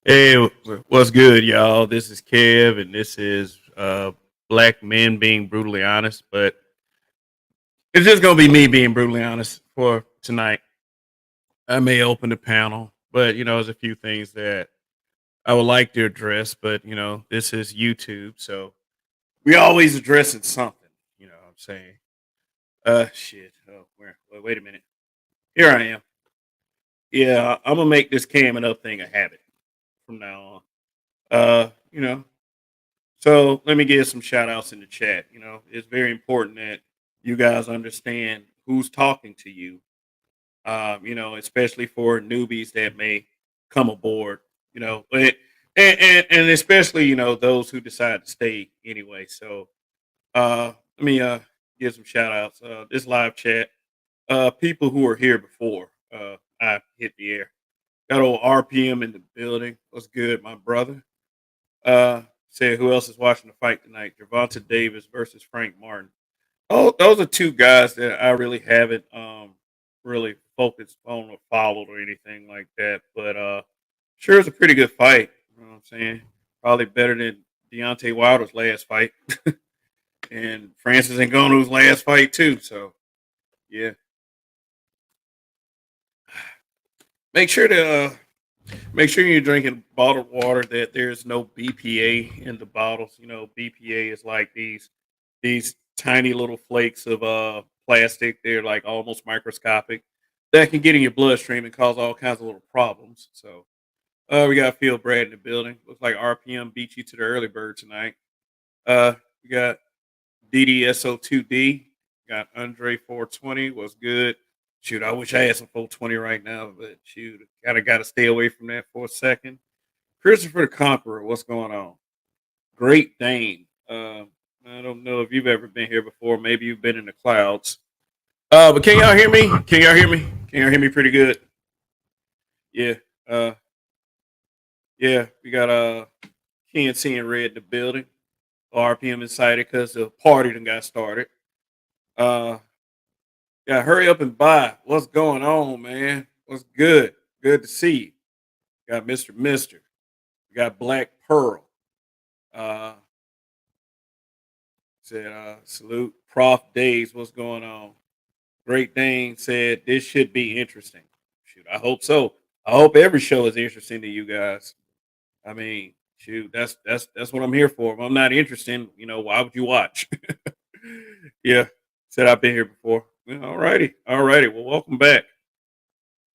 Hey, what's good, y'all? This is Kev, and this is Black Men Being Brutally Honest. But it's just gonna be me being brutally honest for tonight. I may open the panel, but there's a few things that I would like to address. But this is YouTube, so we always addressing something. You know what I'm saying? Shit. Oh, wait a minute. Here I am. Yeah, I'm gonna make this camming up thing a habit from now on. You know, So let me give some shout outs in the chat. It's very important that you guys understand who's talking to you, especially for newbies that may come aboard, and especially, those who decide to stay anyway. So let me give some shout outs. This live chat, people who were here before I hit the air. Got old RPM in the building. What's good, my brother? Said who else is watching the fight tonight? Gervonta Davis versus Frank Martin. Oh, those are two guys that I really haven't really focused on or followed or anything like that. But sure it's a pretty good fight. You know what I'm saying? Probably better than Deontay Wilder's last fight. And Francis Ngannou's last fight too. So yeah. Make sure to make sure you're drinking bottled water that there's no BPA in the bottles. BPA is like these tiny little flakes of plastic. They're like almost microscopic that can get in your bloodstream and cause all kinds of little problems. So we got Phil Brad in the building. Looks like RPM beat you to the early bird tonight. We got DDSO2D. Got Andre 420. Was good. Shoot, I wish I had some 420 right now, but shoot, kind of got to stay away from that for a second. Christopher the Conqueror, what's going on? Great Dane. I don't know if you've ever been here before. Maybe you've been in the clouds. But can y'all hear me? Can y'all hear me? Can y'all hear me pretty good? Yeah. Uh, yeah. We got KNC and Red in the building. RPM excited because the party done got started. Uh, yeah. Hurry up and buy. What's going on, man? What's good? Good to see you. Got Mister. We got Black Pearl. Uh, said salute. Prof Days. What's going on? Great Dane said this should be interesting. Shoot, I hope so. I hope every show is interesting to you guys. I mean, shoot, that's what I'm here for. If I'm not interested, why would you watch? Yeah, said I've been here before. Well, all righty. Well, welcome back.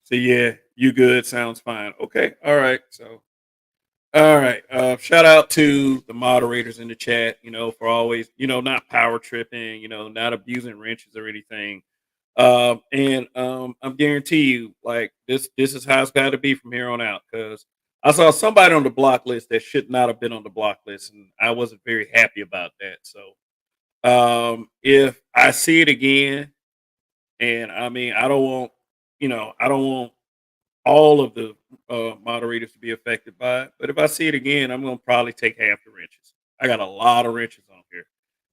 So yeah, you good? Sounds fine. Okay, all right. So all right. Shout out to the moderators in the chat. For always, not power tripping. Not abusing wrenches or anything. And I'm guarantee you, like this is how it's got to be from here on out. Because I saw somebody on the block list that should not have been on the block list, and I wasn't very happy about that. So if I see it again, and I mean, I don't want all of the moderators to be affected by it. But if I see it again, I'm gonna probably take half the wrenches. I got a lot of wrenches on here,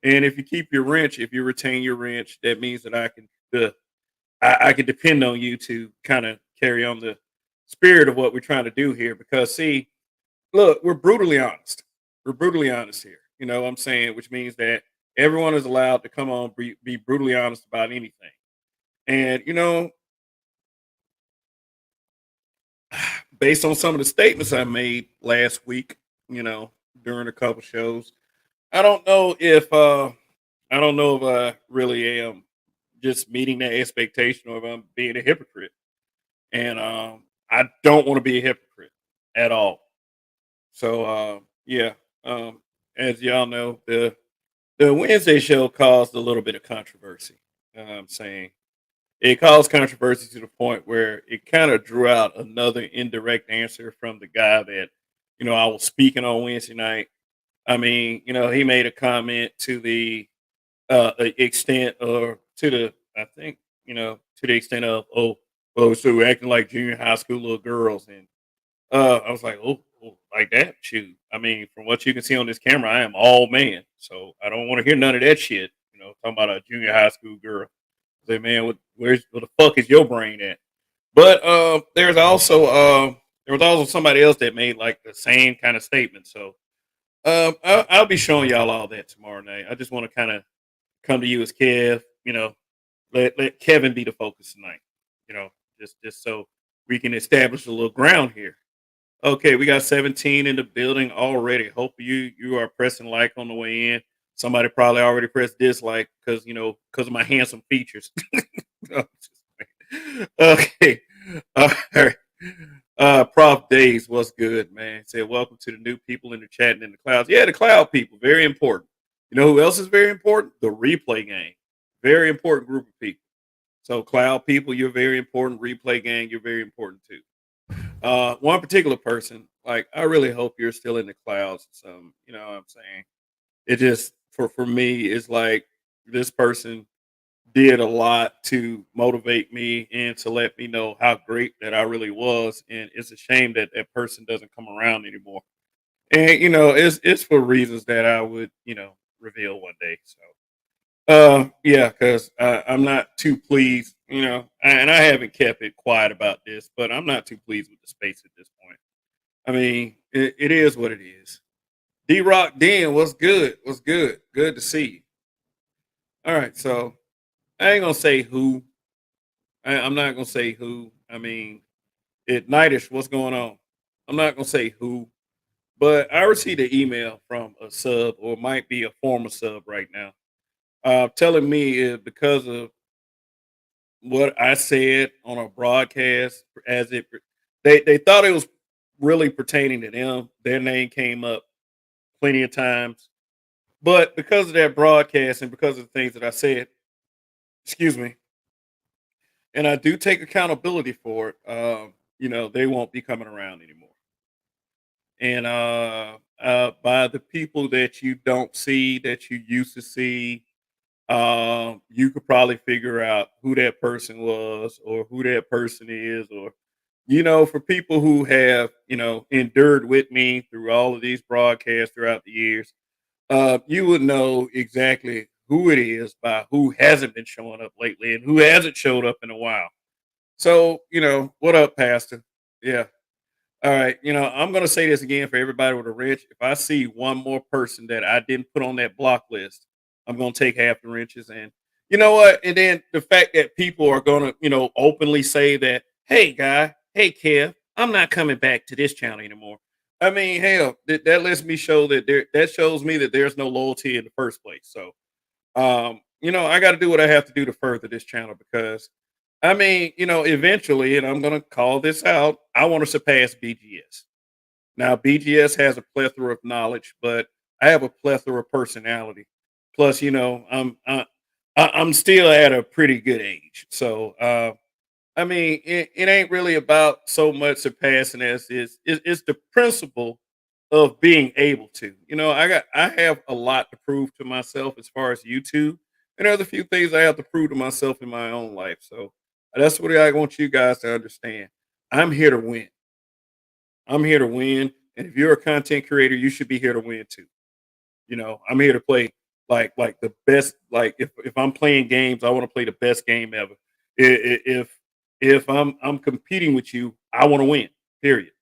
and if you keep your wrench, if you retain your wrench, that means that I can depend on you to kind of carry on the spirit of what we're trying to do here. Because see, look, we're brutally honest. We're brutally honest here. You know what I'm saying? Which means that everyone is allowed to come on be brutally honest about anything. And based on some of the statements I made last week, you know, during a couple shows, I don't know if I don't know if I really am just meeting that expectation or if I'm being a hypocrite. And I don't want to be a hypocrite at all. So yeah, as y'all know, the Wednesday show caused a little bit of controversy. I'm saying it caused controversy to the point where it kind of drew out another indirect answer from the guy that I was speaking on Wednesday night. I mean, he made a comment to the extent or to the I think to the extent of so we're acting like junior high school little girls. And I was like, like that? Shoot. I mean, from what you can see on this camera, I am all man. So I don't want to hear none of that shit. Talking about a junior high school girl. Say, man, where the fuck is your brain at? But there's also there was also somebody else that made like the same kind of statement. So I'll be showing y'all all that tomorrow night. I just want to kind of come to you as Kev. Let Kevin be the focus tonight. You know, just so we can establish a little ground here. Okay, we got 17 in the building already. Hope you are pressing like on the way in. Somebody probably already pressed dislike because because of my handsome features. No, just playing. Okay. All right. Prof Days, what's good, man? Said welcome to the new people in the chat and in the clouds. Yeah, the cloud people, very important. You know who else is very important? The replay game. Very important group of people. So cloud people, you're very important. Replay gang, you're very important too. One particular person, like I really hope you're still in the clouds. You know what I'm saying? It just for me, it's like this person did a lot to motivate me and to let me know how great that I really was. And it's a shame that that person doesn't come around anymore. And it's for reasons that I would reveal one day. So yeah, because I'm not too pleased, and I haven't kept it quiet about this, but I'm not too pleased with the space at this point. I mean, it is what it is. D Rock Den, what's good? What's good? Good to see you. All right, so I ain't gonna say who. I'm not gonna say who. I mean, it Nightish, what's going on? I'm not gonna say who, but I received an email from a sub, or might be a former sub right now, telling me because of what I said on a broadcast, as it they thought it was really pertaining to them. Their name came up plenty of times, but because of that broadcast and because of the things that I said, excuse me, and I do take accountability for it. They won't be coming around anymore. And by the people that you don't see that you used to see, you could probably figure out who that person was or who that person is, or for people who have endured with me through all of these broadcasts throughout the years, you would know exactly who it is by who hasn't been showing up lately and who hasn't showed up in a while. So, what up, Pastor? Yeah. All right. I'm going to say this again for everybody with a wrench. If I see one more person that I didn't put on that block list, I'm going to take half the wrenches. And you know what? And then the fact that people are going to, openly say that, hey, guy, hey, Kev, I'm not coming back to this channel anymore. I mean, hell, that lets me show that shows me that there's no loyalty in the first place. So, I got to do what I have to do to further this channel because I mean, eventually, and I'm going to call this out, I want to surpass BGS. Now, BGS has a plethora of knowledge, but I have a plethora of personality. Plus, I'm still at a pretty good age, so I mean, it ain't really about so much surpassing as it's the principle of being able to. I have a lot to prove to myself as far as YouTube, and there's a few things I have to prove to myself in my own life. So that's what I want you guys to understand. I'm here to win. I'm here to win, and if you're a content creator, you should be here to win too. I'm here to play like the best. Like if I'm playing games, I want to play the best game ever. If I'm competing with you, I want to win. Period.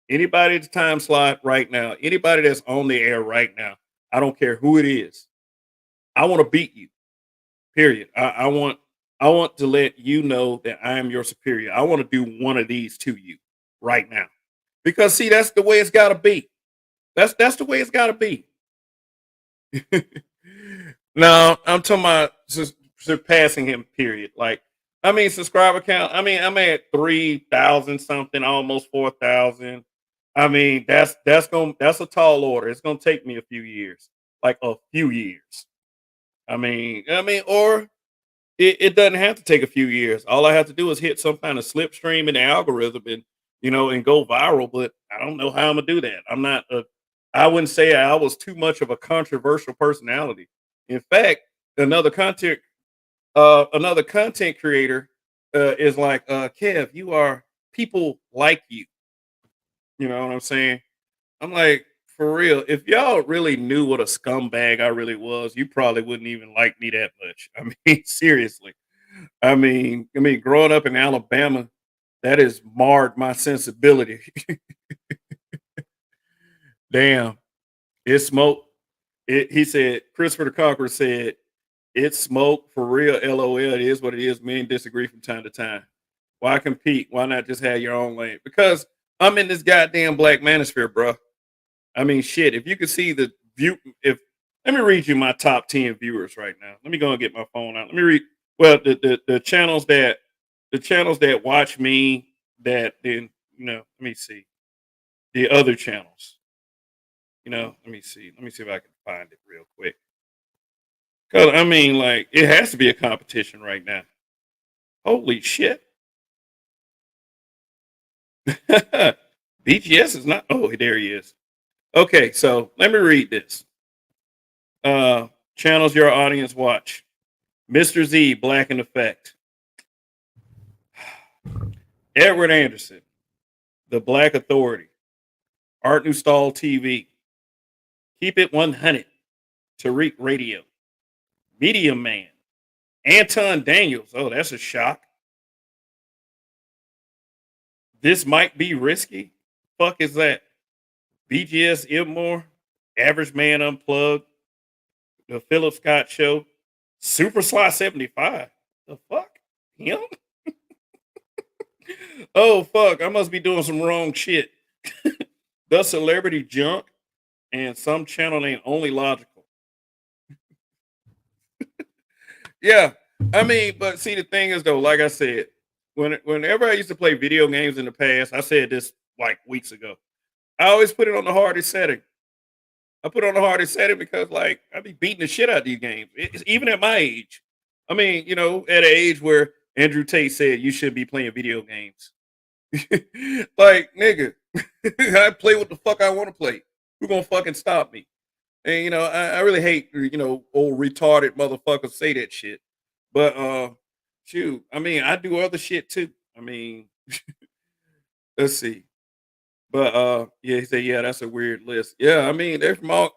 Anybody at the time slot right now, anybody that's on the air right now, I don't care who it is. I want to beat you. Period. I want to let you know that I am your superior. I want to do one of these to you right now. Because see, that's the way it's gotta be. That's the way it's gotta be. No, I'm talking about surpassing him. Period. Like, I mean, subscriber count. I mean, I'm at 3,000 something, almost 4,000. I mean, that's a tall order. It's gonna take me a few years, like a few years. Or it doesn't have to take a few years. All I have to do is hit some kind of slipstream in the algorithm and go viral. But I don't know how I'm gonna do that. I wouldn't say I was too much of a controversial personality. In fact, another content another content creator is like, Kev, you are people like you. You know what I'm saying? I'm like, for real, if y'all really knew what a scumbag I really was, you probably wouldn't even like me that much. I mean, seriously. Growing up in Alabama, That has marred my sensibility. Damn, it smoked. He said, Christopher the Conqueror said, it's smoke for real. LOL. It is what it is. Men disagree from time to time. Why compete? Why not just have your own lane? Because I'm in this goddamn black manosphere, bro. I mean, shit. If you could see the view, if let me read you my top 10 viewers right now. Let me go and get my phone out. Let me read. Well, the channels that watch me that then let me see the other channels. Let me see. Let me see if I can find it real quick. Cause I mean, like, it has to be a competition right now. Holy shit. BGS is not. Oh, there he is. Okay, so let me read this. Channels your audience watch. Mr. Z, Black in Effect. Edward Anderson, The Black Authority. Art New Stall TV. Keep It 100. Tariq Radio. Medium Man. Anton Daniels. Oh, that's a shock. This might be risky. Fuck is that? BGS Ibmore. Average Man Unplugged. The Philip Scott Show. Super Sly 75. The fuck? Him? Oh, fuck. I must be doing some wrong shit. The Celebrity Junk. And some channel named Only Logical. Yeah. I mean, but see, the thing is, though, like I said, whenever I used to play video games in the past, I said this like weeks ago, I always put it on the hardest setting. I put it on the hardest setting because, like, I be beating the shit out of these games, even at my age. I mean, at an age where Andrew Tate said you should be playing video games. Like, nigga, I play what the fuck I want to play. Who gonna fucking stop me? And I really hate old retarded motherfuckers say that shit. But shoot, I mean, I do other shit too. I mean, let's see. But yeah, he said, yeah, that's a weird list. Yeah, I mean, they're from a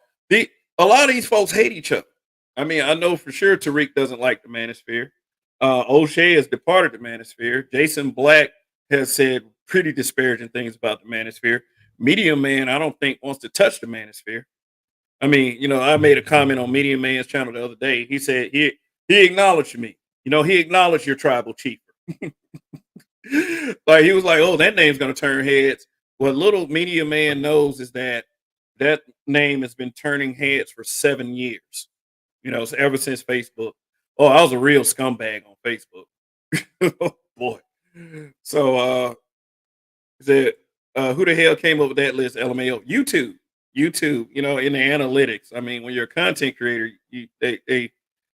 lot of these folks hate each other. I mean, I know for sure Tariq doesn't like the Manosphere. O'Shea has departed the Manosphere. Jason Black has said pretty disparaging things about the Manosphere. Medium Man, I don't think wants to touch the Manosphere. I mean, I made a comment on Medium Man's channel the other day. He said he acknowledged me. He acknowledged your tribal chief. Like, he was like, "Oh, that name's gonna turn heads." What little Medium Man knows is that name has been turning heads for 7 years. So ever since Facebook. Oh, I was a real scumbag on Facebook. Oh, boy. So said, who the hell came up with that list? LMAO. YouTube. YouTube, in the analytics. I mean, when you're a content creator, they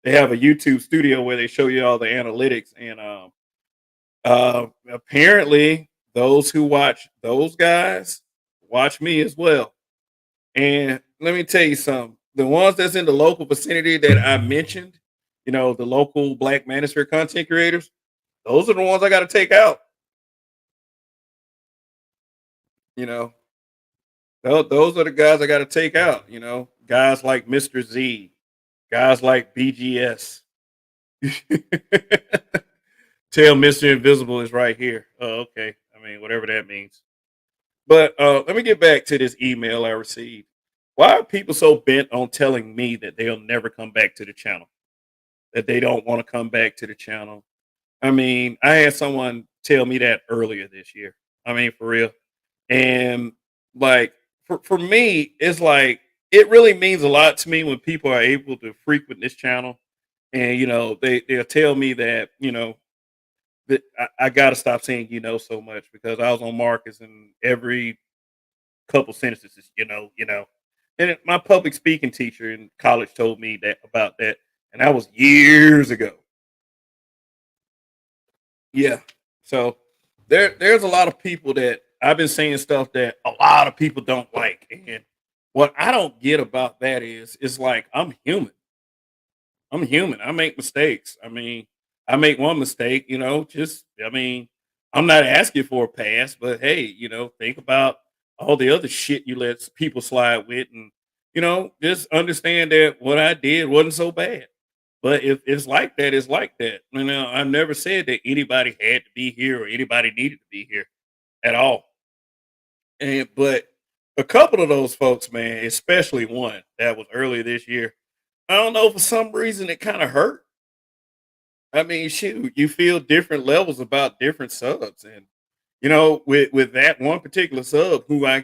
have a YouTube studio where they show you all the analytics, and apparently those who watch those guys watch me as well. And let me tell you something: the ones that's in the local vicinity that I mentioned, the local Black Manosphere content creators, those are the ones I got to take out. You know, those are the guys I got to take out. Guys like Mr. Z, guys like BGS. Tell Mr. Invisible is right here. Oh, okay. I mean, whatever that means. But let me get back to this email I received. Why are people so bent on telling me that they'll never come back to the channel? That they don't want to come back to the channel? I mean, I had someone tell me that earlier this year. I mean, for real. And like for me, it's like it really means a lot to me when people are able to frequent this channel, and they'll tell me that that I got to stop saying so much, because I was on Marcus and every couple sentences is and my public speaking teacher in college told me that about that, and that was years ago. Yeah. So there's a lot of people that I've been saying stuff that a lot of people don't like. And what I don't get about that is it's like I'm human. I'm human. I make mistakes. I mean, I make one mistake, just I mean, I'm not asking for a pass, but hey, think about all the other shit you let people slide with, and just understand that what I did wasn't so bad. But if it's like that, it's like that. I never said that anybody had to be here or anybody needed to be here at all. And but a couple of those folks, man, especially one that was earlier this year, I don't know, for some reason it kind of hurt. I mean, shoot, you feel different levels about different subs, and with that one particular sub, who I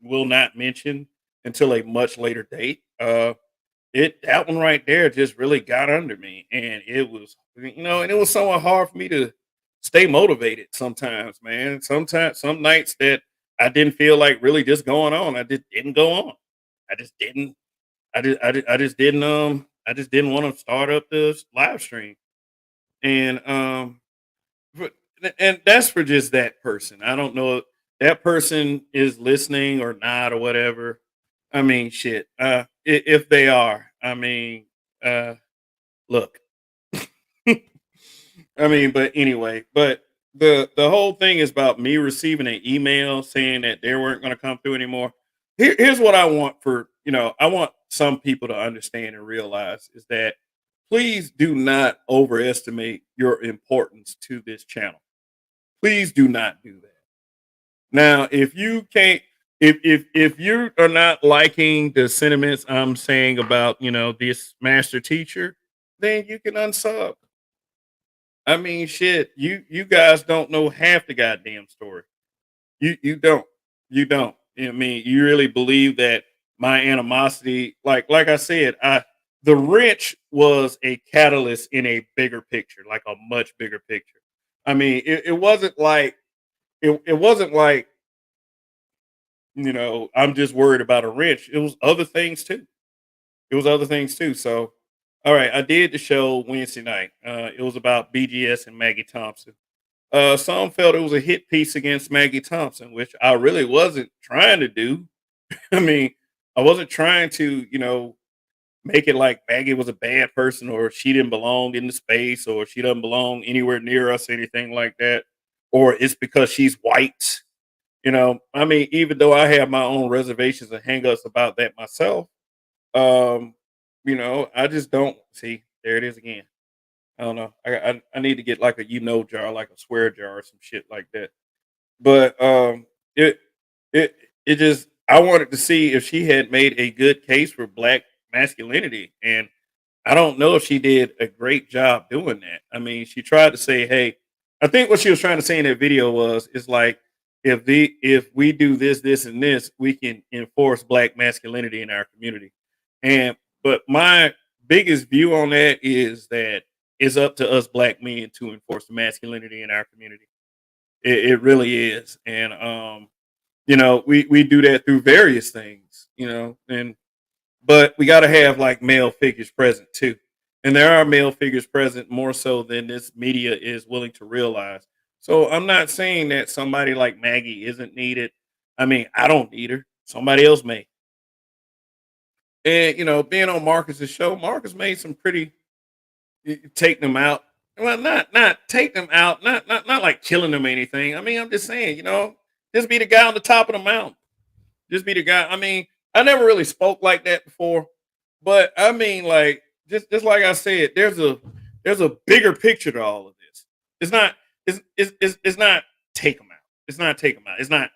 will not mention until a much later date. It that one right there just really got under me, and it was somewhat hard for me to stay motivated sometimes, man. Sometimes, some nights that I didn't feel like really just going on, I just didn't go on. I just didn't. I just didn't want to start up this live stream, and but and that's for just that person. I don't know if that person is listening or not or whatever. I mean, shit. If they are, I mean, look. I mean, but anyway, but the whole thing is about me receiving an email saying that they weren't going to come through anymore. Here's what I want I want some people to understand and realize is that please do not overestimate your importance to this channel. Please do not do that. Now, if you can't, if you are not liking the sentiments I'm saying about this master teacher, then you can unsub. I mean, shit, you guys don't know half the goddamn story. You don't. You don't. I mean, you really believe that my animosity, like I said, I the wrench was a catalyst in a bigger picture, like a much bigger picture. I mean, it wasn't like it wasn't like I'm just worried about a wrench. It was other things too. It was other things too. So, all right, I did the show Wednesday night. It was about BGS and Maggie Thompson. Some felt it was a hit piece against Maggie Thompson, which I really wasn't trying to do. I mean, I wasn't trying to, make it like Maggie was a bad person or she didn't belong in the space or she doesn't belong anywhere near us, anything like that. Or it's because she's white. I mean, even though I have my own reservations and hangups about that myself, um, I just don't see. There it is again. I don't know. I need to get like a jar, like a swear jar or some shit like that. But it it it just I wanted to see if she had made a good case for black masculinity, and I don't know if she did a great job doing that. I mean, she tried to say, "Hey," I think what she was trying to say in that video was, "Is like if we do this, this, and this, we can enforce black masculinity in our community." And but my biggest view on that is that it's up to us black men to enforce the masculinity in our community. It really is, and we do that through various things, and but we got to have like male figures present too. And there are male figures present more so than this media is willing to realize. So I'm not saying that somebody like Maggie isn't needed. I mean, I don't need her. Somebody else may. And being on Marcus's show, Marcus made some pretty take them out. Well, not take them out, not like killing them or anything. I mean, I'm just saying, just be the guy on the top of the mountain. Just be the guy. I mean, I never really spoke like that before, but I mean, like just like I said, there's a bigger picture to all of this. It's not it's not take them out. It's not take them out. It's not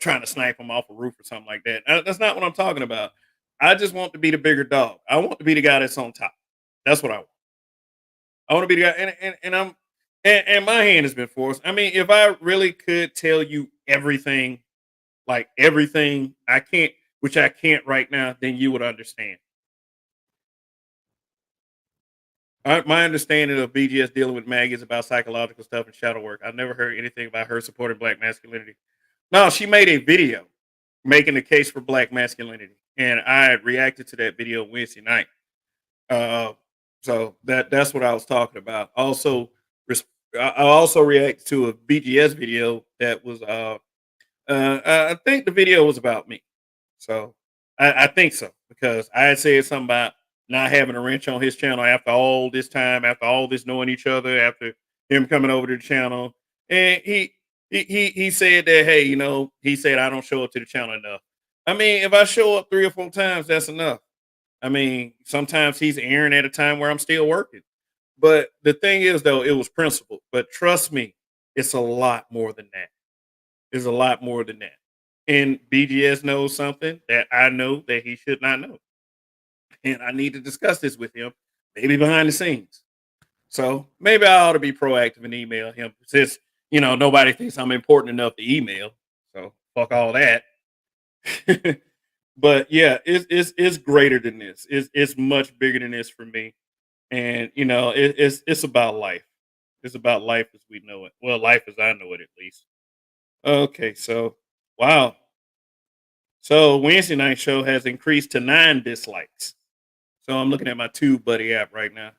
trying to snipe them off a roof or something like that. That's not what I'm talking about. I just want to be the bigger dog. I want to be the guy that's on top. That's what I want. I want to be the guy, and my hand has been forced. I mean, if I really could tell you everything, like everything, I can't, which I can't right now, then you would understand. My understanding of BGS dealing with Maggie is about psychological stuff and shadow work. I've never heard anything about her supporting black masculinity. No, she made a video making the case for black masculinity, and I reacted to that video Wednesday night. Uh, so that's what I was talking about. Also, I also reacted to a BGS video that was I think the video was about me. So I think so because I had said something about not having a wrench on his channel after all this time, after all this knowing each other, after him coming over to the channel, and he said that hey, he said I don't show up to the channel enough. I mean, if I show up 3 or 4 times, that's enough. I mean, sometimes he's airing at a time where I'm still working. But the thing is, though, it was principle. But trust me, it's a lot more than that. It's a lot more than that. And BGS knows something that I know that he should not know. And I need to discuss this with him, maybe behind the scenes. So maybe I ought to be proactive and email him since, nobody thinks I'm important enough to email. So fuck all that. But yeah, it's greater than this. It's much bigger than this for me. And it's about life. It's about life as we know it. Well, life as I know it, at least. Okay, so wow. So Wednesday night show has increased to 9 dislikes. So I'm looking at my Tube Buddy app right now.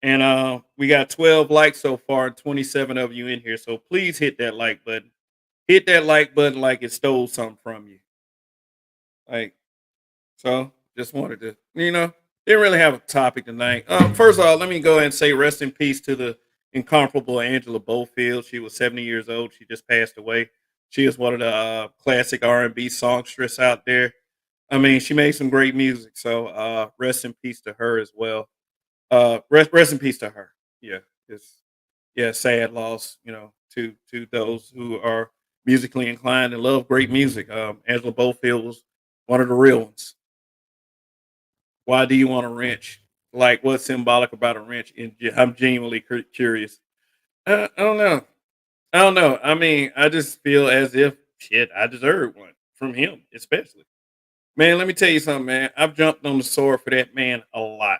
And we got 12 likes so far, and 27 of you in here. So please hit that like button. Hit that like button like it stole something from you. Like, so just wanted to, didn't really have a topic tonight. First of all, let me go ahead and say rest in peace to the incomparable Angela Bofield. She was 70 years old. She just passed away. She is one of the classic R&B songstress out there. I mean, she made some great music. So rest in peace to her as well. Rest in peace to her. Yeah, it's sad loss. To those who are musically inclined and love great music. Angela Bofield was one of the real ones. Why do you want a wrench? Like, what's symbolic about a wrench? And I'm genuinely curious. I don't know. I don't know. I mean, I just feel as if shit, I deserve one from him, especially. Man, let me tell you something, man. I've jumped on the sword for that man a lot.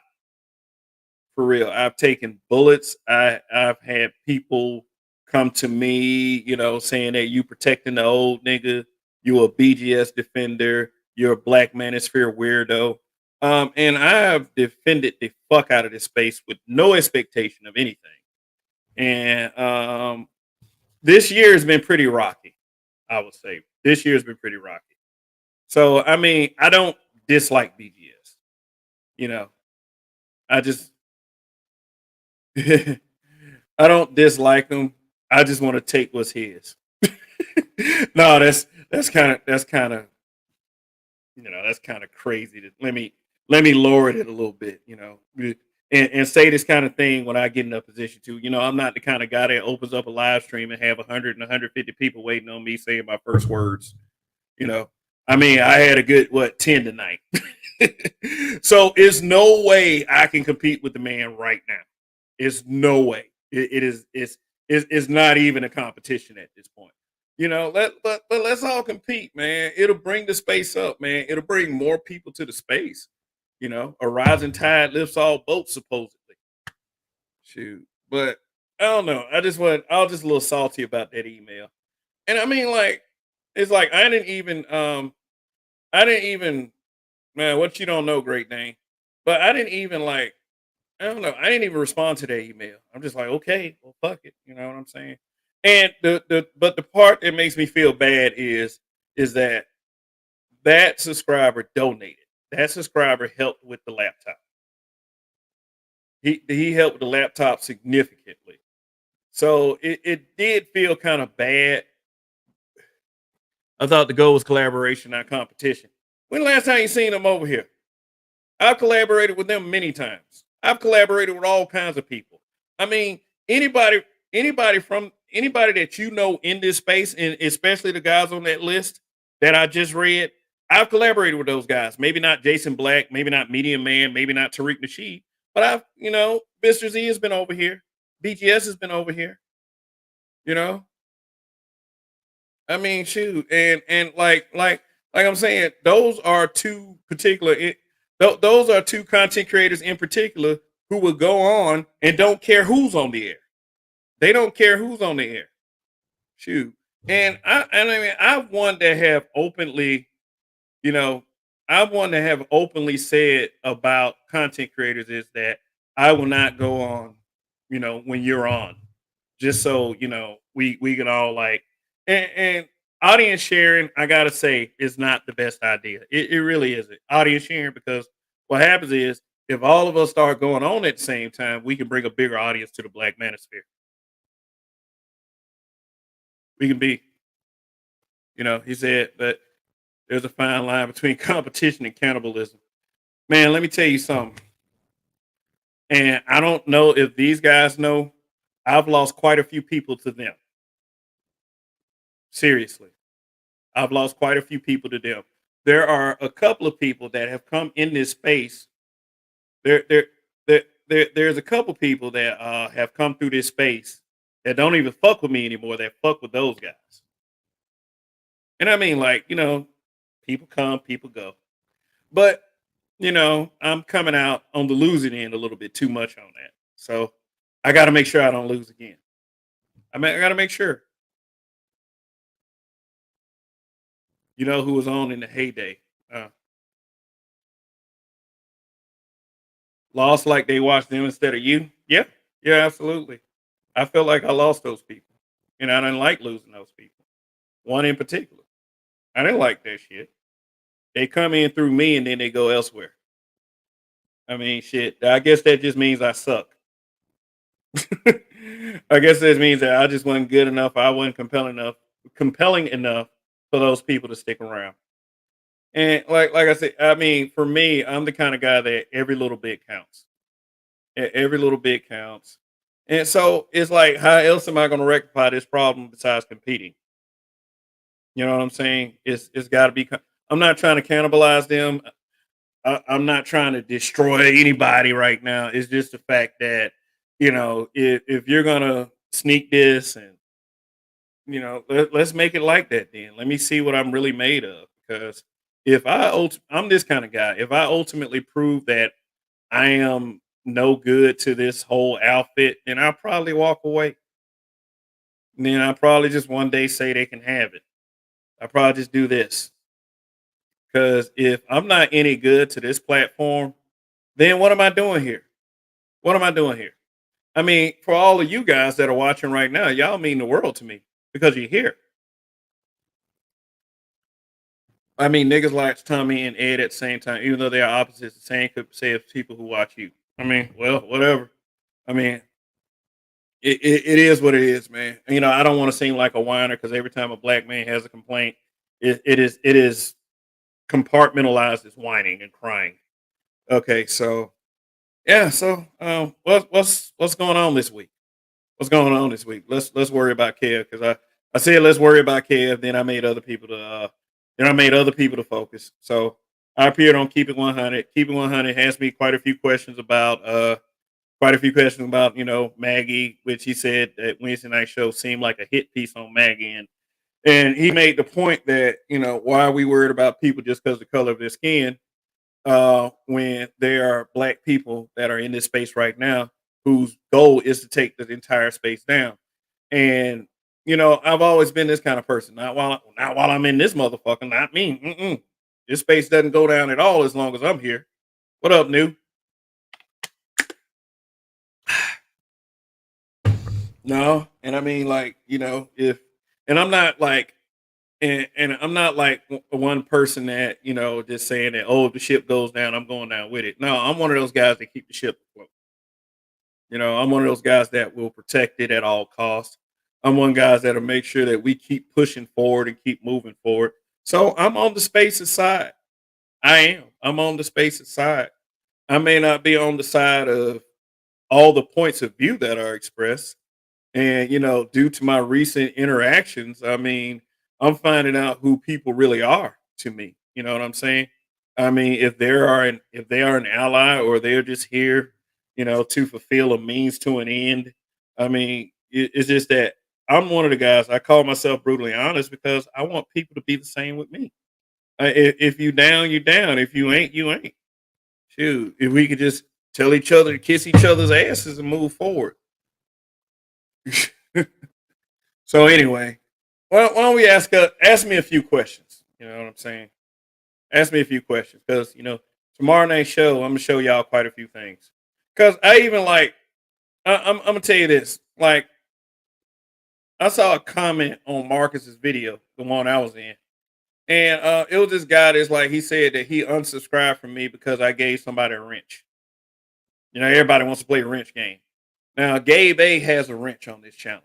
For real. I've taken bullets. I've had people come to me, saying that you protecting the old nigga, you a BGS defender, you're a black manosphere weirdo. And I have defended the fuck out of this space with no expectation of anything. And this year has been pretty rocky, I would say. This year's been pretty rocky. So I mean, I don't dislike BGS. You know, I just I don't dislike him. I just want to take what's his. No, that's kind of that's kind of crazy. To, let me lower it a little bit. And say this kind of thing when I get in a position to. I'm not the kind of guy that opens up a live stream and have 100 and 150 people waiting on me saying my first words. You know, I mean, I had a good 10 tonight. So it's no way I can compete with the man right now. It's no way. It is. It's not even a competition at this point. But let's all compete, man. It'll bring the space up, man. It'll bring more people to the space. A rising tide lifts all boats, supposedly. Shoot, but I don't know. I was just a little salty about that email, and I mean, like, it's like I didn't even, man. What you don't know, Great Dane, but I didn't even like. I don't know. I didn't even respond to that email. I'm just like, okay, well, fuck it. You know what I'm saying? And the part that makes me feel bad is that subscriber donated. That subscriber helped with the laptop. He helped with the laptop significantly. So it did feel kind of bad. I thought the goal was collaboration, not competition. When the last time you seen them over here? I've collaborated with them many times. I've collaborated with all kinds of people. I mean, anybody, anybody that in this space, and especially the guys on that list that I just read, I've collaborated with those guys. Maybe not Jason Black, maybe not Medium Man, maybe not Tariq Nasheed, but Mr. Z has been over here. BGS has been over here. You know, I mean, shoot, and like I'm saying, those are two particular. Those are two content creators in particular who will go on and don't care who's on the air. They don't care who's on the air. Shoot, and I mean, I've one that have openly, you know, I've one that have openly said about content creators is that I will not go on, when you're on, just so we can all like and audience sharing. I gotta say is not the best idea. It really isn't audience sharing because what happens is if all of us start going on at the same time, we can bring a bigger audience to the Black Manosphere. We can be, he said that there's a fine line between competition and cannibalism. Man, let me tell you something. And I don't know if these guys know. I've lost quite a few people to them. Seriously. I've lost quite a few people to them. There are a couple of people that have come in this space. There's a couple people that have come through this space that don't even fuck with me anymore. That fuck with those guys. And I mean, like, people come, people go. But, I'm coming out on the losing end a little bit too much on that. So I got to make sure I don't lose again. I got to make sure. You know who was on in the heyday. Uh, Lost like they watched them instead of you. Yeah. Yeah, absolutely. I felt like I lost those people. And I didn't like losing those people. One in particular. I didn't like that shit. They come in through me and then they go elsewhere. I mean, shit. I guess that just means I suck. I guess that means that I just wasn't good enough. I wasn't compelling enough for those people to stick around. And like I said, I mean, for me, I'm the kind of guy that every little bit counts. Every little bit counts. And so it's like, how else am I going to rectify this problem besides competing? You know what I'm saying? It's got to be. I'm not trying to cannibalize them. I'm not trying to destroy anybody right now. It's just the fact that if you're gonna sneak this and let's make it like that. Then let me see what I'm really made of. Because I'm this kind of guy. If I ultimately prove that I am no good to this whole outfit, then I'll probably walk away. And then I'll probably just one day say they can have it. I'll probably just do this. Because if I'm not any good to this platform, then what am I doing here? What am I doing here? I mean, for all of you guys that are watching right now, y'all mean the world to me because you're here. I mean, niggas like Tommy and Ed at the same time, even though they are opposites, the same could say of people who watch you. I mean, well, whatever. I mean, it is what it is, man. I don't want to seem like a whiner because every time a black man has a complaint, it is compartmentalized as whining and crying. Okay, so yeah, so what's going on this week? What's going on this week? Let's worry about Kev because I said let's worry about Kev. Then I made other people to focus. So I appeared on Keep It 100. Keep It 100 asked me quite a few questions about Maggie, which he said that Wednesday night show seemed like a hit piece on Maggie, and he made the point that why are we worried about people just because of the color of their skin when there are black people that are in this space right now whose goal is to take the entire space down. And I've always been this kind of person. Not while I'm in this motherfucker. Not me. Mm-mm. This space doesn't go down at all as long as I'm here. What up, new? No, and I mean, like, if and I'm not like and I'm not like one person that just saying that, oh, if the ship goes down, I'm going down with it. No, I'm one of those guys that keep the ship afloat. I'm one of those guys that will protect it at all costs. I'm one guys that'll make sure that we keep pushing forward and keep moving forward. So I'm on the spaces side. I am. I'm on the spaces side. I may not be on the side of all the points of view that are expressed. And due to my recent interactions, I mean, I'm finding out who people really are to me. You know what I'm saying? I mean, if they are an ally or they're just here, to fulfill a means to an end. I mean, it's just that I'm one of the guys. I call myself brutally honest because I want people to be the same with me. If you down, you down. If you ain't, you ain't. Shoot, if we could just tell each other to kiss each other's asses and move forward. So anyway, why don't we ask me a few questions? You know what I'm saying? Ask me a few questions because tomorrow night's show I'm gonna show y'all quite a few things. Because I even like I'm gonna tell you this. Like I saw a comment on Marcus's video, the one I was in, and it was this guy that's like he said that he unsubscribed from me because I gave somebody a wrench. Everybody wants to play a wrench game. Now Gabe A has a wrench on this channel.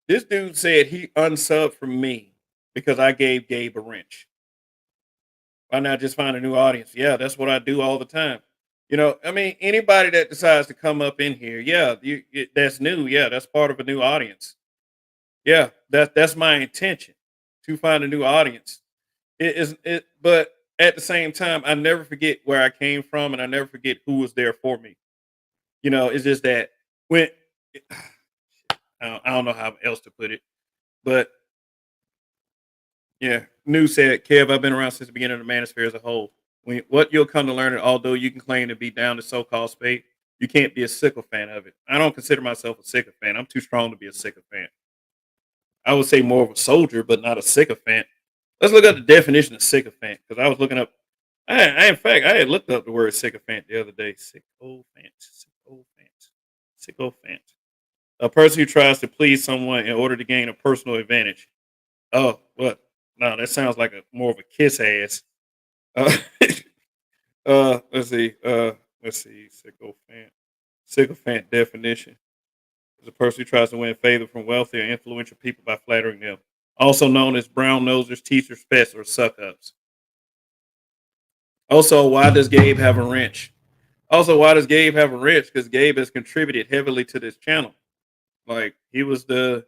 This dude said he unsubbed from me because I gave Gabe a wrench. Why not just find a new audience? Yeah, that's what I do all the time. I mean, anybody that decides to come up in here, yeah, that's new. Yeah, that's part of a new audience. Yeah, that's my intention to find a new audience. It is it, but at the same time, I never forget where I came from, and I never forget who was there for me. It's just that when I don't know how else to put it, but yeah, New said, Kev, I've been around since the beginning of the Manosphere as a whole. What you'll come to learn is, although you can claim to be down to so-called spade, you can't be a sycophant of it. I don't consider myself a sycophant. I'm too strong to be a sycophant. I would say more of a soldier, but not a sycophant. Let's look up the definition of sycophant because I was looking up. In fact, I had looked up the word sycophant the other day. Sycophant. A person who tries to please someone in order to gain a personal advantage. Oh, what? No, that sounds like a more of a kiss ass. Uh, let's see. Let's see. Sycophant. Sycophant definition is a person who tries to win favor from wealthy or influential people by flattering them. Also known as brown nosers, teachers, pets, or suck ups. Also, why does Gabe have a wrench? Also, why does Gabe have a wrench? Because Gabe has contributed heavily to this channel. Like he was the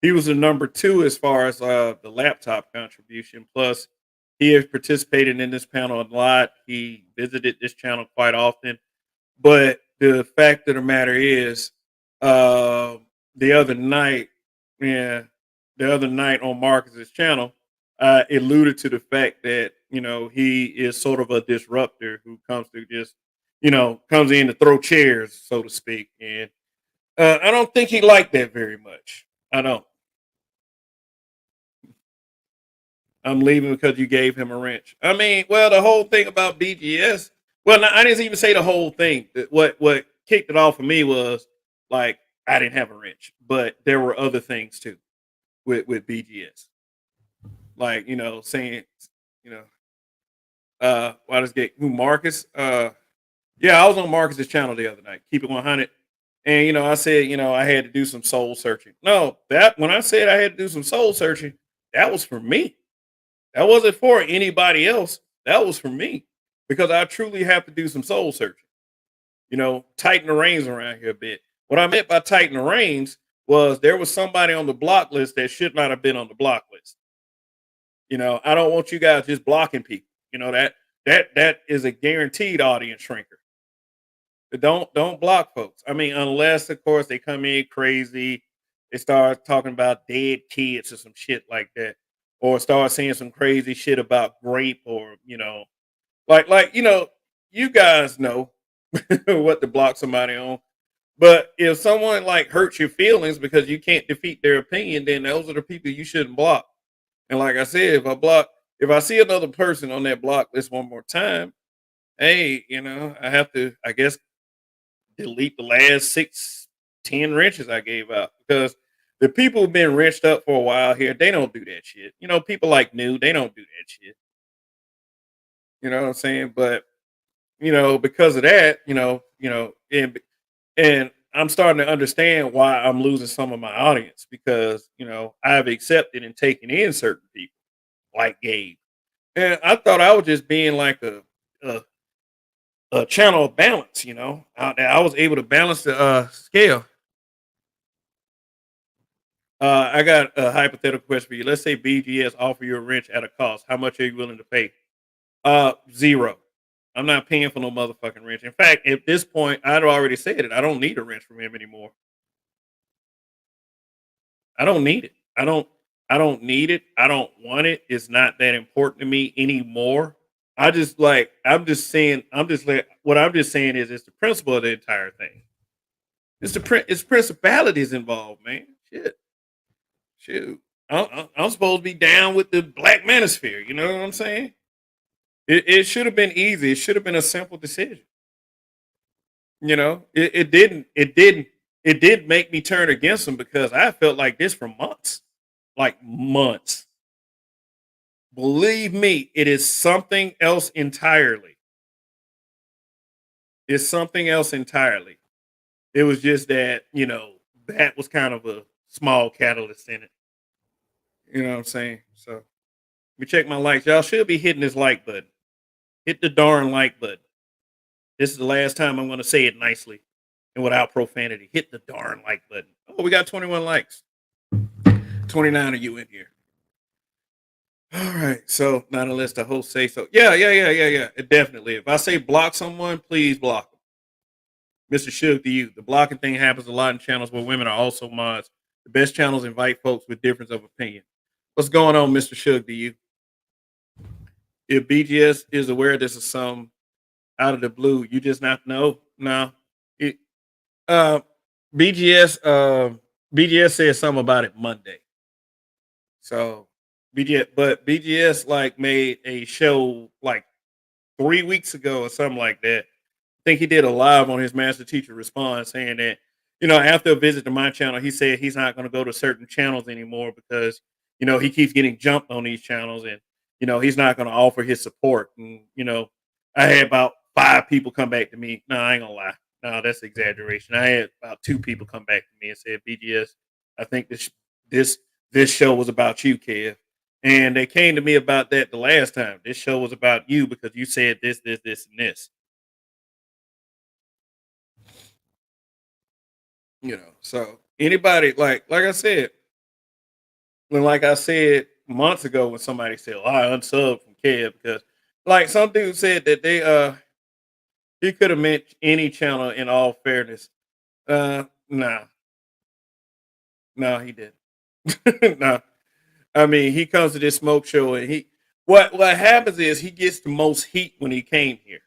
number two as far as the laptop contribution. Plus, he has participated in this panel a lot. He visited this channel quite often. But the fact of the matter is, uh, the other night, yeah, the other night on Marcus's channel, alluded to the fact that he is sort of a disruptor who comes to just comes in to throw chairs, so to speak, and I don't think he liked that very much. I don't. I'm leaving because you gave him a wrench. I mean, well, the whole thing about BGS. Well, no, I didn't even say the whole thing. What kicked it off for me was like I didn't have a wrench, but there were other things too with BGS. Like saying you know why does get who Marcus? Yeah, I was on Marcus's channel the other night. Keep it 100. And I said, I had to do some soul searching. No, that when I said I had to do some soul searching, that was for me. That wasn't for anybody else. That was for me because I truly have to do some soul searching. Tighten the reins around here a bit. What I meant by tighten the reins was there was somebody on the block list that should not have been on the block list. I don't want you guys just blocking people. That is a guaranteed audience shrinker. Don't block folks. I mean, unless of course they come in crazy, they start talking about dead kids or some shit like that, or start saying some crazy shit about grape or like you guys know what to block somebody on. But if someone like hurts your feelings because you can't defeat their opinion, then those are the people you shouldn't block. And like I said, if I see another person on that block list one more time, hey, I have to, I guess, delete the last 10 wrenches I gave out because the people who've been wrenched up for a while here, they don't do that shit. People like New, they don't do that shit. You know what I'm saying? But because of that, and I'm starting to understand why I'm losing some of my audience because I've accepted and taken in certain people like Gabe, and I thought I was just being like a, a channel of balance. I was able to balance the scale. I got a hypothetical question for you. Let's say BGS offer you a wrench at a cost. How much are you willing to pay? Zero. I'm not paying for no motherfucking wrench. In fact, at this point, I'd already said it. I don't need a wrench from him anymore. I don't need it. I don't need it. I don't want it. It's not that important to me anymore. I'm just saying what I'm just saying is it's the principle of the entire thing. It's principalities involved, man. Shit. Shoot. I'm supposed to be down with the Black Manosphere. You know what I'm saying? It should have been easy. It should have been a simple decision. It didn't. It didn't. It did make me turn against them because I felt like this for months, like months. Believe me, it is something else entirely. It's something else entirely. It was just that that was kind of a small catalyst in it. You know what I'm saying? So let me check my likes. Y'all should be hitting this like button. Hit the darn like button. This is the last time I'm going to say it nicely and without profanity. Hit the darn like button. Oh, we got 21 likes. 29 of you in here. All right. So not unless the host say so. Yeah. Definitely. If I say block someone, please block them. Mr. Suge to you. The blocking thing happens a lot in channels where women are also mods. The best channels invite folks with difference of opinion. What's going on, Mr. Suge to you? If BGS is aware this is some out of the blue, you just not know. No. It, uh BGS BGS said something about it Monday. So BGS like made a show like 3 weeks ago or something like that. I think he did a live on his master teacher response saying that, after a visit to my channel, he said he's not going to go to certain channels anymore because, he keeps getting jumped on these channels and, he's not going to offer his support. And, I had about 5 people come back to me. No, I ain't gonna lie. No, that's exaggeration. I had about 2 people come back to me and said, BGS, I think this this show was about you, Kev. And they came to me about that the last time. This show was about you because you said this, and this. So anybody like I said, like I said months ago when somebody said, "Oh, I unsubbed from Kev," because like some dude said that he could have meant any channel in all fairness. No, no, he didn't. No. I mean, he comes to this smoke show and what happens is he gets the most heat when he came here.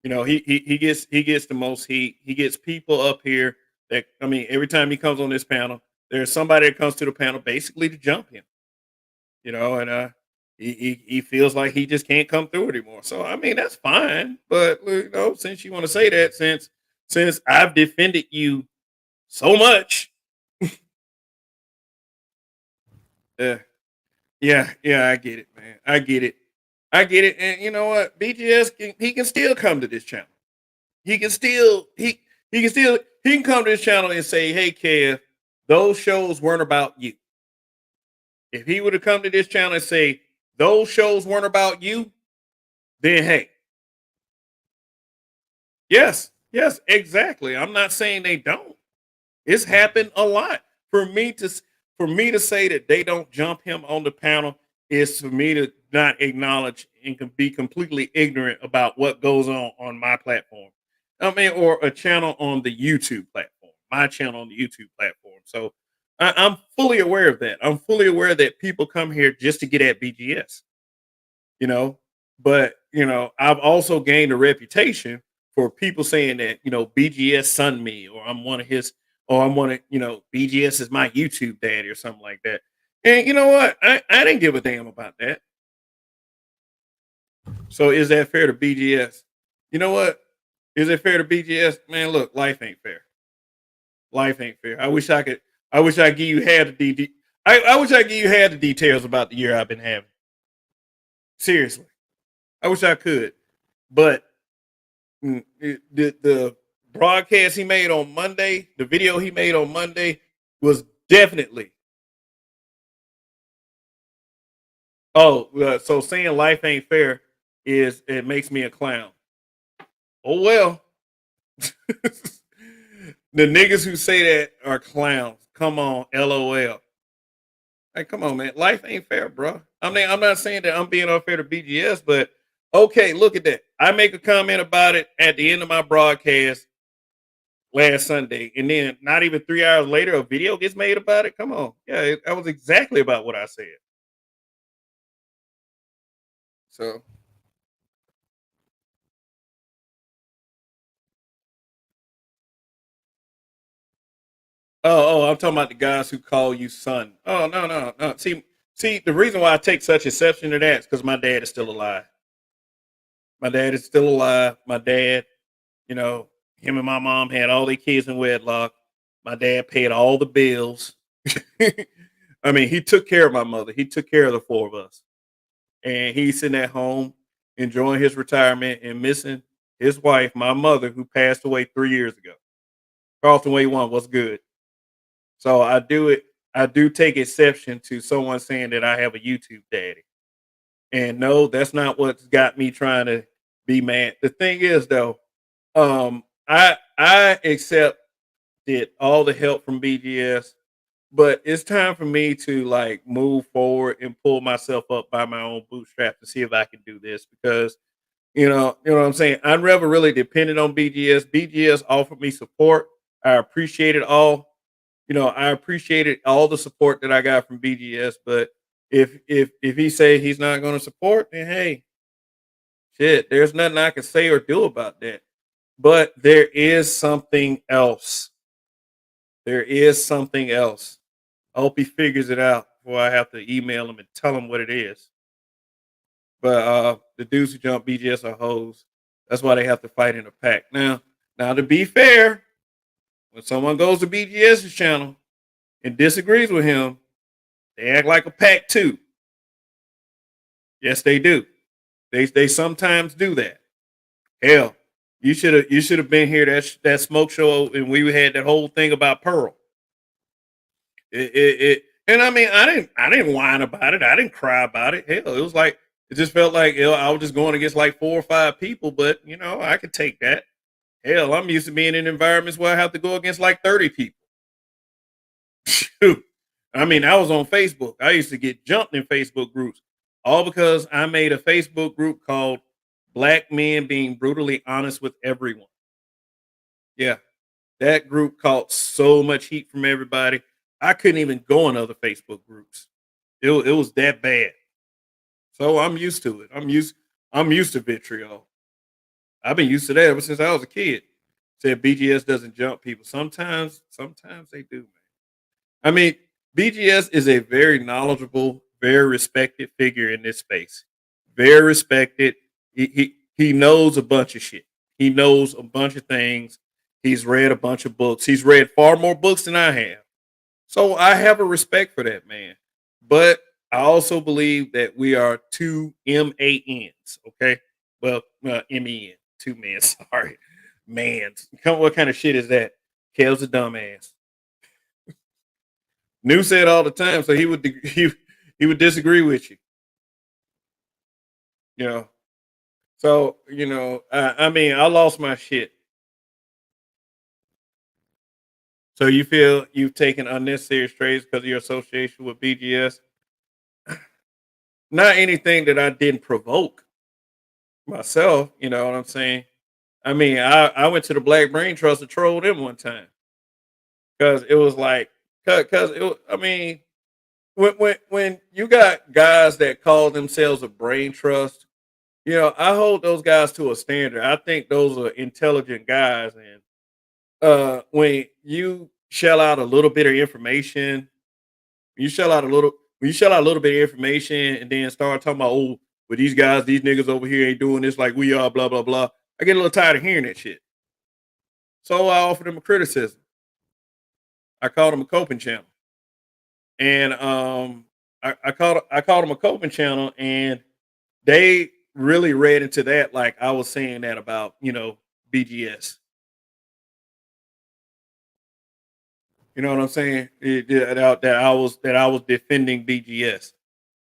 He gets the most heat. He gets people up here that I mean, every time he comes on this panel, there's somebody that comes to the panel basically to jump him. And he feels like he just can't come through anymore. So I mean, that's fine. But since you want to say that, since I've defended you so much, yeah, yeah, I get it, man. I get it. And you know what? BGS he can still come to this channel. He can still he can come to this channel and say, "Hey, Kev, those shows weren't about you." If he would have come to this channel and say those shows weren't about you, then hey, yes, exactly. I'm not saying they don't. It's happened a lot. For me to say that they don't jump him on the panel is for me to not acknowledge and can be completely ignorant about what goes on my platform. I mean, or a channel on the YouTube platform, my channel on the YouTube platform. So I'm fully aware of that. I'm fully aware that people come here just to get at BGS you know. But I've also gained a reputation for people saying that BGS son me, or I'm one of his, or I'm one of BGS is my YouTube daddy, or something like that. And you know what? I didn't give a damn about that. So is that fair to BGS? You know what? Is it fair to BGS? Man, look, life ain't fair. Life ain't fair. I wish I could. I wish I give you had I wish I give you had the details about the year I've been having. Seriously, I wish I could. But the broadcast he made on Monday, the video he made on Monday was definitely. So saying life ain't fair is it makes me a clown. Oh well, the niggas who say that are clowns. Come on, LOL. Hey, come on, man. Life ain't fair, bro. I mean, I'm not saying that I'm being unfair to BGS, but okay, look at that. I make a comment about it at the end of my broadcast last Sunday, and then not even 3 hours later, a video gets made about it. Come on, yeah, that was exactly about what I said. So, I'm talking about the guys who call you son. Oh no. See, the reason why I take such exception to that is because my dad is still alive. My dad is still alive. My dad, you know, him and my mom had all their kids in wedlock. My dad paid all the bills. I mean, he took care of my mother. He took care of the four of us. And he's sitting at home enjoying his retirement and missing his wife, my mother, who passed away 3 years ago. Carlton Way One, what's good? So I do take exception to someone saying that I have a YouTube daddy. And no, that's not what's got me trying to be mad. The thing is though, I accepted all the help from BGS, but it's time for me to like move forward and pull myself up by my own bootstraps to see if I can do this because you know what I'm saying? I never really depended on BGS. BGS offered me support. I appreciated all, I appreciated all the support that I got from BGS. But if he say he's not going to support, then hey, shit, there's nothing I can say or do about that. But there is something else. There is something else. I hope he figures it out before I have to email him and tell him what it is. But the dudes who jump BGS are hoes. That's why they have to fight in a pack. Now to be fair, when someone goes to BGS's channel and disagrees with him, they act like a pack too. Yes, they do. They sometimes do that. Hell, you should have been here that smoke show and we had that whole thing about Pearl. And I mean I didn't whine about it. I didn't cry about it. Hell, it was like it just felt like I was just going against like 4 or 5 people, but I could take that. Hell, I'm used to being in environments where I have to go against like 30 people. Shoot. I mean, I was on Facebook. I used to get jumped in Facebook groups, all because I made a Facebook group called Black Men Being Brutally Honest with Everyone. Yeah, that group caught so much heat from everybody. I couldn't even go in other Facebook groups. It was that bad. So I'm used to it. I'm used to vitriol. I've been used to that ever since I was a kid. Said BGS doesn't jump people. Sometimes they do, man. I mean, BGS is a very knowledgeable, very respected figure in this space. Very respected. He knows a bunch of shit. He knows a bunch of things. He's read a bunch of books. He's read far more books than I have. So I have a respect for that man. But I also believe that we are two MANs, okay? Well, MEN, two men, sorry. Mans. What kind of shit is that? Kel's a dumbass. New said all the time, so he would disagree with you. You know. So, I mean, I lost my shit. So you feel you've taken unnecessary trades because of your association with BGS? Not anything that I didn't provoke myself, you know what I'm saying? I mean, I went to the Black Brain Trust to troll them one time because it was like, because I mean, when you got guys that call themselves a brain trust, I hold those guys to a standard. I think those are intelligent guys, and when you shell out a little bit of information, you shell out a little when you shell out a little bit of information and then start talking about, oh, but these niggas over here ain't doing this like we are, blah blah blah. I get a little tired of hearing that shit. So I offered them a criticism. I called them a coping channel, and I called them a coping channel, and they really read into that like I was saying that about BGS. You know what I'm saying? That I was defending BGS,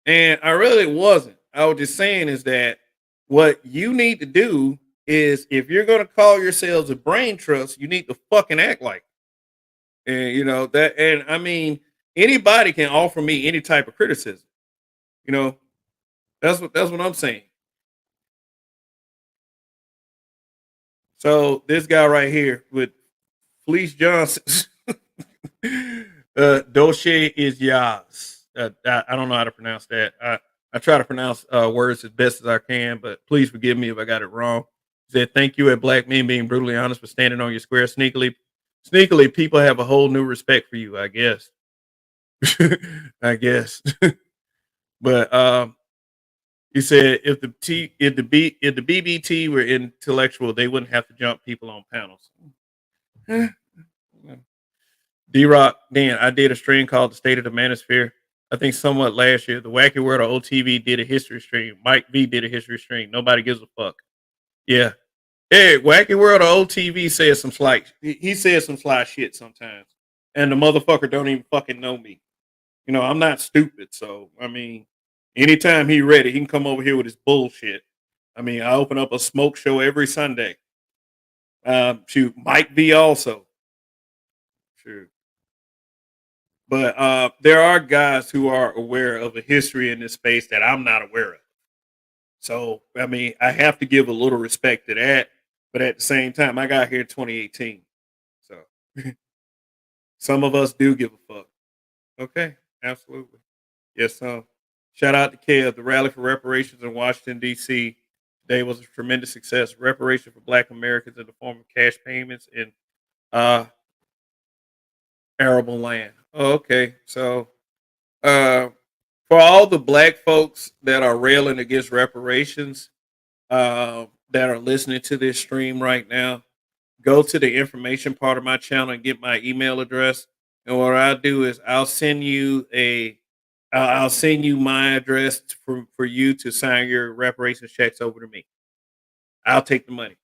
and I really wasn't. I was just saying is that what you need to do is if you're gonna call yourselves a brain trust, you need to fucking act like it. And that. And I mean, anybody can offer me any type of criticism. You know, that's what I'm saying. So this guy right here with Fleece Johnson. Dolce is Yaz. I don't know how to pronounce that. I try to pronounce words as best as I can, but please forgive me if I got it wrong. He said, thank you at Black Men Being Brutally Honest for standing on your square sneakily. Sneakily, people have a whole new respect for you, I guess. I guess. But he said if the BBT were intellectual, they wouldn't have to jump people on panels. D Rock, Dan, I did a stream called The State of the Manosphere. I think somewhat last year. The Wacky World of OTV did a history stream. Mike V did a history stream. Nobody gives a fuck. Yeah. Hey, Wacky World of OTV says some slight. He says some sly shit sometimes. And the motherfucker don't even fucking know me. I'm not stupid. So, I mean, Anytime he ready, he can come over here with his bullshit. I mean, I open up a smoke show every Sunday. Shoot, Mike V also. Sure. But there are guys who are aware of a history in this space that I'm not aware of. So, I mean, I have to give a little respect to that. But at the same time, I got here in 2018. So some of us do give a fuck. Okay, absolutely. Yes, shout out to Kev. The rally for reparations in Washington, D.C. today was a tremendous success. Reparation for Black Americans in the form of cash payments in uh, arable land. Oh, okay. So, uh, for all the Black folks that are railing against reparations, that are listening to this stream right now, go to the information part of my channel and get my email address. And what I'll do is I'll send you my address for you to sign your reparations checks over to me. I'll take the money.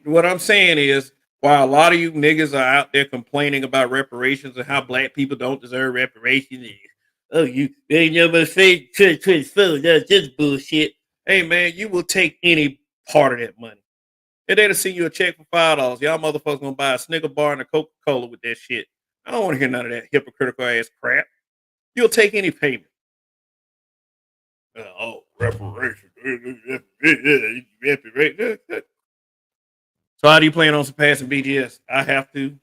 What I'm saying is, while a lot of you niggas are out there complaining about reparations and how black people don't deserve reparations, and, oh, you they never say that's just bullshit. Hey man, you will take any part of that money. And they'll send you a check for $5. Y'all motherfuckers gonna buy a Snicker bar and a Coca Cola with that shit. I don't want to hear none of that hypocritical ass crap. You'll take any payment. Oh, reparations. So how do you plan on surpassing BGS? I have to.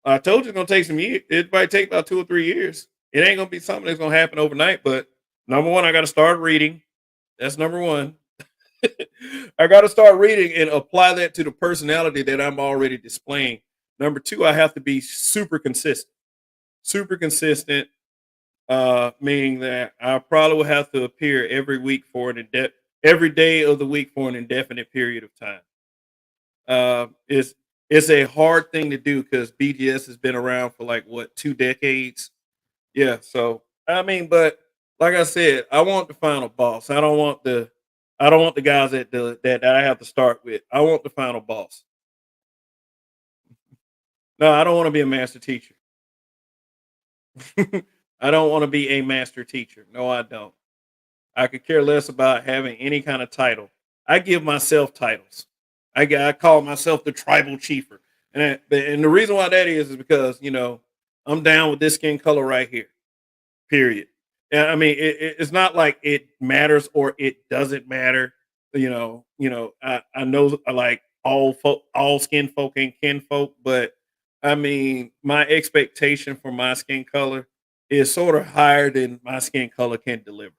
I told you it's gonna take some years. It might take about 2 or 3 years. It ain't gonna be something that's gonna happen overnight. But number one, I got to start reading. That's number one. I got to start reading and apply that to the personality that I'm already displaying. Number two, I have to be super consistent. Super consistent, meaning that I probably will have to appear every week for every day of the week for an indefinite period of time. It's a hard thing to do because BGS has been around for like what 2 decades. Yeah, so I mean, but like I said, I want the final boss. I don't want the guys that I have to start with. I want the final boss. No, I don't want to be a master teacher. I don't want to be a master teacher. No, I don't. I could care less about having any kind of title. I give myself titles. I call myself the tribal chiefer, and the reason why that is because I'm down with this skin color right here. Period. And I mean, it's not like it matters or it doesn't matter. I know I like all skin folk and kin folk, but I mean, my expectation for my skin color is sort of higher than my skin color can deliver.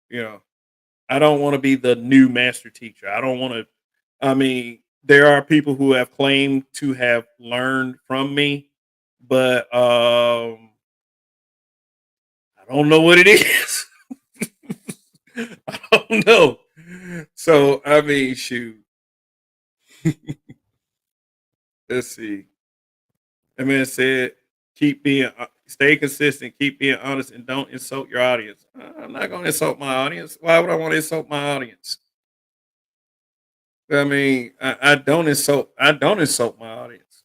You know, I don't want to be the new master teacher. I don't want to. I mean, there are people who have claimed to have learned from me, but I don't know what it is. I don't know. So I mean, shoot. Let's see. That man said, stay consistent, keep being honest, and don't insult your audience. I'm not going to insult my audience. Why would I want to insult my audience? I mean, I don't insult. I don't insult my audience.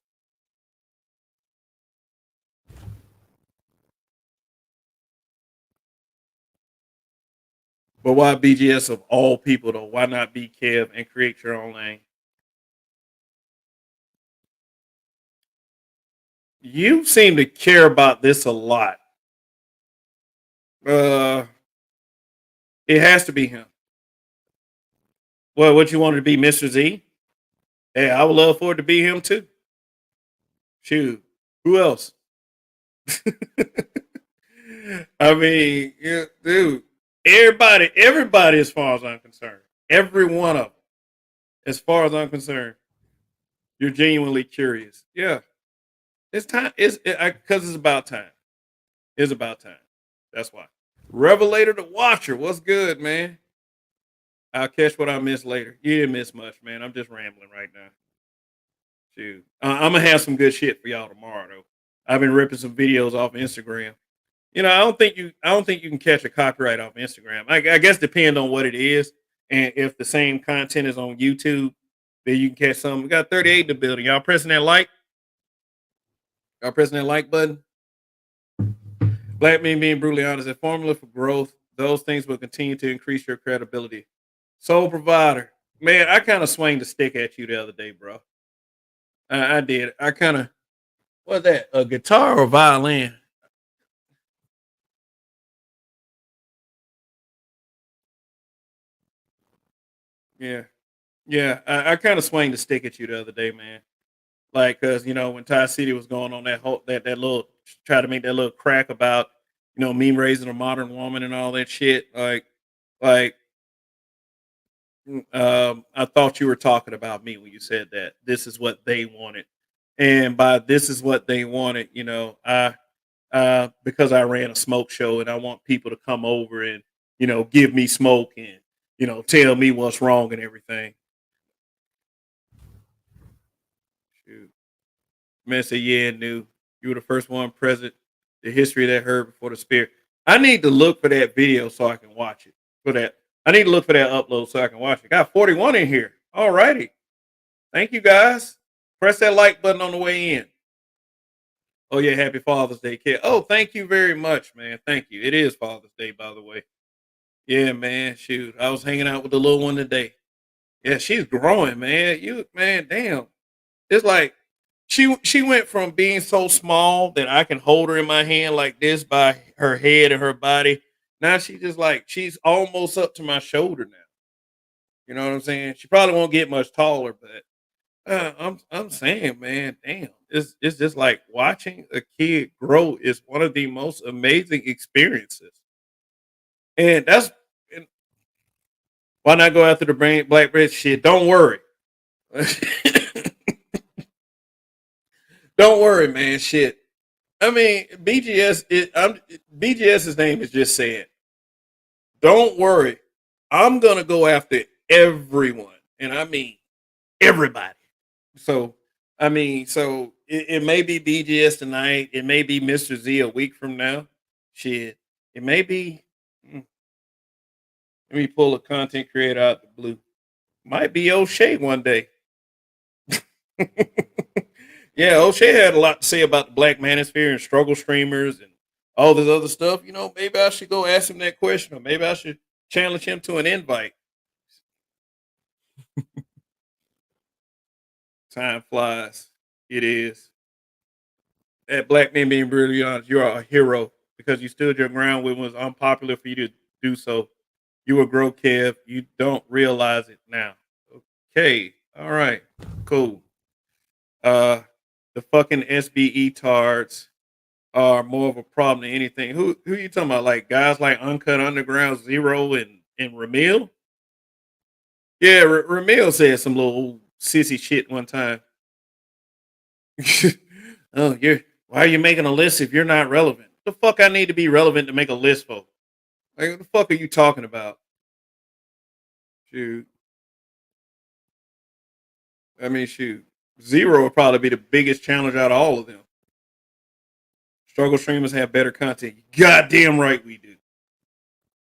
But why BGS of all people though? Why not be Kev and create your own lane? You seem to care about this a lot. Uh, it has to be him. Well, what you wanted to be, Mr. Z? Hey, I would love for it to be him too. Shoot, who else? I mean, yeah, dude, everybody, as far as I'm concerned, every one of them, as far as I'm concerned, you're genuinely curious. Yeah, it's time. Because it's about time. It's about time. That's why. Revelator the Watcher, what's good, man? I'll catch what I missed later. You didn't miss much, man. I'm just rambling right now. Shoot, I'm gonna have some good shit for y'all tomorrow, though. I've been ripping some videos off Instagram. I don't think you can catch a copyright off Instagram. I guess depend on what it is, and if the same content is on YouTube, then you can catch some. We got 38 in the building. Y'all pressing that like? Y'all pressing that like button? Black men being brutally honest. A formula for growth Those things will continue to increase your credibility. Sole provider. Man, I kind of swung the stick at you the other day, bro. I did. I kind of, what's that? A guitar or violin? Yeah. Yeah. I kind of swung the stick at you the other day, man. Like, cause when Ty City was going on that whole that little try to make that little crack about me raising a modern woman and all that shit. Like I thought you were talking about me when you said that. This is what they wanted, and by this is what they wanted, I because I ran a smoke show and I want people to come over and give me smoke and tell me what's wrong and everything. Shoot. Man said, yeah, new. You were the first one present. The history of that heard before the spirit. I need to look for that video so I can watch it. For that, I need to look for that upload so I can watch it. Got 41 in here. All righty. Thank you guys. Press that like button on the way in. Oh yeah, happy Father's Day, kid. Oh, thank you very much, man. Thank you. It is Father's Day, by the way. Yeah, man. Shoot, I was hanging out with the little one today. Yeah, she's growing, man. Man, damn. It's like she went from being so small that I can hold her in my hand like this by her head and her body. Now she's almost up to my shoulder now. You know what I'm saying? She probably won't get much taller, but I'm saying, man, damn, it's just like watching a kid grow is one of the most amazing experiences. And and why not go after the brain black bread shit? Don't worry. Don't worry, man. Shit. I mean, BGS's name is just saying, don't worry. I'm gonna go after everyone. And I mean everybody. So it may be BGS tonight. It may be Mr. Z a week from now. Shit. It may be let me pull a content creator out the blue. Might be O'Shea one day. Yeah, O'Shea had a lot to say about the Black Manosphere and struggle streamers and all this other stuff. Maybe I should go ask him that question, or maybe I should challenge him to an invite. Time flies. It is. That black man being brutally honest, you are a hero because you stood your ground when it was unpopular for you to do so. You will grow, Kev. You don't realize it now. Okay. All right. Cool. The fucking SBE tards are more of a problem than anything. Who you talking about? Like guys like Uncut Underground, Zero, and Ramil? Yeah, Ramil said some little sissy shit one time. Oh, why are you making a list if you're not relevant? The fuck I need to be relevant to make a list for? Like, what the fuck are you talking about? Shoot. I mean, shoot. Zero will probably be the biggest challenge out of all of them. Struggle streamers have better content. Goddamn right we do.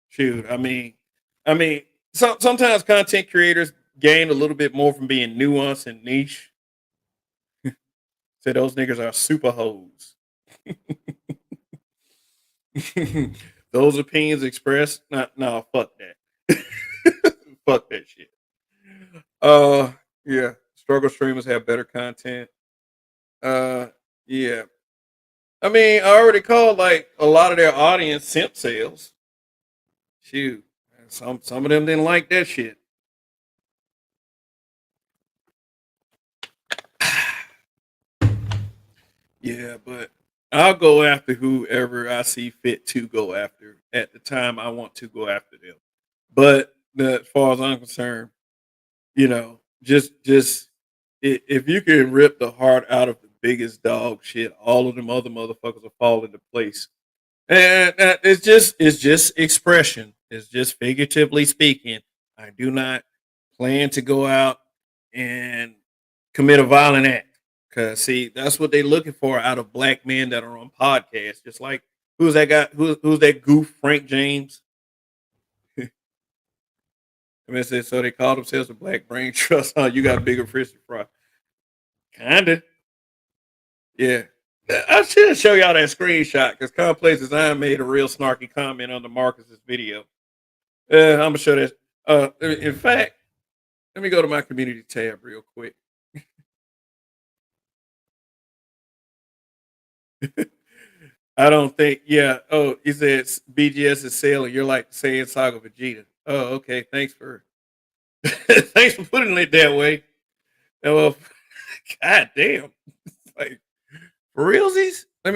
Shoot. I mean, sometimes content creators gain a little bit more from being nuanced and niche. Say those niggas are super hoes. Those opinions expressed. No, fuck that. Fuck that shit. Uh, yeah. Struggle streamers have better content. Uh, yeah. I mean, I already called like a lot of their audience simp sales. Shoot, some of them didn't like that shit. Yeah, but I'll go after whoever I see fit to go after at the time I want to go after them. But as far as I'm concerned, just if you can rip the heart out of the biggest dog shit, all of them other motherfuckers will fall into place. And it's just expression. It's just figuratively speaking. I do not plan to go out and commit a violent act. Cause see, that's what they're looking for out of black men that are on podcasts. Just like who's that guy? Who's that goof? Frank James. I mean, so they call themselves a Black Brain Trust. Huh? You got bigger fish to fry. Kinda. Yeah. I should show y'all that screenshot because Complex Design made a real snarky comment on the Marcus's video. I'm gonna show this. In fact, let me go to my community tab real quick. I don't think. Yeah. Oh, he says BGS is sailing. You're like saying Saga Vegeta. Oh, okay. Thanks for thanks for putting it that way. Well, god damn. Like for realsies. Let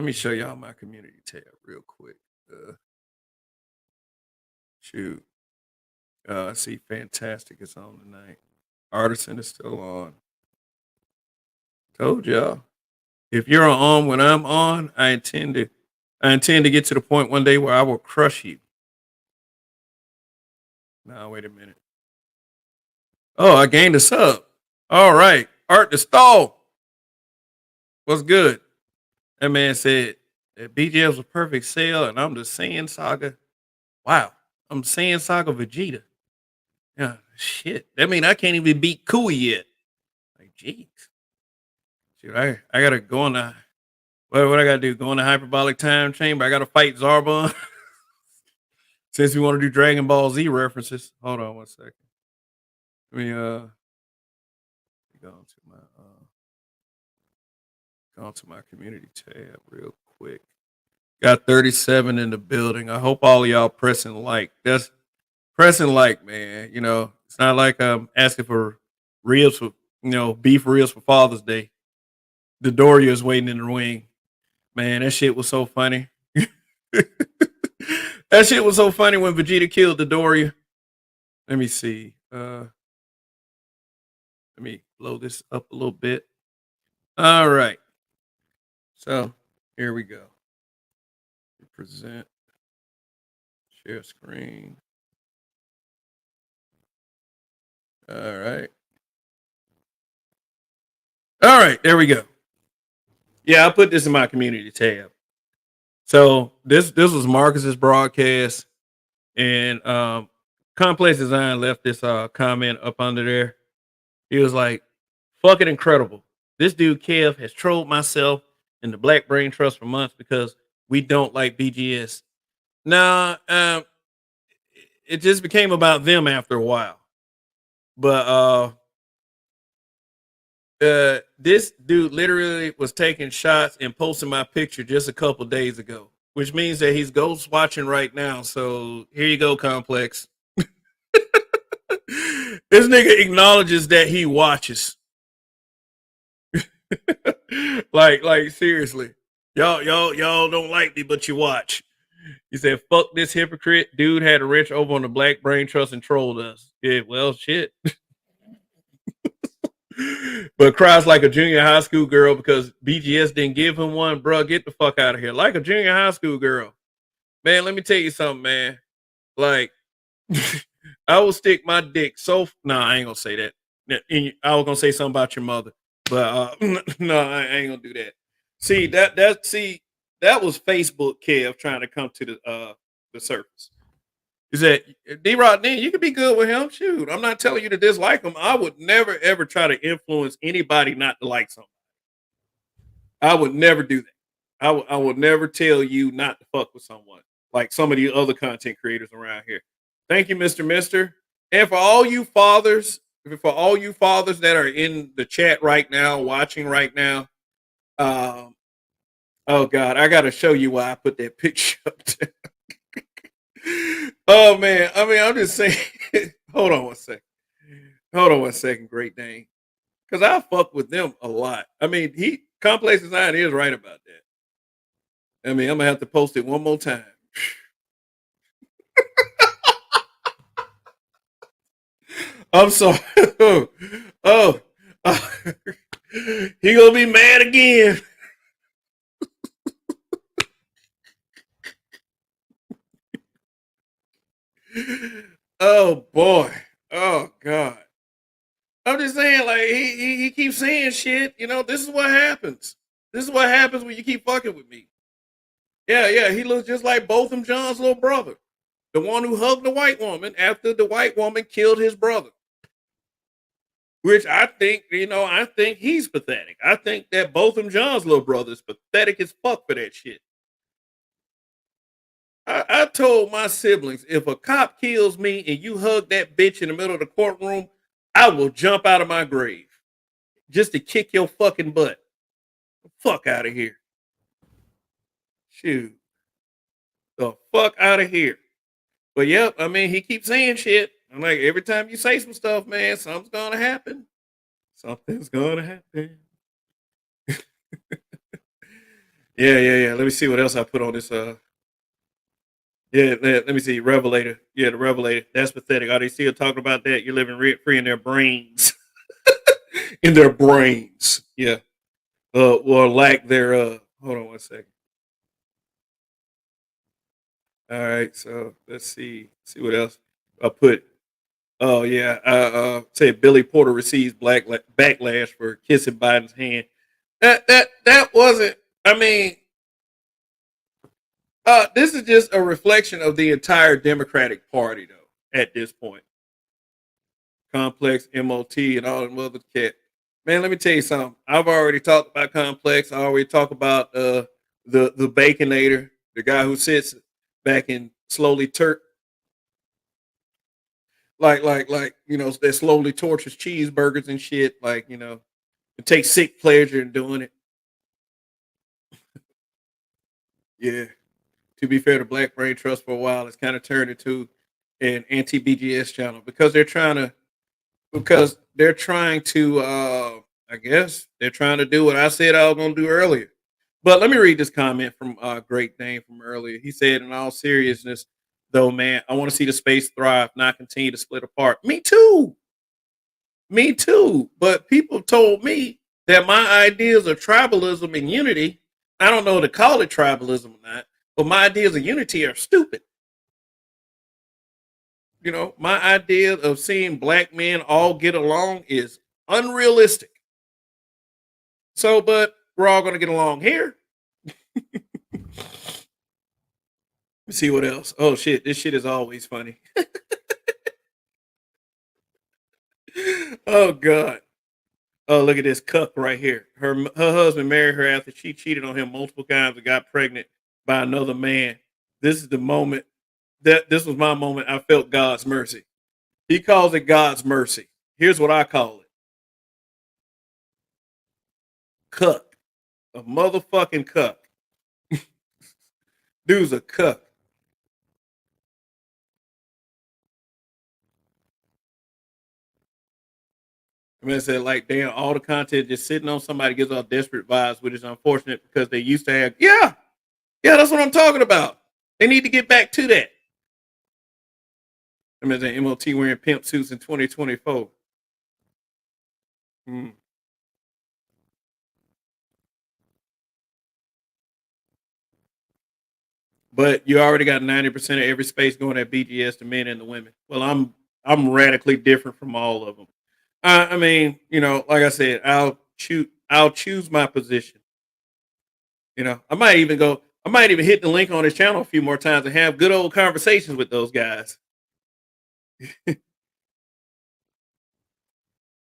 me show y'all my community tab real quick. Shoot. I see Fantastic is on tonight. Artisan is still on. Told y'all. If you're on when I'm on, I intend to get to the point one day where I will crush you. Now wait a minute. Oh, I gained a sub. All right. Art the stall. What's good? That man said that BGS was a perfect sale, and I'm the Saiyan Saga. Wow. I'm Saiyan Saga Vegeta. Yeah, shit. That mean I can't even beat Kui yet. Like, jeez. Dude, I gotta go on the what I gotta do? Go in the hyperbolic time chamber. I gotta fight Zarbon. Since we want to do Dragon Ball Z references. Hold on one second. Let me go to my community tab real quick. Got 37 in the building. I hope all of y'all pressing like. That's pressing like, man. You know, it's not like I'm asking for ribs for beef ribs for Father's Day. The Doria is waiting in the wing. Man, that shit was so funny. That shit was so funny when Vegeta killed the Doria. Let me see. Let me blow this up a little bit. All right. So here we go. Present. Share screen. All right. All right. There we go. Yeah, I put this in my community tab. So this was Marcus's broadcast, and Complex Design left this comment up under there. He was like, "Fucking incredible! This dude Kev has trolled myself and the Black Brain Trust for months because we don't like BGS. Nah, it just became about them after a while. But this dude literally was taking shots and posting my picture just a couple days ago, which means that he's ghost watching right now. So here you go, Complex. This nigga acknowledges that he watches. like seriously. Y'all don't like me, but you watch. He said, fuck this hypocrite. Dude had a wrench over on the Black Brain Trust and trolled us. Yeah, well, shit. But cries like a junior high school girl because BGS didn't give him one. Bro, get the fuck out of here. Like a junior high school girl. Man, let me tell you something, man. Like, I will stick my dick so... Nah, I ain't gonna say that. I was gonna say something about your mother. But, no, I ain't gonna do that. See, that was Facebook Kev trying to come to the surface. He said, D-Rod, you could be good with him. Shoot, I'm not telling you to dislike him. I would never, ever try to influence anybody not to like something. I would never do that. I would never tell you not to fuck with someone like some of the other content creators around here. Thank you, Mr. Mister. And for all you fathers that are in the chat right now, watching right now, oh God, I got to show you why I put that picture up there. Oh man, I mean, I'm just saying. Hold on one second, Great Dane, because I fuck with them a lot. I mean, Complex Design is right about that. I mean, I'm gonna have to post it one more time. I'm sorry. oh, he gonna be mad again. Oh boy. Oh God. I'm just saying, like he keeps saying shit. You know, this is what happens. This is what happens when you keep fucking with me. Yeah. He looks just like Botham John's little brother, the one who hugged the white woman after the white woman killed his brother. Which I think, I think he's pathetic. I think that Botham John's little brother is pathetic as fuck for that shit. I told my siblings, if a cop kills me and you hug that bitch in the middle of the courtroom, I will jump out of my grave just to kick your fucking butt. Fuck out of here. Shoot. The fuck out of here. But yep, I mean, he keeps saying shit. I'm like, every time you say some stuff, man, something's gonna happen. Something's gonna happen. Yeah. Let me see what else I put on this. Yeah, let me see. Revelator. Yeah, the Revelator. That's pathetic. Are they still talking about that? You're living rent free in their brains. In their brains. Yeah. Or lack their hold on one second. All right, so let's see. See what else I put. Oh yeah. Say Billy Porter receives backlash for kissing Biden's hand. That wasn't, I mean, this is just a reflection of the entire Democratic Party, though. At this point, Complex, MOT, and all them other cat. Man, let me tell you something. I've already talked about Complex. I already talked about the Baconator, the guy who sits back and slowly that slowly tortures cheeseburgers and shit. Like, it takes sick pleasure in doing it. Yeah. To be fair, the Black Brain Trust for a while has kind of turned into an anti BGS channel because they're trying to I guess they're trying to do what I said I was gonna do earlier. But let me read this comment from Great Dane from earlier. He said, in all seriousness, though, man, I want to see the space thrive, not continue to split apart. Me too. Me too. But people told me that my ideas of tribalism and unity, I don't know to call it tribalism or not, but my ideas of unity are stupid. My idea of seeing black men all get along is unrealistic. So, but we're all going to get along here. Let's see what else. Oh shit, this shit is always funny. Oh god. Oh, look at this cuck right here. Her husband married her after she cheated on him multiple times and got pregnant by another man. This is the moment this was my moment. I felt God's mercy. He calls it God's mercy. Here's what I call it: cuck. A motherfucking cuck. Dude's a cuck. I mean, I said, like, damn, all the content just sitting on somebody gives off desperate vibes, which is unfortunate because they used to have, yeah, that's what I'm talking about. They need to get back to that. I mean, the MOT wearing pimp suits in 2024. Hmm. But you already got 90% of every space going at BGS, the men and the women. Well, I'm radically different from all of them. I mean, like I said, I'll choose my position. I might even hit the link on his channel a few more times and have good old conversations with those guys.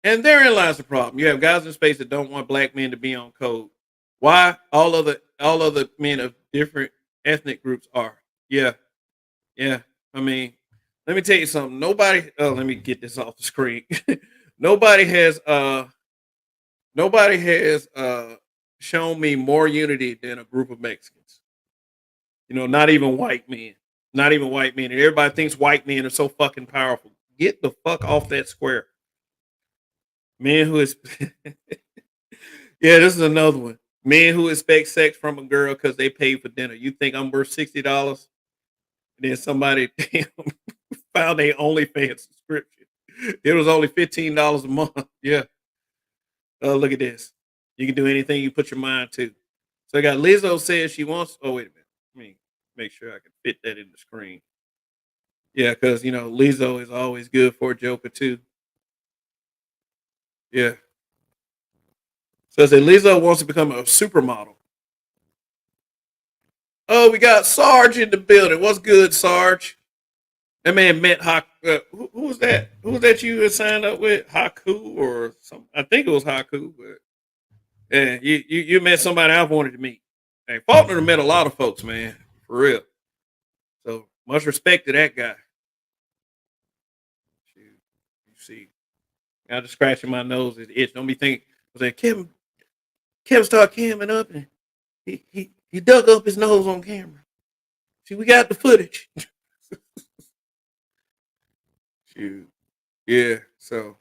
And therein lies the problem. You have guys in space that don't want black men to be on code. Why? All other men of different ethnic groups are. Yeah, yeah. I mean, let me tell you something. Nobody. Oh, let me get this off the screen. nobody has. Nobody has shown me more unity than a group of Mexicans. Not even white men. Not even white men. And everybody thinks white men are so fucking powerful. Get the fuck off that square. Men who is yeah, this is another one. Men who expect sex from a girl because they paid for dinner. You think I'm worth $60? And then somebody found a OnlyFans subscription. It was only $15 a month. Yeah. Oh, look at this. You can do anything you put your mind to. So I got Lizzo says she wants. Oh, wait a minute. Let me make sure I can fit that in the screen. Yeah, because Lizzo is always good for a joker too. Yeah. So I said Lizzo wants to become a supermodel. Oh, we got Sarge in the building. What's good, Sarge? That man met who was that? Who was that you had signed up with? Haku or some? I think it was Haku. But yeah, you met somebody I wanted to meet. Hey, Faulkner met a lot of folks, man, for real. So much respect to that guy. Shoot, you see, I just scratching my nose. It's itch. Don't be thinking. I was like, Kevin started camming up and he dug up his nose on camera. See, we got the footage. Shoot. Yeah. So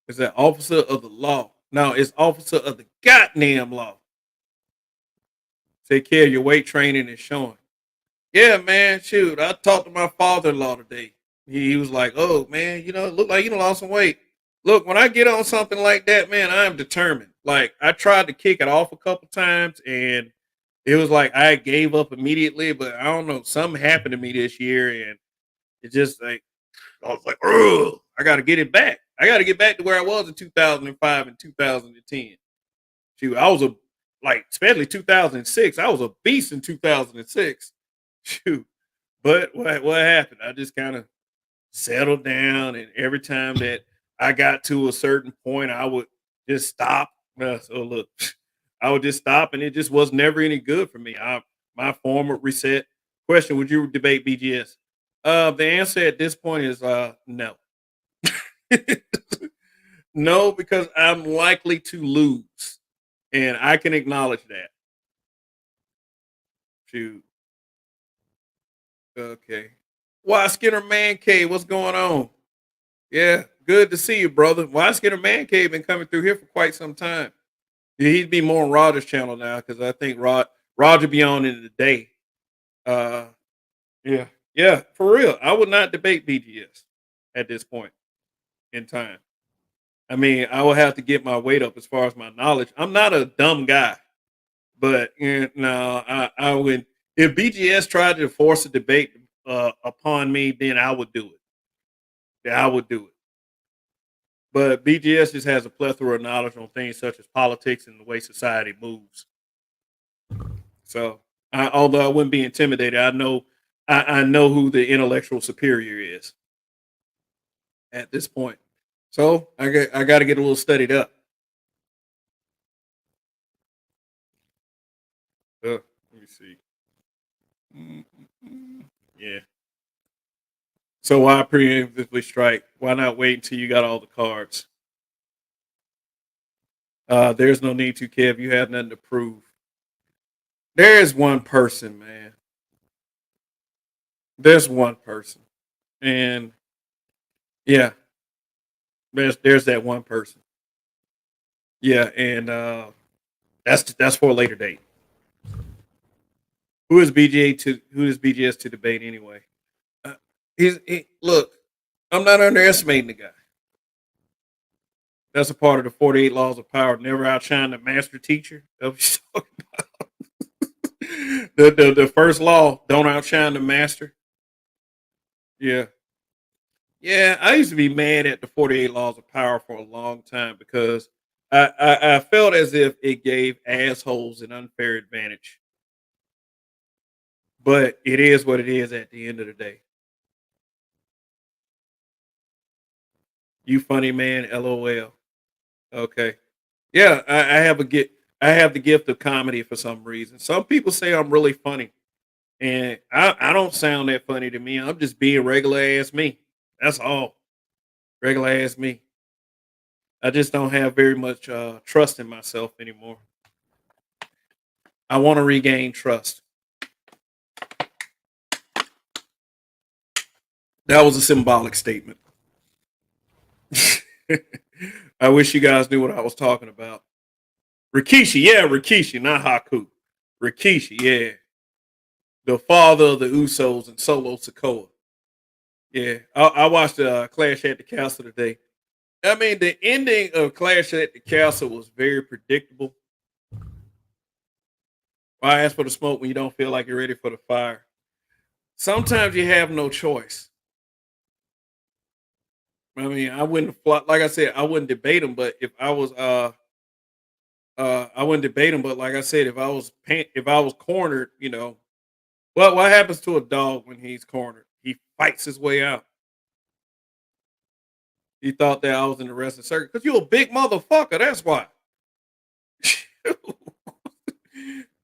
it's an officer of the law. No, it's officer of the goddamn law. Take care of your weight training and showing. Yeah, man. Shoot. I talked to my father in law today. He was like, oh man, it looked like you done lost some weight. Look, when I get on something like that, man, I am determined. Like I tried to kick it off a couple times and it was like I gave up immediately, but I don't know, something happened to me this year and it just like I was like, oh, I got to get it back. I got to get back to where I was in 2005 and 2010. Shoot, I was especially 2006. I was a beast in 2006. Shoot, but what happened? I just kind of settled down, and every time that I got to a certain point, I would just stop. So look, I would just stop, and it just was never any good for me. My form would reset. Question: would you debate BGS? The answer at this point is no. No, because I'm likely to lose, and I can acknowledge that. Shoot. Okay. Why Skinner Man Cave? What's going on? Yeah, good to see you, brother. Why Skinner Man Cave been coming through here for quite some time. Yeah, he'd be more on Roger's channel now because I think Roger be on in the day. Uh, yeah, yeah, for real. I would not debate BGS at this point in time. I mean, I will have to get my weight up as far as my knowledge. I'm not a dumb guy, but no, I would. If BGS tried to force a debate upon me, then I would do it. Yeah, I would do it. But BGS just has a plethora of knowledge on things such as politics and the way society moves. So, although I wouldn't be intimidated, I know who the intellectual superior is at this point. So I got to get a little studied up. Let me see. Yeah. So why preemptively strike? Why not wait until you got all the cards? There's no need to, Kev. You have nothing to prove. There is one person, man. There's one person, and yeah, there's that one person. Yeah, and that's for a later date. Who is BGS to debate anyway? Uh, look. I'm not underestimating the guy. That's a part of the 48 laws of power. Never outshine the master teacher. The first law: don't outshine the master. Yeah, yeah. I used to be mad at the 48 laws of power for a long time because I felt as if it gave assholes an unfair advantage. But it is what it is at the end of the day. You funny man, LOL. Okay. Yeah, I have a get. I have the gift of comedy for some reason. Some people say I'm really funny, and I don't sound that funny to me. I'm just being regular ass me. That's all. Regular ass me. I just don't have very much trust in myself anymore. I want to regain trust. That was a symbolic statement. I wish you guys knew what I was talking about. Rikishi, yeah, Rikishi, not Haku. Rikishi, yeah. The father of the Usos and Solo Sokoa. Yeah, I watched Clash at the Castle today. I mean, the ending of Clash at the Castle was very predictable. Why ask for the smoke when you don't feel like you're ready for the fire? Sometimes you have no choice. I mean, I wouldn't like I said, I wouldn't debate him, but if I was I wouldn't debate him, but like I said, if I was cornered, what happens to a dog when he's cornered? He fights his way out. He thought that I was in the wrestling circuit because you a big motherfucker. That's why.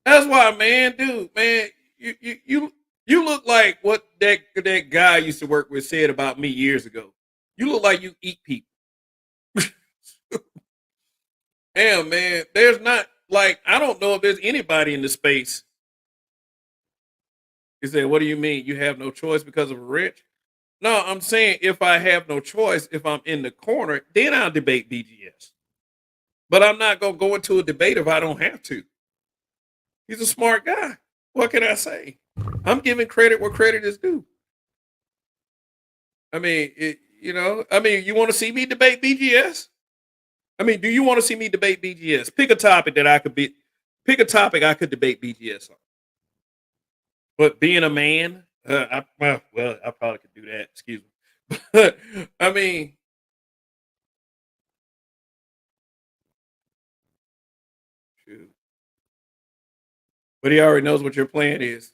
That's why, man, dude, man, you look like what that guy I used to work with said about me years ago. You look like you eat people. Damn, man, there's not like I don't know if there's anybody in the space. He said, "What do you mean? You have no choice because of a rich?" No, I'm saying if I have no choice, if I'm in the corner, then I'll debate BGS. But I'm not gonna go into a debate if I don't have to. He's a smart guy. What can I say? I'm giving credit where credit is due. I mean, I mean, you want to see me debate BGS? I mean, do you want to see me debate BGS? Pick a topic that I could be. Pick a topic I could debate BGS on. But being a man, I probably could do that. Excuse me. But I mean, shoot. But he already knows what your plan is.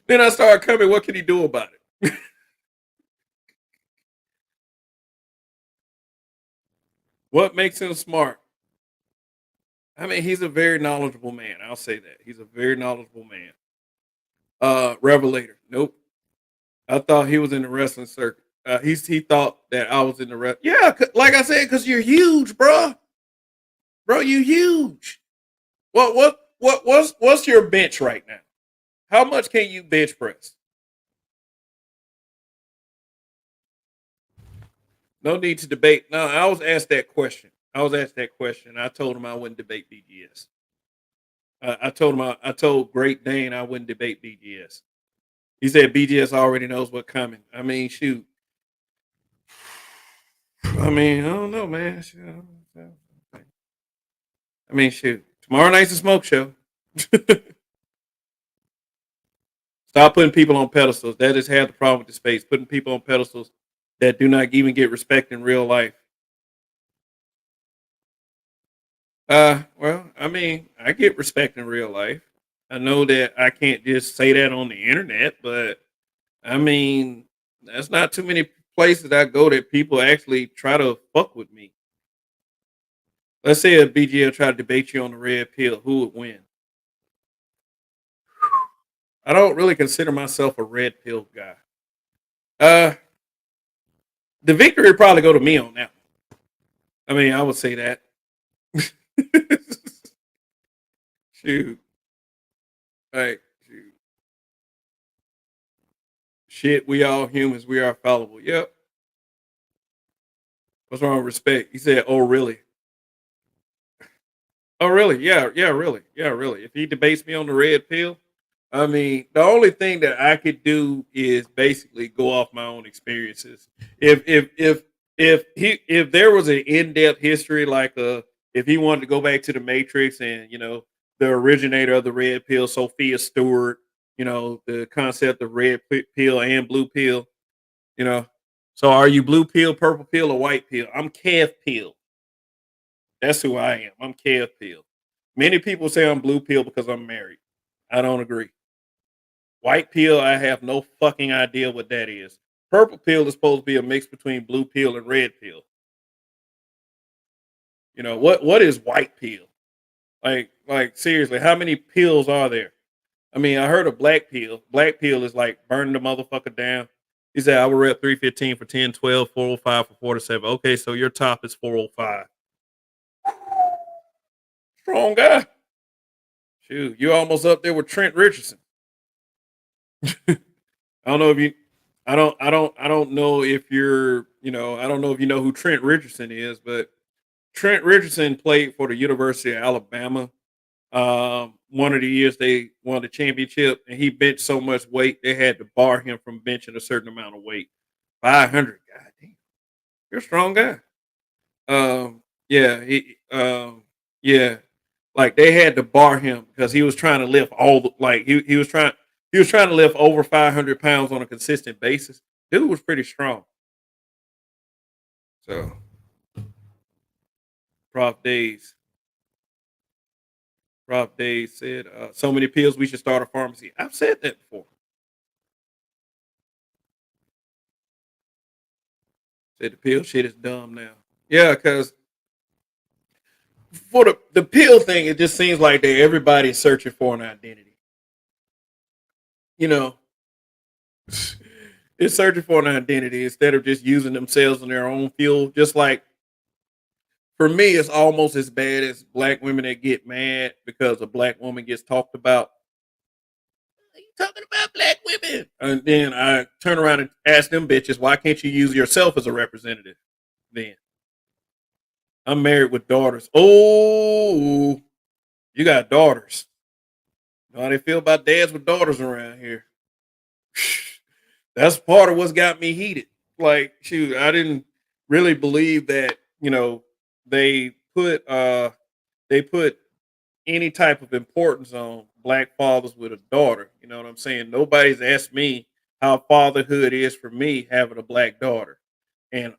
Then I start coming. What can he do about it? What makes him smart? I mean, he's a very knowledgeable man. I'll say that he's a very knowledgeable man. Revelator. Nope. I thought he was in the wrestling circuit. He thought that I was in the Yeah, like I said, because you're huge, bro. Bro, you huge. What's your bench right now? How much can you bench press? No need to debate. No, I was asked that question. I was asked that question. I told him I wouldn't debate BGS. I told him I told Great Dane I wouldn't debate BGS. He said BGS already knows what's coming. I mean, shoot. I mean, I don't know, man. I mean, shoot. Tomorrow night's a smoke show. Stop putting people on pedestals. That is half the problem with the space. Putting people on pedestals that do not even get respect in real life. Well, I mean, I get respect in real life. I know that I can't just say that on the internet, but I mean, that's not too many places I go that people actually try to fuck with me. Let's say a BGL try to debate you on the red pill, who would win? I don't really consider myself a red pill guy. Uh, the victory would probably go to me on that one. I mean, I would say that. Shoot, like, shoot. Shit, we all humans, we are fallible. Yep. What's wrong with respect? He said, "Oh, really? Oh, really? Yeah, yeah, really, yeah, really." If he debates me on the red pill, I mean, the only thing that I could do is basically go off my own experiences. If there was an in depth history, like if he wanted to go back to the Matrix and the originator of the red pill, Sophia Stewart, the concept of red pill and blue pill, you know. So are you blue pill, purple pill, or white pill? I'm Kev pill. That's who I am. I'm Kev pill. Many people say I'm blue pill because I'm married. I don't agree. White pill, I have no fucking idea what that is. Purple pill is supposed to be a mix between blue pill and red pill. What is white pill? Like seriously, how many pills are there? I mean, I heard of black pill. Black pill is like burning the motherfucker down. He said, I will rep 315 for 10, 12, 405 for 47. Okay, so your top is 405. Strong guy. Shoot, you're almost up there with Trent Richardson. I don't know if you I don't know if you're, I don't know if you know who Trent Richardson is, but Trent Richardson played for the University of Alabama. One of the years they won the championship, and he benched so much weight they had to bar him from benching a certain amount of weight. 500. God damn, you're a strong guy. Yeah, yeah, like they had to bar him because he was trying to lift he was trying to lift over 500 pounds on a consistent basis. Dude was pretty strong. So, Prof Days. Rob Day said, so many pills, we should start a pharmacy. I've said that before. Said the pill shit is dumb now. Yeah, because for the pill thing, it just seems like that everybody's searching for an identity. You know, it's searching for an identity instead of just using themselves in their own fuel. Just like for me, it's almost as bad as black women that get mad because a black woman gets talked about. You talking about black women? And then I turn around and ask them bitches, why can't you use yourself as a representative? Then I'm married with daughters. Oh, you got daughters. You know how they feel about dads with daughters around here. That's part of what's got me heated. Like, shoot, I didn't really believe that, they put they put any type of importance on black fathers with a daughter. You know what I'm saying? Nobody's asked me how fatherhood is for me having a black daughter and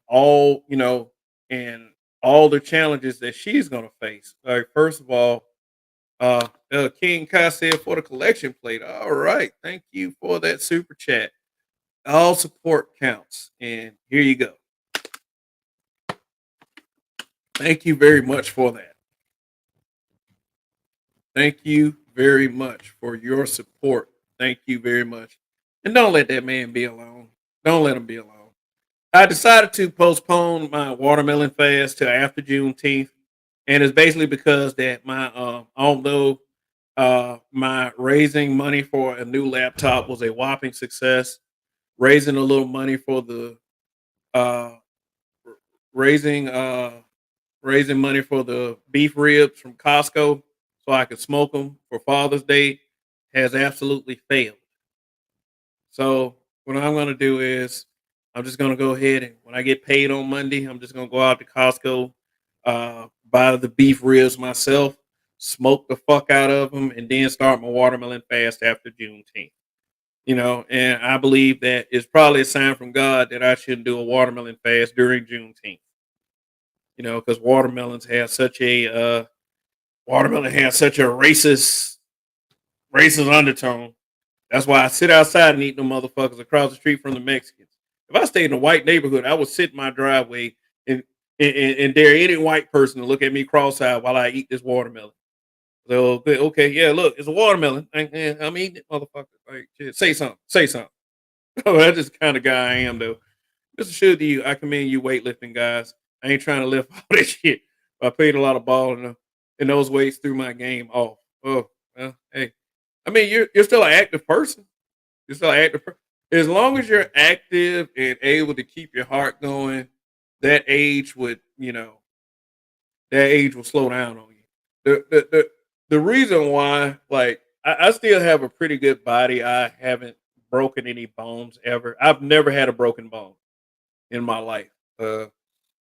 and all the challenges that she's gonna face. Like, first of all, King Kai said for the collection plate. All right, thank you for that super chat. All support counts, and here you go. Thank you very much for that. Thank you very much for your support. Thank you very much. And don't let that man be alone. Don't let him be alone. I decided to postpone my watermelon fast till after Juneteenth. And it's basically because that although my raising money for a new laptop was a whopping success, raising a little money for the uh raising raising money for the beef ribs from Costco so I could smoke them for Father's Day has absolutely failed. So what I'm going to do is I'm just going to go ahead and when I get paid on Monday, I'm just going to go out to Costco, buy the beef ribs myself, smoke the fuck out of them, and then start my watermelon fast after Juneteenth. And I believe that it's probably a sign from God that I shouldn't do a watermelon fast during Juneteenth. Because watermelon has such a racist undertone. That's why I sit outside and eat them motherfuckers across the street from the Mexicans. If I stayed in a white neighborhood, I would sit in my driveway and dare any white person to look at me cross-eyed while I eat this watermelon. So okay, yeah, look, it's a watermelon. I'm eating it, motherfucker. Like, shit, say something, say something. Oh, that's just the kind of guy I am, though. Just to show to you, I commend you weightlifting guys. I ain't trying to lift all this shit. I played a lot of ball and those weights threw my game off. Oh, well, hey. I mean, you're still an active person. You're still an active person. As long as you're active and able to keep your heart going, that age will slow down on you. The reason why, like, I still have a pretty good body. I haven't broken any bones ever. I've never had a broken bone in my life.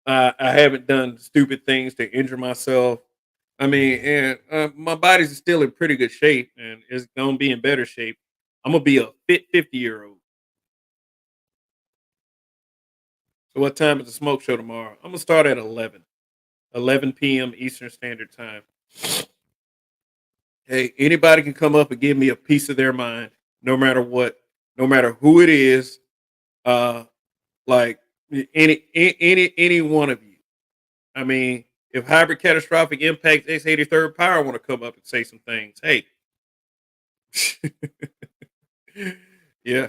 I haven't done stupid things to injure myself. I mean, and my body's still in pretty good shape, and it's gonna be in better shape. I'm gonna be a fit 50-year-old. So, what time is the smoke show tomorrow? I'm gonna start at 11 p.m. Eastern Standard Time. Hey, anybody can come up and give me a piece of their mind, no matter what, no matter who it is. Uh, like any one of you. I mean, if hybrid catastrophic impact X83rd power want to come up and say some things, hey, yeah,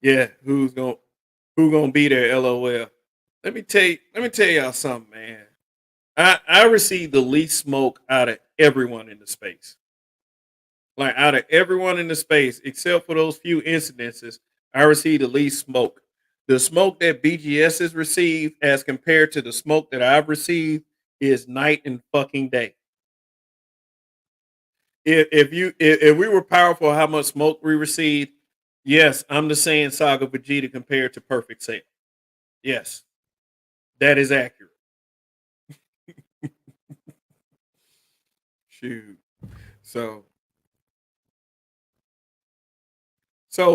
yeah, who gonna be there? LOL. Let me tell y'all something, man. I received the least smoke out of everyone in the space. Like, out of everyone in the space, except for those few incidences, I received the least smoke. The smoke that BGS has received, as compared to the smoke that I've received, is night and fucking day. If we were powerful, how much smoke we received? Yes, I'm the Saiyan Saga Vegeta compared to Perfect Saiyan. Yes, that is accurate. Shoot. So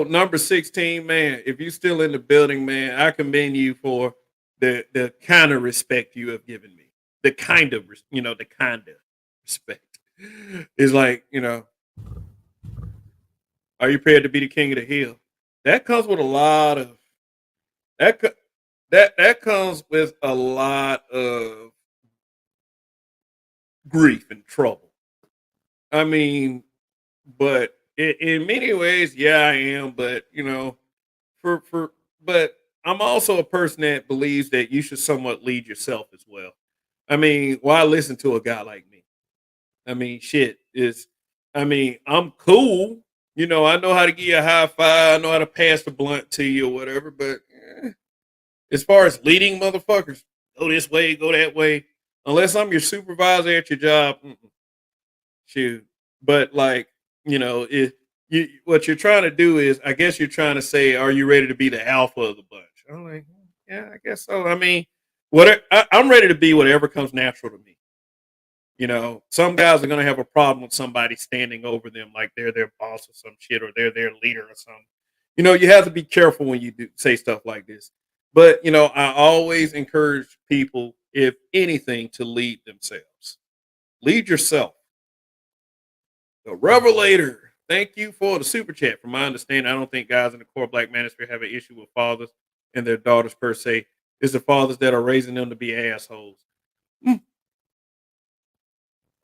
number 16, man, if you still in the building, man, I commend you for the kind of respect you have given me. The kind of respect. It's like, are you prepared to be the king of the hill? That comes with a lot of that. That comes with a lot of grief and trouble. I mean, but in many ways, yeah, I am. But for but I'm also a person that believes that you should somewhat lead yourself as well. I mean, why listen to a guy like me? I mean, shit is. I mean, I'm cool. I know how to give you a high five. I know how to pass the blunt to you or whatever. But as far as leading motherfuckers, go this way, go that way. Unless I'm your supervisor at your job, shoot. But like, if what you're trying to do is, I guess you're trying to say, are you ready to be the alpha of the bunch? I'm like, yeah, I guess so. I mean, I'm ready to be whatever comes natural to me. Some guys are gonna have a problem with somebody standing over them like they're their boss or some shit, or they're their leader or something. You have to be careful when you do say stuff like this. But I always encourage people, if anything, to lead themselves. Lead yourself. The Revelator. Thank you for the super chat. From my understanding, I don't think guys in the core Black Manosphere have an issue with fathers and their daughters per se. It's the fathers that are raising them to be assholes.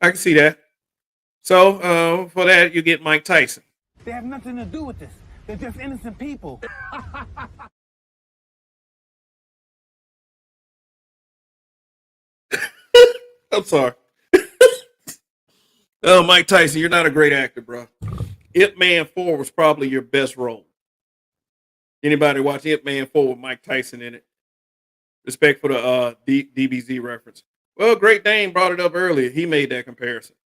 I can see that. So for that, you get Mike Tyson. They have nothing to do with this. They're just innocent people. I'm sorry. Oh, Mike Tyson, you're not a great actor, bro. Ip Man 4 was probably your best role. Anybody watch Ip Man 4 with Mike Tyson in it? Respect for the DBZ reference. Well, Great Dane brought it up earlier. He made that comparison.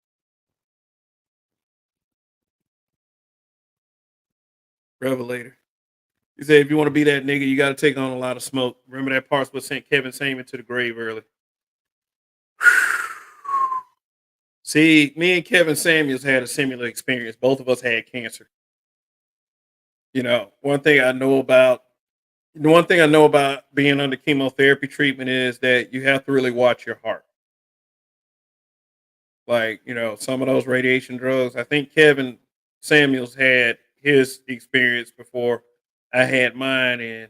Revelator. He said, if you want to be that nigga, you got to take on a lot of smoke. Remember that part what sent Kevin Samuel to the grave early. See, me and Kevin Samuels had a similar experience. Both of us had cancer. One thing I know about being under chemotherapy treatment is that you have to really watch your heart. Like, some of those radiation drugs. I think Kevin Samuels had his experience before I had mine, and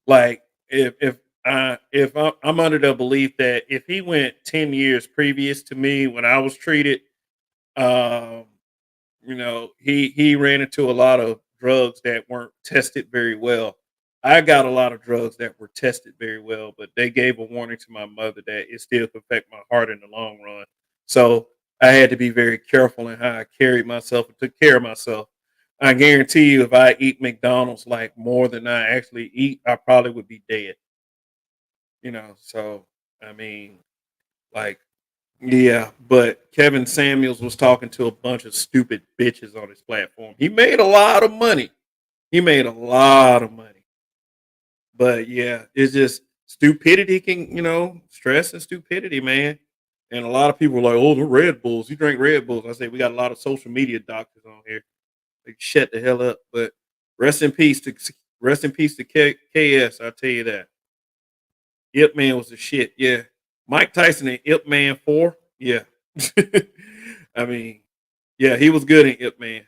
like I'm under the belief that if he went 10 years previous to me when I was treated, um, he ran into a lot of drugs that weren't tested very well. I got a lot of drugs that were tested very well, but they gave a warning to my mother that it still could affect my heart in the long run. So I had to be very careful in how I carried myself and took care of myself. I guarantee you, if I eat McDonald's like more than I actually eat, I probably would be dead. So I mean, like, yeah, but Kevin Samuels was talking to a bunch of stupid bitches on his platform. He made a lot of money. He made a lot of money. But yeah, it's just stupidity can, stress and stupidity, man. And a lot of people are like, oh, the Red Bulls. You drink Red Bulls. I say we got a lot of social media doctors on here. Like, shut the hell up. But rest in peace to KS. I'll tell you that. Ip Man was the shit. Yeah. Mike Tyson and Ip Man 4. Yeah. I mean, yeah, he was good in Ip Man.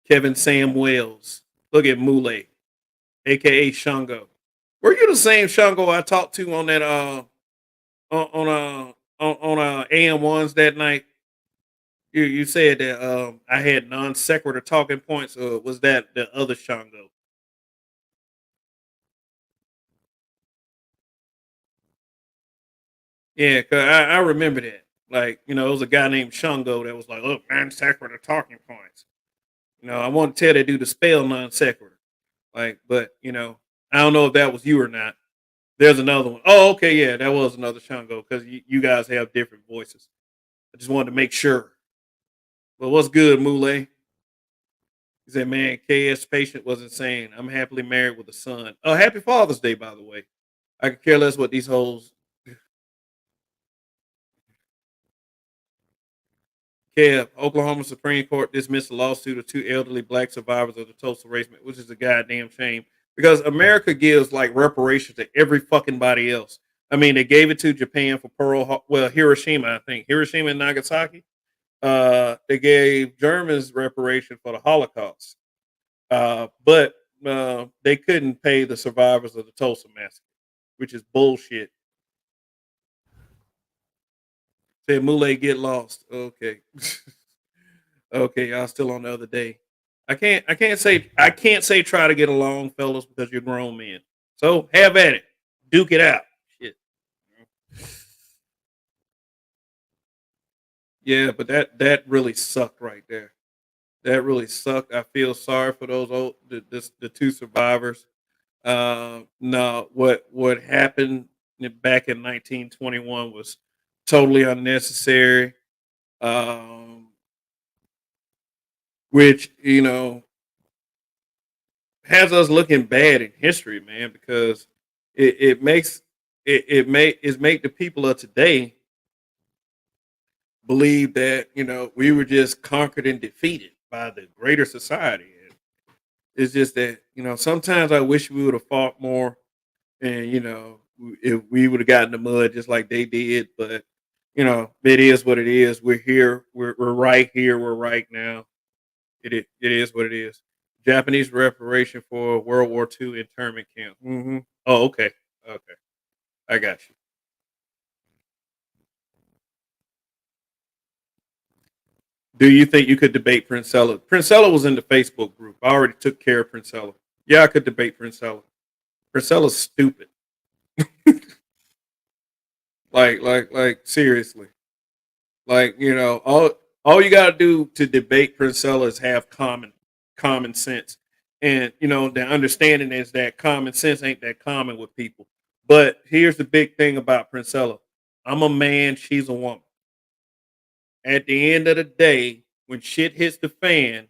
Kevin Samuels. Look at Mule, aka Shango. Were you the same Shango I talked to on that on AM ones that night? You said that I had non sequitur talking points, or was that the other Shango? Yeah, cause I remember that. Like, it was a guy named Shango that was like, "Look, non sequitur talking points." I want to tell that dude to spell non sequitur. Like, but I don't know if that was you or not. There's another one. Oh, okay, yeah, that was another Shango because you guys have different voices. I just wanted to make sure. But what's good, Mule? He said, "Man, KS patient was insane. I'm happily married with a son. Oh, happy Father's Day, by the way. I could care less what these hoes. Kev, Oklahoma Supreme Court dismissed a lawsuit of two elderly black survivors of the Tulsa race, which is a goddamn shame because America gives like reparations to every fucking body else. I mean, they gave it to Japan for Hiroshima, I think. Hiroshima and Nagasaki. They gave Germans reparation for the Holocaust. But they couldn't pay the survivors of the Tulsa massacre, which is bullshit. Said Mule get lost. Okay. Okay, y'all still on the other day. I can't say try to get along, fellas, because you're grown men. So have at it. Duke it out. Shit. Yeah, but that really sucked right there. That really sucked. I feel sorry for those the two survivors. No, what happened back in 1921 was totally unnecessary. Um, which has us looking bad in history, man, because it makes it make the people of today believe that we were just conquered and defeated by the greater society. And it's just that sometimes I wish we would have fought more, and if we would have gotten the mud just like they did. But it is what it is. We're here. We're right here. We're right now. It is what it is. Japanese reparation for World War II internment camp. Oh, okay, okay, I got you. Do you think you could debate Princella? Princella was in the Facebook group. I already took care of Princella. Yeah, I could debate Princella. Princella's stupid. Like seriously. Like all you got to do to debate Princella is have common sense, and the understanding is that common sense ain't that common with people. But here's the big thing about Princella: I'm a man, she's a woman. At the end of the day, when shit hits the fan,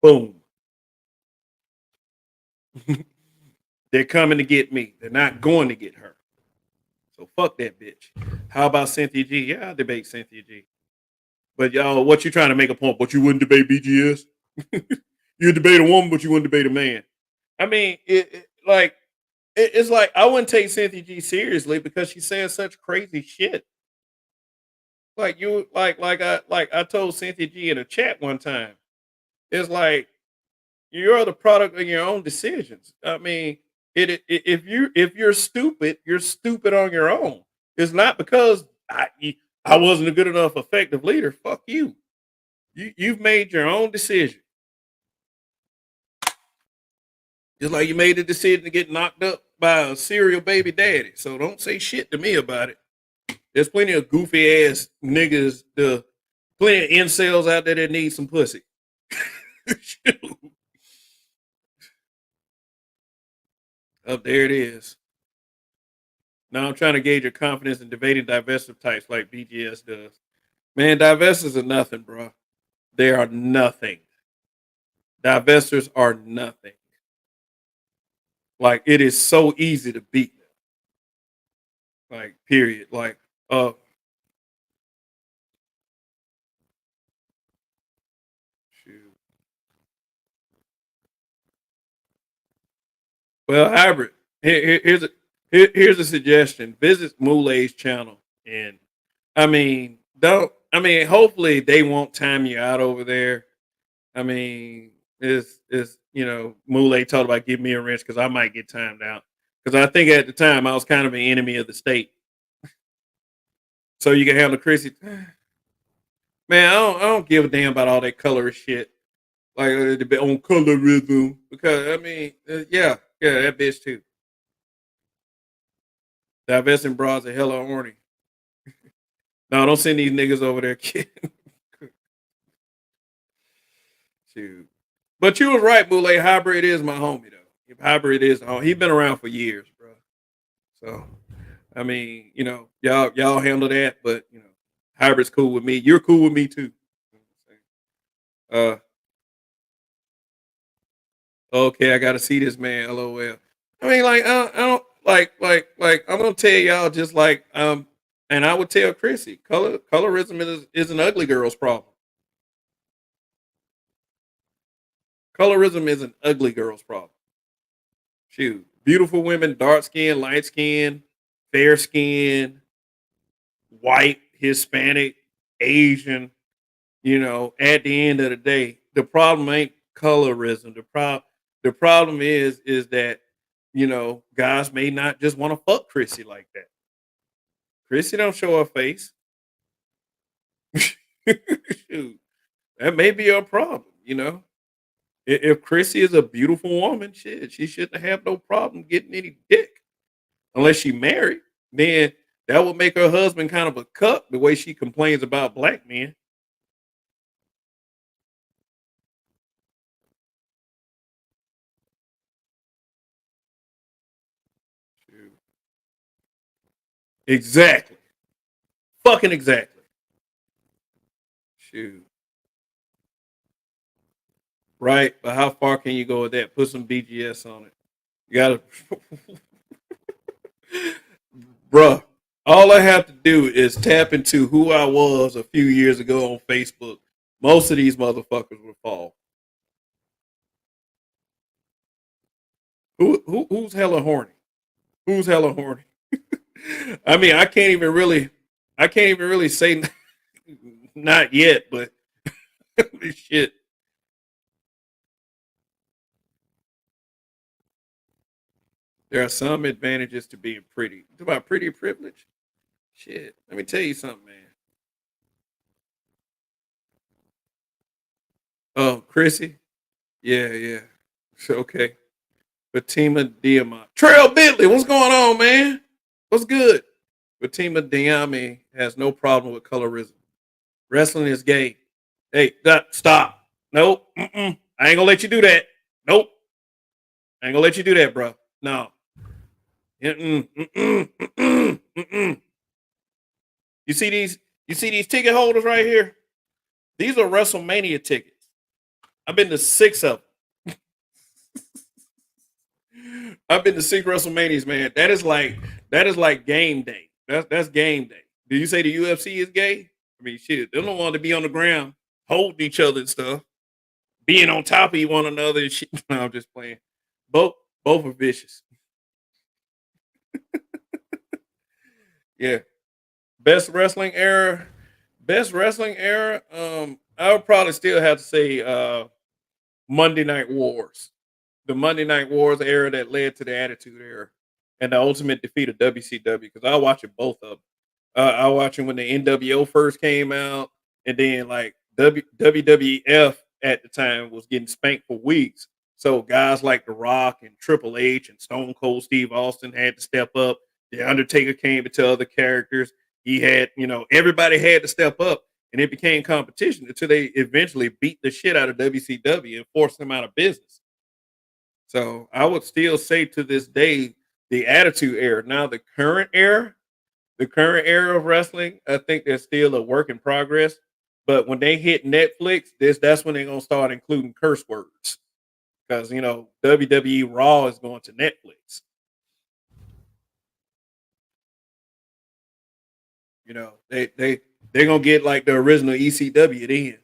boom, they're coming to get me. They're not going to get her. So fuck that bitch. How about Cynthia G? Yeah, I'll debate Cynthia G. But y'all, what you trying to make a point? But you wouldn't debate BGS? You debate a woman, but you wouldn't debate a man. I mean, it's like I wouldn't take Cynthia G seriously because she says such crazy shit. Like you, like I told Cynthia G in a chat one time. It's like you're the product of your own decisions. I mean, if you're stupid, you're stupid on your own. It's not because I wasn't a good enough effective leader. Fuck you. You've made your own decision. Just like you made the decision to get knocked up by a serial baby daddy. So don't say shit to me about it. There's plenty of goofy ass niggas, plenty of incels out there that need some pussy. Up there it is. Now I'm trying to gauge your confidence in debating divestive types like BGS does. Man, divestors are nothing, bro. They are nothing. Divestors are nothing. Like it is so easy to beat them. Like period. Like shoot. Well, hybrid. Here's a suggestion. Visit Mule's channel, and I mean, don't. I mean, hopefully they won't time you out over there. I mean, is Mule talked about give me a wrench because I might get timed out because I think at the time I was kind of an enemy of the state. So you can handle Chrissy. Man, I don't give a damn about all that color shit. Like on colorism because I mean, yeah, that bitch too. Divesting bras are hella horny. No, don't send these niggas over there, kid. Shoot. But you was right, Boule. Hybrid is my homie though. If Hybrid is he been around for years, bro. So I mean, y'all handle that, but Hybrid's cool with me. You're cool with me too. Uh okay, I gotta see this man. LOL. I mean, like I don't like I'm gonna tell y'all just like and I would tell Chrissy, colorism is an ugly girl's problem. Colorism is an ugly girl's problem. Shoot. Beautiful women, dark skin, light skin, fair skin, white, Hispanic, Asian. At the end of the day, the problem ain't colorism. The problem is that guys may not just want to fuck Chrissy like that. Chrissy don't show her face. Shoot, that may be a problem. If Chrissy is a beautiful woman, shit, she shouldn't have no problem getting any dick unless she married. Then that would make her husband kind of a cuck the way she complains about black men. Shoot. Exactly. Fucking exactly. Shoot. Right? But how far can you go with that? Put some BGS on it. You gotta bruh. All I have to do is tap into who I was a few years ago on Facebook. Most of these motherfuckers would fall. Who's hella horny? Who's hella horny? I mean, I can't even really say not yet, but shit. There are some advantages to being pretty. Talk about pretty privilege. Shit. Let me tell you something, man. Oh, Chrissy. Yeah, yeah. Okay. Fatima Diamant. Trail Bentley, what's going on, man? What's good? Fatima Diame has no problem with colorism. Wrestling is gay. Hey, stop. Nope. Mm-mm. I ain't gonna let you do that. Nope. I ain't gonna let you do that, bro. No. Mm-mm. Mm-mm. Mm-mm. Mm-mm. You see these? You see these ticket holders right here? These are WrestleMania tickets. I've been to 6 of them. I've been to 6 WrestleManias, man. That is like game day. That's game day. Do you say the UFC is gay? I mean, shit, they don't want to be on the ground holding each other and stuff, being on top of one another and shit. No, I'm just playing. Both both are vicious. Yeah. Best wrestling era. Best wrestling era. I would probably still have to say Monday Night Wars. The Monday Night Wars era that led to the Attitude Era and the ultimate defeat of WCW because I watch it both of them. I watch them when the NWO first came out, and then like WWF at the time was getting spanked for weeks. So guys like The Rock and Triple H and Stone Cold Steve Austin had to step up. The Undertaker came into other characters. He had, everybody had to step up, and it became competition until they eventually beat the shit out of WCW and forced them out of business. So I would still say to this day, the Attitude Era. Now the current era of wrestling, I think there's still a work in progress. But when they hit Netflix, that's when they're gonna start including curse words because WWE Raw is going to Netflix. They're gonna get like the original ECW then.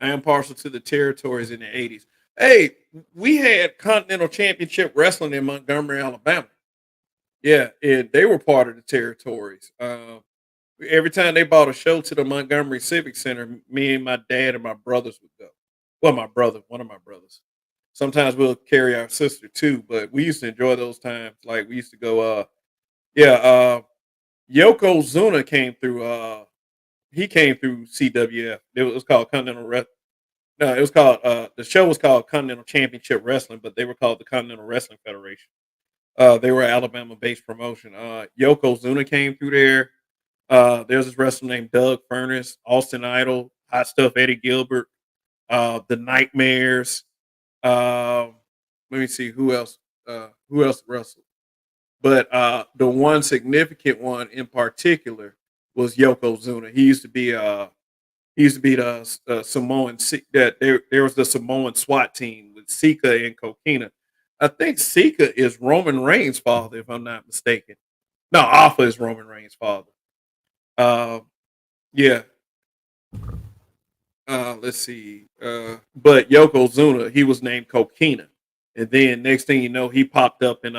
I am partial to the territories in the '80s. Hey, we had Continental Championship Wrestling in Montgomery, Alabama. Yeah, and they were part of the territories. Every time they bought a show to the Montgomery Civic Center, me and my dad and my brothers would go. Well, my brother, one of my brothers. Sometimes we'll carry our sister too, but we used to enjoy those times. Like we used to go. Yeah. Yokozuna came through. He came through CWF. It was called Continental. No, it was called. The show was called Continental Championship Wrestling, but they were called the Continental Wrestling Federation. They were Alabama-based promotion. Yokozuna came through there. There's this wrestler named Doug Furnace, Austin Idol, Hot Stuff Eddie Gilbert, the Nightmares. Let me see who else wrestled. But the one significant one in particular was Yokozuna. He used to be the Samoan that there was the Samoan SWAT team with Sika and Kokina. I think Sika is Roman Reigns' father, if I'm not mistaken. No, Alpha is Roman Reigns' father. Uh, yeah. Let's see. But Yokozuna, he was named Kokina, and then next thing you know, he popped up in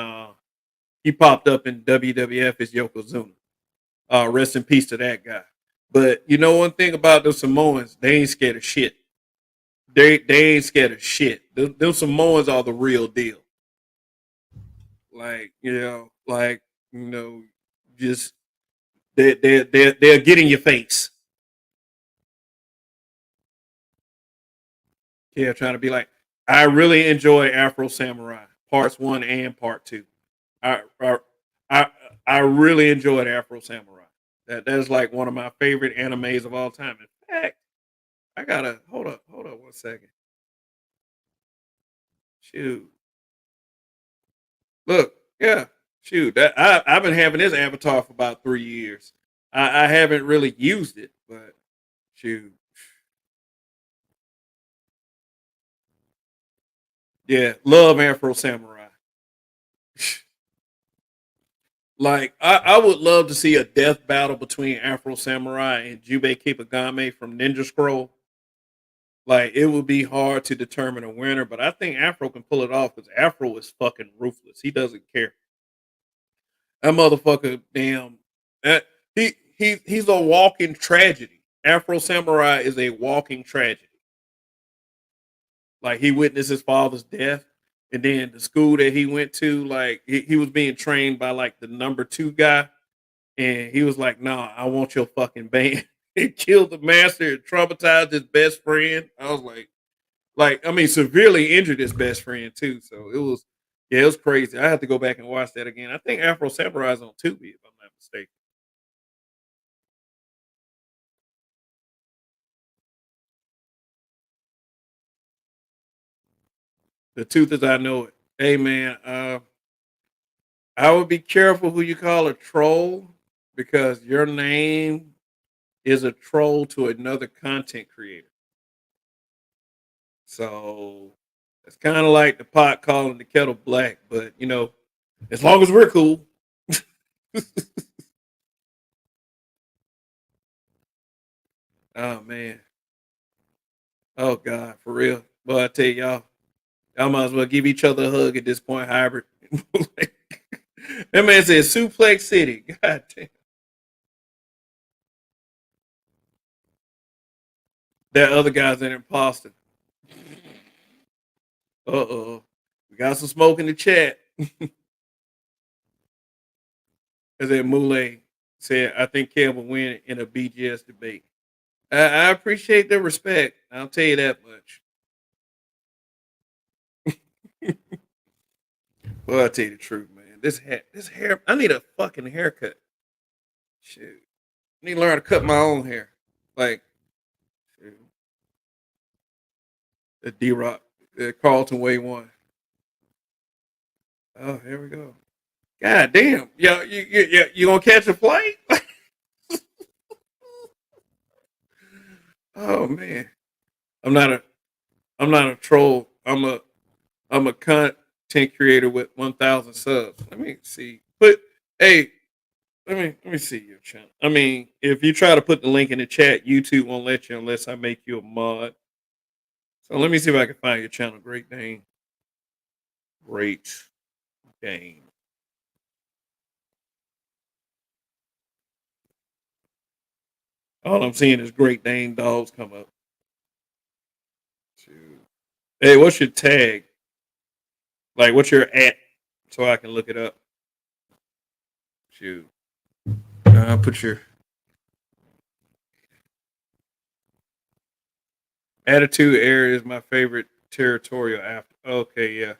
WWF as Yokozuna. Rest in peace to that guy. But you know one thing about the Samoans, they ain't scared of shit. They ain't scared of shit. Them Samoans are the real deal. Like you know, just they'll get in your face. Yeah, trying to be like, I really enjoy Afro Samurai parts 1 and part 2. I I I, I really enjoyed Afro Samurai. That's like one of my favorite animes of all time. In fact, I gotta hold up 1 second. Shoot, look, yeah, shoot. I've been having this avatar for about 3 years. I haven't really used it, but shoot, yeah, love Afro Samurai. Like I would love to see a death battle between Afro Samurai and Jubei Kipagame from Ninja Scroll. Like it would be hard to determine a winner, but I think Afro can pull it off because Afro is fucking ruthless. He doesn't care. That motherfucker, damn, that he's a walking tragedy. Afro Samurai is a walking tragedy. Like he witnessed his father's death, and then the school that he went to, like he was being trained by like the number 2 guy, and he was like, "Nah, I want your fucking band." He killed the master and traumatized his best friend. I was like I mean, severely injured his best friend too. So it was, yeah, it was crazy. I have to go back and watch that again. I think Afro Samurai is on Tubi, if I'm not mistaken. The truth is, I know it. Hey man, I would be careful who you call a troll because your name is a troll to another content creator. So it's kind of like the pot calling the kettle black, but you know, as long as we're cool. Oh man. Oh God, for real. But I tell y'all might as well give each other a hug at this point, hybrid. Like, that man said Suplex City. God damn. That other guy's an imposter. Uh-oh. We got some smoke in the chat. As that Mule said, I think Kev will win in a BGS debate. I appreciate the respect. I'll tell you that much. Well, I'll tell you the truth, man. This hair, I need a fucking haircut. Shoot. I need to learn how to cut my own hair. Like, shoot, the D Rock, the Carlton Way one. Oh, here we go. God damn. Yo, you gonna catch a flight? Oh man. I'm not a I'm not a troll. I'm a content creator with 1,000 subs. Let me see. Hey, let me see your channel. I mean, if you try to put the link in the chat, YouTube won't let you unless I make you a mod. So let me see if I can find your channel. Great Dane. Great Dane. All I'm seeing is Great Dane dogs come up. Shoot. Hey, what's your tag? Like, what's your at? So I can look it up. Shoot. Put your attitude era is my favorite territorial after. Okay, yeah.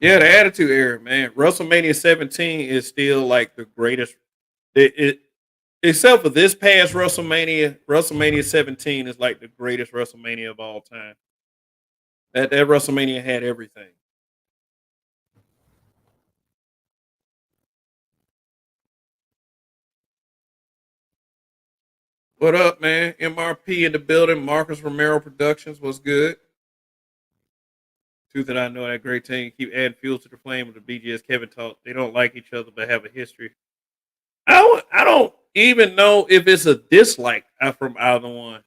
Yeah, the attitude era, man. WrestleMania 17 is still like the greatest. It except for this past WrestleMania 17 is like the greatest WrestleMania of all time. That WrestleMania had everything. What up, man? MRP in the building. Marcus Romero Productions was good. Truth that I know that great team keep adding fuel to the flame of the BGS Kevin talk. They don't like each other but have a history. I don't even know if it's a dislike from either one.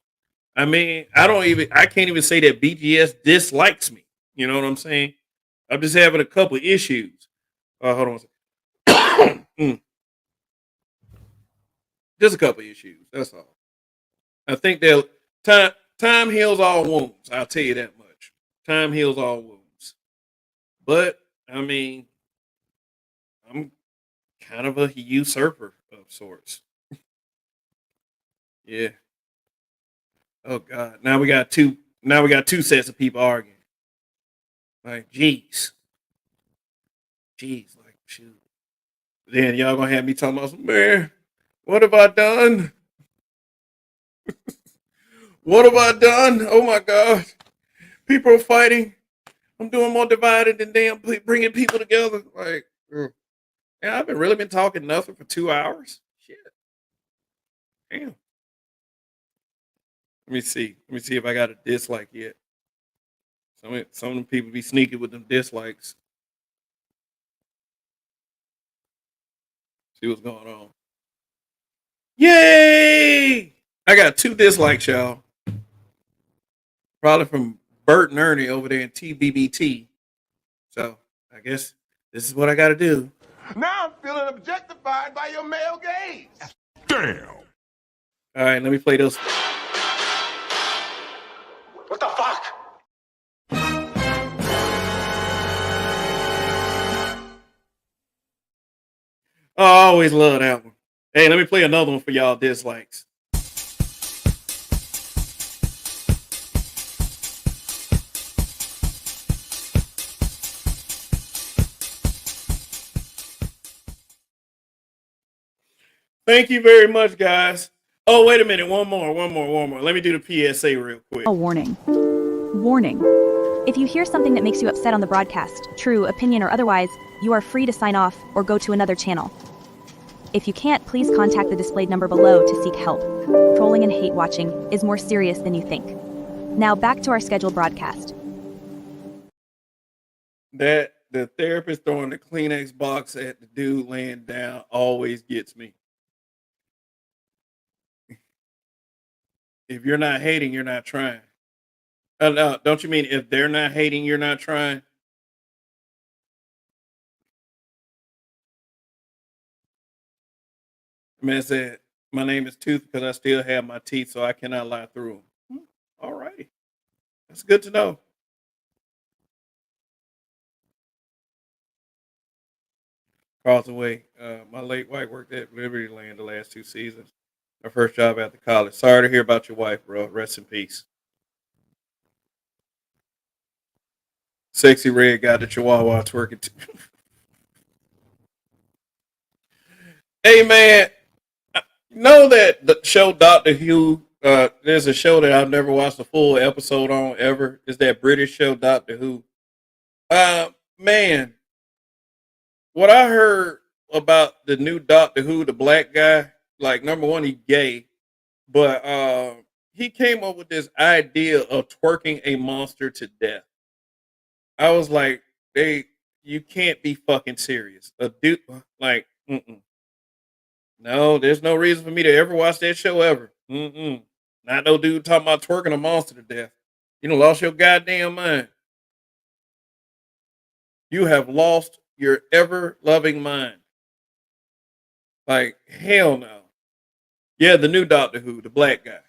I mean, I can't even say that BGS dislikes me. You know what I'm saying? I'm just having a couple of issues. Hold on. A second. Just a couple of issues. That's all. I think that time heals all wounds. I'll tell you that much. Time heals all wounds. But I mean, I'm kind of a usurper of sorts. Yeah. Oh God. Now we got two. Now we got two sets of people arguing. Like, jeez, like, shoot. Then y'all gonna have me talking about, man, what have I done? What have I done? Oh my God. People are fighting. I'm doing more divided than damn bringing people together. Like, yeah, I've really been talking nothing for 2 hours. Shit. Damn. Let me see. Let me see if I got a dislike yet. Some of them people be sneaky with them dislikes. See what's going on. Yay! I got 2 dislikes, y'all. Probably from Bert and Ernie over there in TBBT. So I guess this is what I got to do. Now I'm feeling objectified by your male gaze. Damn. All right, let me play those. What the fuck? Oh, I always love that one. Hey, let me play another one for y'all dislikes. Thank you very much, guys. Oh, wait a minute. One more. Let me do the PSA real quick. A warning. Warning. If you hear something that makes you upset on the broadcast, true, opinion, or otherwise, you are free to sign off or go to another channel. If you can't, please contact the displayed number below to seek help. Trolling and hate watching is more serious than you think. Now back to our scheduled broadcast. That the therapist throwing the Kleenex box at the dude laying down always gets me. If you're not hating, you're not trying. No, don't you mean if they're not hating, you're not trying? The man said, my name is Tooth because I still have my teeth, so I cannot lie through them. All right. That's good to know. Causeway, my late wife worked at Liberty Land the last 2 seasons. Her first job after college. Sorry to hear about your wife, bro. Rest in peace. Sexy red got the Chihuahua twerking. Hey, man. Know that the show Doctor Who, there's a show that I've never watched a full episode on ever. Is that British show Doctor Who? Man, what I heard about the new Doctor Who, the black guy, like number one, he gay, but he came up with this idea of twerking a monster to death. I was like, you can't be fucking serious. A dude, like, no, there's no reason for me to ever watch that show ever. Not no dude talking about twerking a monster to death. You done lost your goddamn mind. You have lost your ever loving mind. Like, hell no. Yeah, the new Doctor Who, the black guy.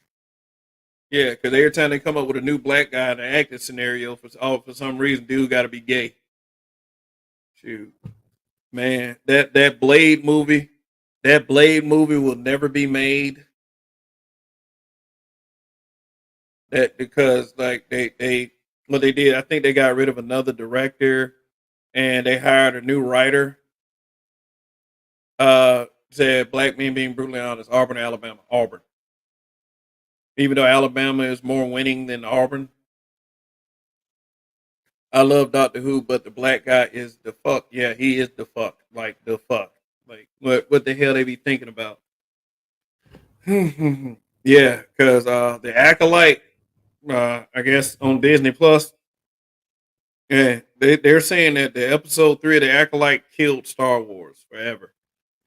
Yeah, because every time they come up with a new black guy in an acting scenario, for some reason, dude got to be gay. Shoot, man, that Blade movie will never be made. That because like they what they did, I think they got rid of another director and they hired a new writer. Said black men being brutally honest, Auburn, Alabama, Auburn. Even though Alabama is more winning than Auburn. I love Doctor Who, but the black guy is the fuck. Yeah, he is the fuck. Like the fuck. Like what the hell they be thinking about? Yeah, because the Acolyte, I guess on Disney Plus, yeah, they're saying that the episode 3 of the Acolyte killed Star Wars forever.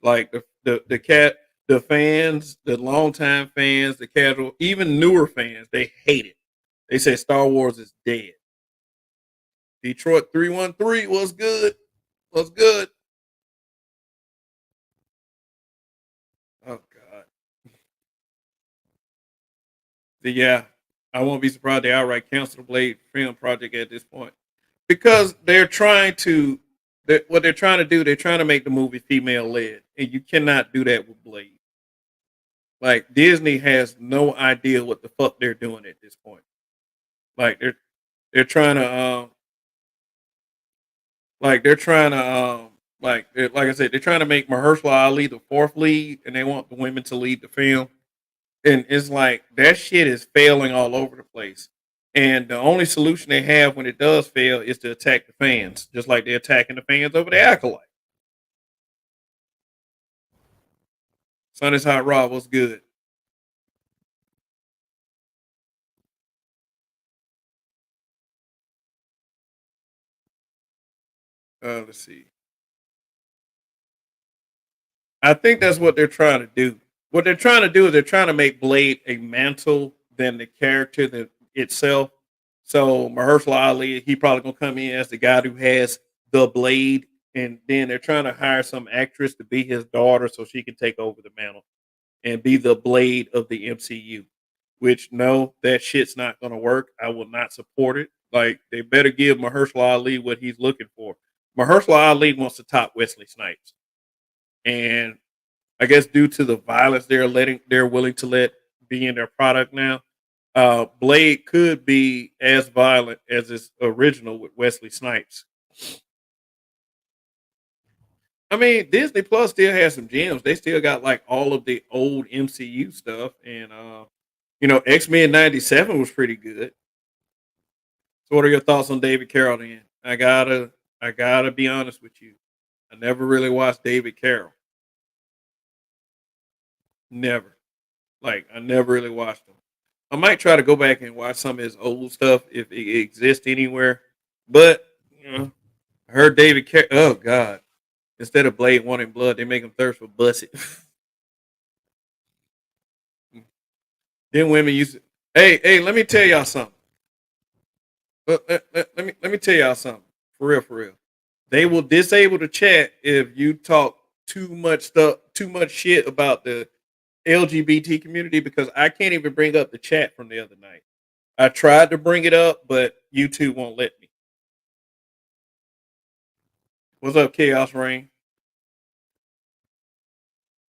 Like the fans, the longtime fans, the casual, even newer fans, they hate it. They say Star Wars is dead. Detroit 313 was good. Was good. Oh God. So, yeah, I won't be surprised they outright cancel the Blade film project at this point because they're trying to. What they're trying to do, they're trying to make the movie female led, and you cannot do that with Blade. Like Disney has no idea what the fuck they're doing at this point. Like they're trying to they're trying to like I said, they're trying to make Mahershala Ali the fourth lead, and they want the women to lead the film. And it's like that shit is failing all over the place. And the only solution they have when it does fail is to attack the fans, just like they're attacking the fans over the acolyte. Sonny's Hot Rod was good. Let's see. I think that's what they're trying to do. What they're trying to do is they're trying to make Blade a mantle than the character that itself. So Mahershala Ali, he probably gonna come in as the guy who has the blade, and then they're trying to hire some actress to be his daughter so she can take over the mantle and be the blade of the MCU. Which no, that shit's not gonna work. I will not support it. Like they better give Mahershala Ali what he's looking for. Mahershala Ali wants to top Wesley Snipes, and I guess due to the violence they're willing to let be in their product now. Blade could be as violent as its original with Wesley Snipes. I mean, Disney Plus still has some gems. They still got like all of the old MCU stuff, and X-Men '97 was pretty good. So, what are your thoughts on David Carroll? Then I gotta be honest with you. I never really watched David Carroll. Never. Like I never really watched him. I might try to go back and watch some of his old stuff if it exists anywhere. But I heard David. Oh God! Instead of Blade wanting blood, they make him thirst for bussy. Then women used to. Hey, let me tell y'all something. Let me tell y'all something. For real, for real. They will disable the chat if you talk too much shit about the LGBT community because I can't even bring up the chat from the other night. I tried to bring it up, but YouTube won't let me. What's up, Chaos Rain?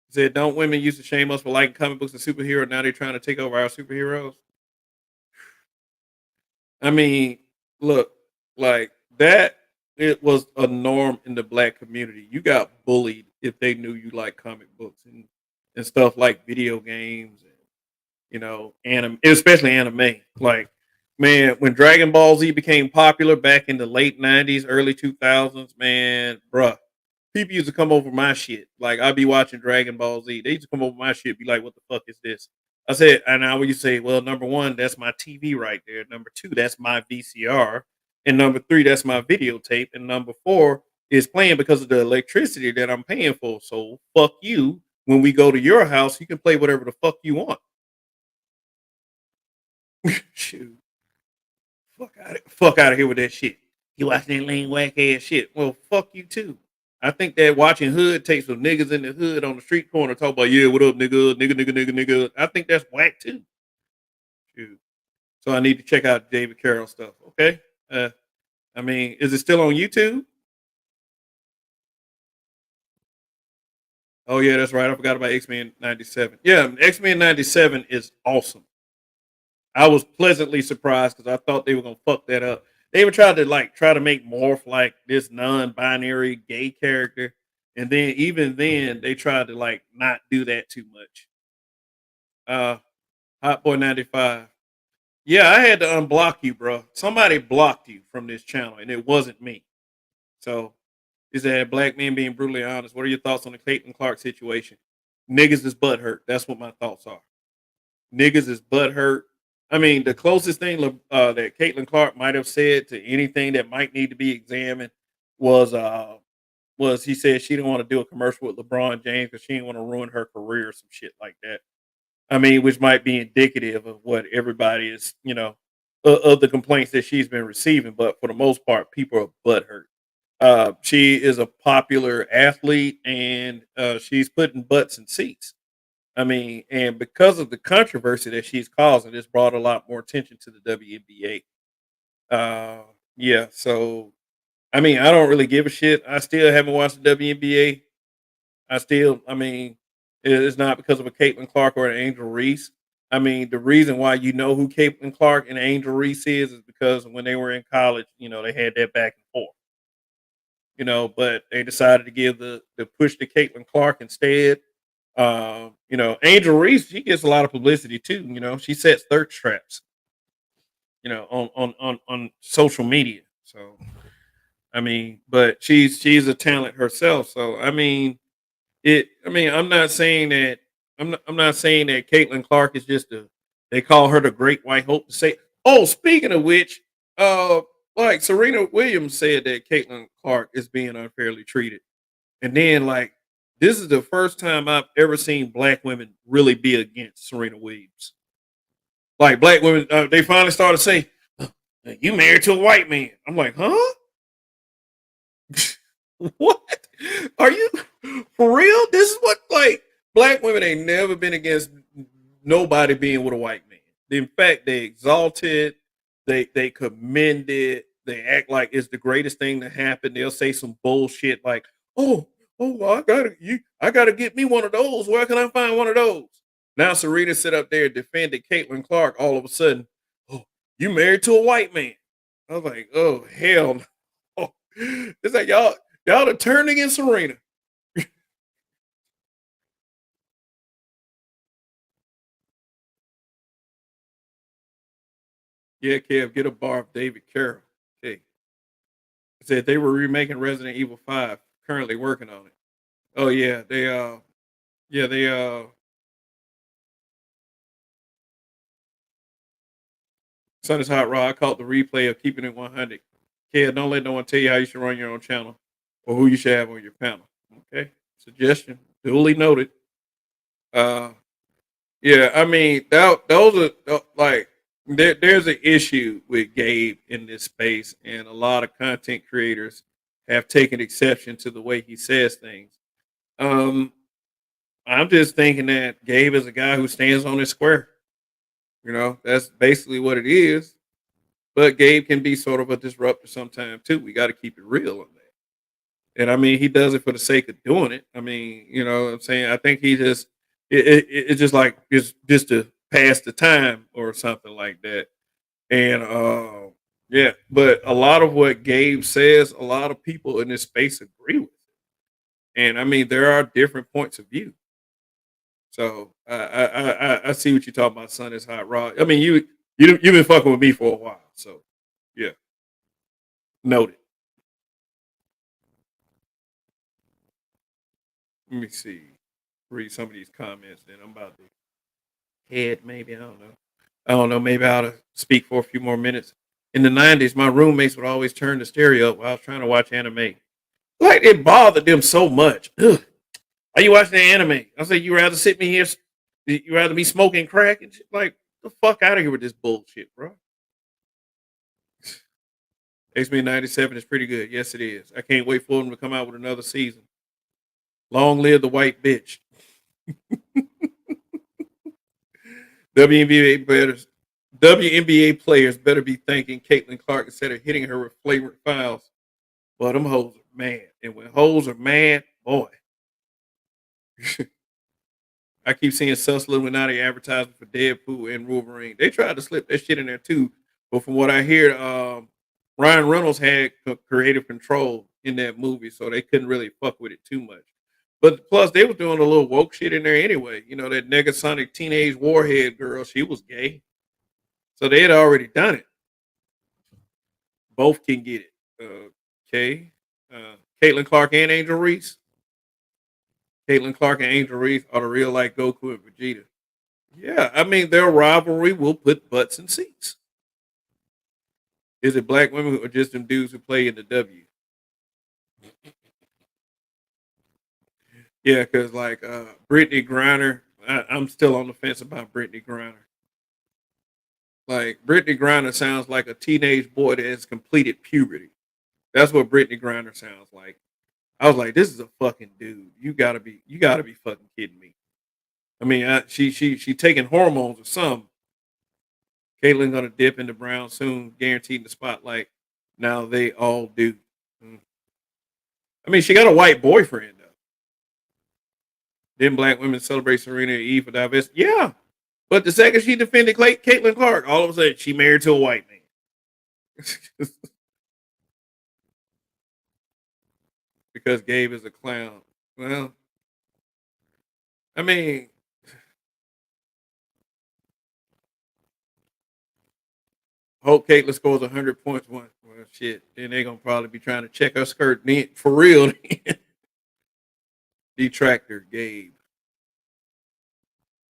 Said, don't women used to shame us for liking comic books and superheroes? Now they're trying to take over our superheroes. I mean, look, like that, it was a norm in the black community. You got bullied if they knew you like comic books and stuff like video games and anime, especially anime. Like, man, when Dragon Ball Z became popular back in the late '90s, early 2000s, man, bruh, people used to come over my shit. Like, I'd be watching Dragon Ball Z. They used to come over my shit, be like, "What the fuck is this?" I said, and I would say, "Well, number one, that's my TV right there. Number two, that's my VCR, and number three, that's my videotape, and number four is playing because of the electricity that I'm paying for. So fuck you. When we go to your house, you can play whatever the fuck you want." Shoot. Fuck out of here with that shit. You watching that lame whack ass shit. Well, fuck you too. I think that watching Hood takes some niggas in the hood on the street corner talk about, yeah, what up, nigga, nigga, nigga, nigga, nigga. I think that's whack too. Shoot. So I need to check out David Carroll stuff. Okay. I mean, is it still on YouTube? Oh yeah, that's right. I forgot about X-Men '97. Yeah, X-Men '97 is awesome. I was pleasantly surprised because I thought they were gonna fuck that up. They even tried to try to make Morph like this non-binary gay character, and then even then they tried to not do that too much. Uh, Hot Boy 95. Yeah, I had to unblock you, bro. Somebody blocked you from this channel, and it wasn't me. So, is that black men being brutally honest? What are your thoughts on the Caitlyn Clark situation? Niggas is butthurt. That's what my thoughts are. Niggas is butthurt. I mean, the closest thing that Caitlyn Clark might have said to anything that might need to be examined was he said she didn't want to do a commercial with LeBron James because she didn't want to ruin her career or some shit like that. I mean, which might be indicative of what everybody is, of the complaints that she's been receiving, but for the most part, people are butthurt. She is a popular athlete, and she's putting butts in seats. I mean, and because of the controversy that she's causing, it's brought a lot more attention to the WNBA. Yeah, so I mean, I don't really give a shit. I still haven't watched the WNBA. I mean, it's not because of a Caitlyn Clark or an Angel Reese. I mean, the reason why you know who Caitlyn Clark and Angel Reese is because when they were in college, they had that back and forth. But they decided to give the push to Caitlyn Clark instead. Angel Reese, she gets a lot of publicity too. She sets thirst traps, on social media. So I mean, but she's a talent herself. So I'm not saying that I'm not saying that Caitlin Clark is just a they call her the great white hope to say. Oh, speaking of which, uh like Serena Williams said that Caitlin Clark is being unfairly treated. And then like this is the first time I've ever seen black women really be against Serena Williams. Like black women, they finally started saying, "You married to a white man." I'm like, huh? What? Are you for real? This is what like black women ain't never been against nobody being with a white man. In fact, they exalt it, they commend it, they act like it's the greatest thing to happen. They'll say some bullshit like, "Oh, well, I gotta get me one of those. Where can I find one of those?" Now Serena sit up there and defended Caitlin Clark all of a sudden. Oh, you married to a white man. I was like, oh hell no. It's like y'all are turning against Serena. Yeah, Kev, get a bar of David Carroll. Okay. Said they were remaking Resident Evil 5, currently working on it. Oh yeah, they Sun is Hot Raw. I caught the replay of keeping it 100. Kev, don't let no one tell you how you should run your own channel or who you should have on your panel. Okay. Suggestion. Duly noted. Uh Yeah, I mean, those are like there's an issue with Gabe in this space, and a lot of content creators have taken exception to the way he says things. Um, I'm just thinking that Gabe is a guy who stands on his square. That's basically what it is. But Gabe can be sort of a disruptor sometimes too. We got to keep it real on that. And I mean, he does it for the sake of doing it. I mean, you know what I'm saying? I think he just it's just like it's just to pass the time or something like that. And yeah, but a lot of what Gabe says, a lot of people in this space agree with. And I mean, there are different points of view. So I see what you're talking about. Son is hot rod. I mean, you've been fucking with me for a while. So yeah, noted. Let me see. Read some of these comments. Then I'm about to head. Maybe I don't know. I don't know. Maybe I ought to speak for a few more minutes. In the '90s, my roommates would always turn the stereo up while I was trying to watch anime. Like it bothered them so much. Ugh. Are you watching the anime? I said, you rather sit me here, you rather be smoking crack and shit? Like, the fuck out of here with this bullshit, bro. X-Men 97 is pretty good. Yes, it is. I can't wait for them to come out with another season. Long live the white bitch. WNBA players, WNBA players better be thanking Caitlin Clark instead of hitting her with flavored fouls. Well, them hoes are mad. And when hoes are mad, boy. I keep seeing Sus Illuminati advertising for Deadpool and Wolverine. They tried to slip that shit in there too, but from what I hear, Ryan Reynolds had creative control in that movie, so they couldn't really fuck with it too much. But plus, they was doing a little woke shit in there anyway. That Negasonic teenage warhead girl, she was gay, so they had already done it. Both can get it. Okay, Caitlin Clark and Angel Reese. Caitlin Clark and Angel Reese are the real life Goku and Vegeta. Yeah, I mean their rivalry will put butts in seats. Is it black women or just them dudes who play in the W? Yeah, because like Brittany Griner, I'm still on the fence about Brittany Griner. Like Brittany Griner sounds like a teenage boy that has completed puberty. That's what Brittany Griner sounds like. I was like, this is a fucking dude. You gotta be fucking kidding me. I mean, she taking hormones or something. Caitlyn gonna dip into brown soon, guaranteed in the spotlight. Now they all do. Mm. I mean, she got a white boyfriend though. Then black women celebrate Serena and Eve for divest. Yeah, but the second she defended Caitlyn Clark, all of a sudden she married to a white man because Gabe is a clown. Well, I mean, hope Caitlyn scores 100 points. Well, shit. Then they're gonna probably be trying to check her skirt for real. Detractor Gabe.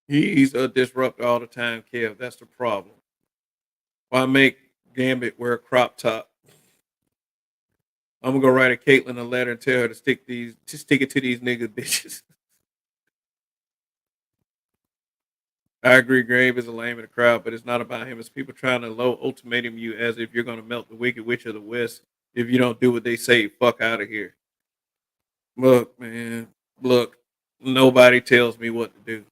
He's a disruptor all the time, Kev. That's the problem. Why make Gambit wear a crop top? I'm gonna go write a Caitlyn a letter and tell her to stick it to these nigga bitches. I agree, Grave is a lame in the crowd, but it's not about him. It's people trying to low ultimatum you as if you're gonna melt the Wicked Witch of the West if you don't do what they say. Fuck out of here. Look, man. Look, nobody tells me what to do.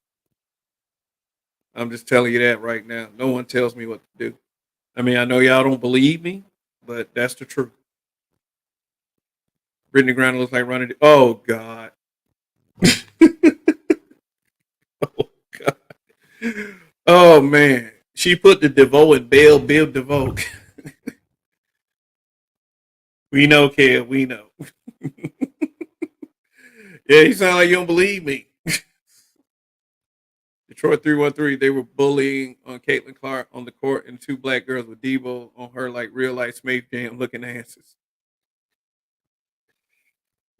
I'm just telling you that right now. No one tells me what to do. I mean, I know y'all don't believe me, but that's the truth. Brittany Griner looks like running. Oh God. Oh God. Oh man. She put the DeVoe in Bill DeVoe. We know, Kev. We know. Yeah, you sound like you don't believe me. Detroit 313, they were bullying on Caitlyn Clark on the court and two black girls with Debo on her like real life Space Jam looking asses.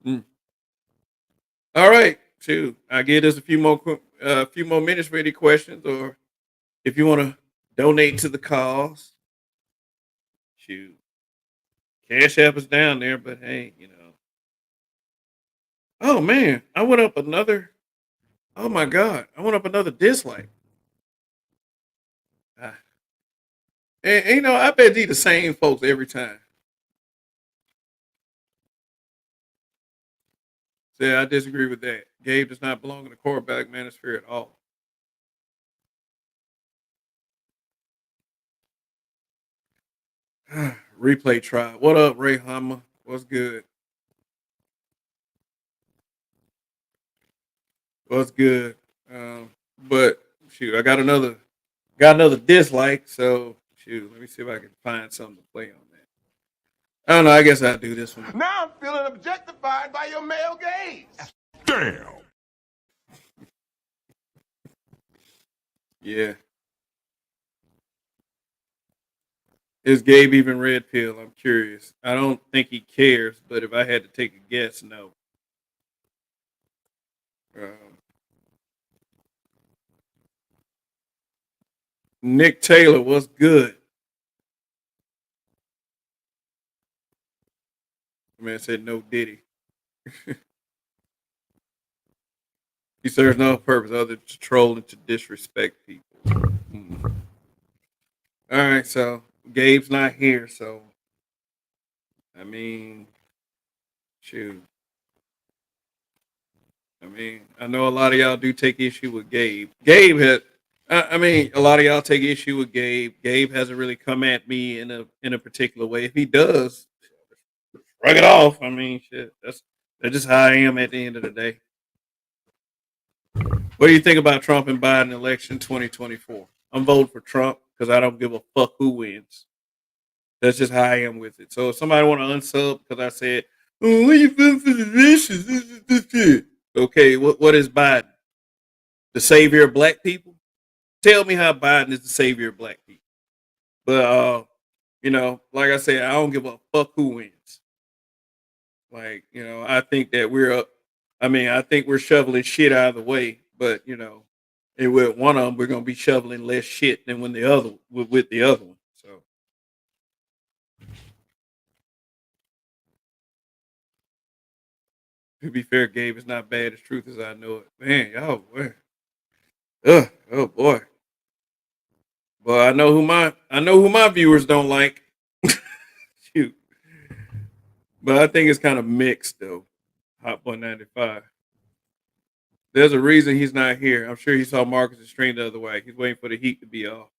Mm. All right, shoot. I give us a few more minutes for any questions, or if you want to donate to the cause. Shoot, Cash App is down there, but hey, you know. Oh man, I went up another. Oh my God, I went up another dislike. Ah. And you know, I bet these the same folks every time. Say, I disagree with that. Gabe does not belong in the quarterback manosphere at all. Replay tribe. What up, Ray Hama? What's good? What's good? But shoot, I got another dislike. So shoot, let me see if I can find something to play on that. I don't know. I guess I'll do this one. Now I'm feeling objectified by your male gaze. Damn. Yeah. Is Gabe even red pill? I'm curious. I don't think he cares, but if I had to take a guess, no. Nick Taylor, what's good? The man said no Diddy. He serves no purpose other than to troll and to disrespect people. Mm. All right, so Gabe's not here, so I mean, shoot. I mean, I know a lot of y'all do take issue with Gabe. I mean, a lot of y'all take issue with Gabe. Gabe hasn't really come at me in a particular way. If he does, shrug it off. I mean, shit. That's just how I am at the end of the day. What do you think about Trump and Biden election 2024? I'm voting for Trump because I don't give a fuck who wins. That's just how I am with it. So if somebody want to unsub because I said, "Oh, what you voting for the nations?" Okay, what is Biden? The savior of black people? Tell me how Biden is the savior of black people. But you know, like I said, I don't give a fuck who wins. Like, you know, I think that we're up. I mean, I think we're shoveling shit out of the way, but you know, and with one of them, we're gonna be shoveling less shit than when the other with the other one. So, to be fair, Gabe is not bad as truth as I know it. Man, y'all, boy. Oh boy, Well, I know who my viewers don't like. Shoot, but I think it's kind of mixed though. Hot Boy 95. There's a reason he's not here. I'm sure he saw Marcus' stream the other way. He's waiting for the heat to be off.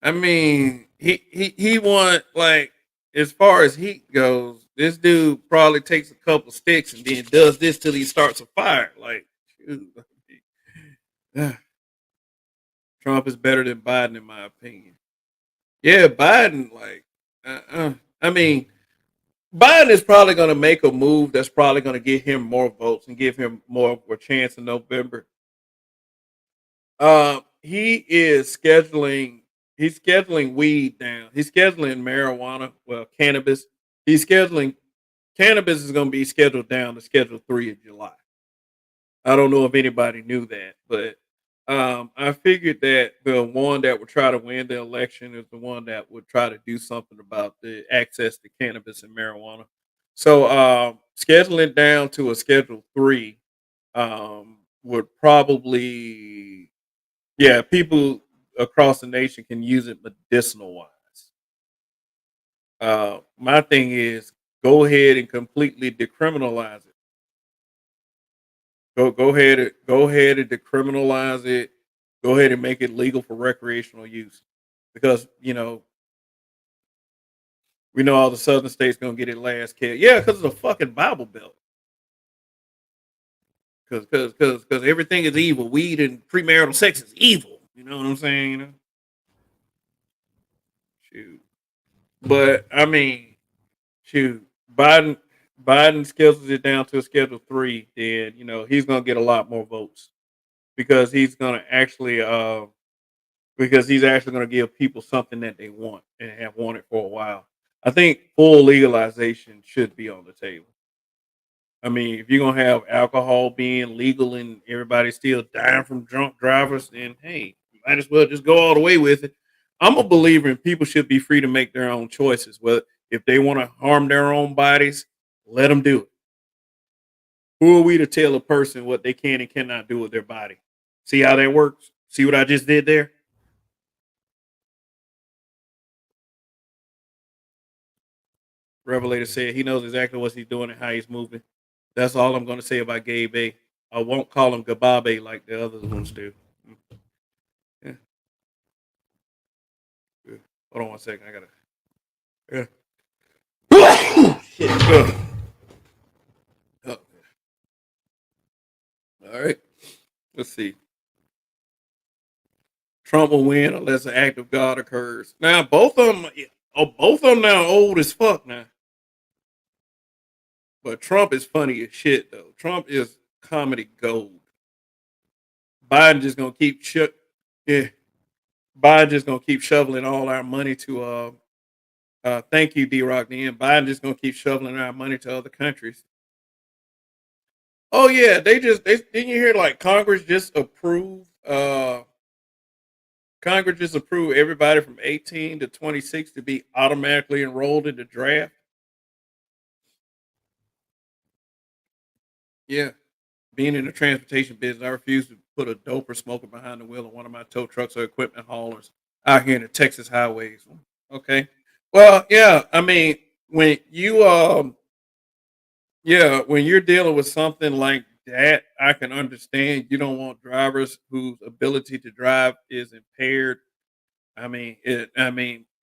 I mean, he want like as far as heat goes, this dude probably takes a couple sticks and then does this till he starts a fire. Like, shoot. Trump is better than Biden in my opinion. Yeah, Biden. Like, I mean, Biden is probably going to make a move that's probably going to get him more votes and give him more of a chance in November. He is scheduling. He's scheduling weed down. He's scheduling marijuana. Well, cannabis. He's scheduling cannabis is going to be scheduled down to Schedule 3 of July. I don't know if anybody knew that, but I figured that the one that would try to win the election is the one that would try to do something about the access to cannabis and marijuana. So scheduling down to a Schedule 3 would probably, yeah, people across the nation can use it medicinal wise. My thing is go ahead and completely decriminalize it. Go ahead and decriminalize it. Go ahead and make it legal for recreational use, because we know all the southern states gonna get it last kid. Yeah, because it's a fucking Bible belt. Because everything is evil. Weed and premarital sex is evil. You know what I'm saying? Shoot. But I mean, shoot, Biden schedules it down to a Schedule 3, then he's gonna get a lot more votes because he's actually gonna give people something that they want and have wanted for a while. I think full legalization should be on the table. I mean, if you're gonna have alcohol being legal and everybody still dying from drunk drivers, then hey, you might as well just go all the way with it. I'm a believer in people should be free to make their own choices. Well, if they want to harm their own bodies, let them do it. Who are we to tell a person what they can and cannot do with their body? See how that works? See what I just did there? Revelator said he knows exactly what he's doing and how he's moving. That's all I'm going to say about Gabe A. I won't call him Gababe like the other ones do. Yeah. Good. Hold on one second. I gotta. Yeah. Shit. Oh. All right. Let's see. Trump will win unless an act of God occurs. Now both of them. Both of them now old as fuck now. But Trump is funny as shit though. Trump is comedy gold. Biden just gonna keep yeah. Biden just gonna keep shoveling all our money to thank you, D Rock. The end. Biden just gonna keep shoveling our money to other countries. Oh yeah, they didn't you hear like Congress just approved everybody from 18 to 26 to be automatically enrolled in the draft. Yeah. Being in the transportation business, I refuse to put a dope or smoker behind the wheel of one of my tow trucks or equipment haulers out here in the Texas highways. Okay. Well, yeah. I mean, when you yeah, when you're dealing with something like that, I can understand you don't want drivers whose ability to drive is impaired. I mean,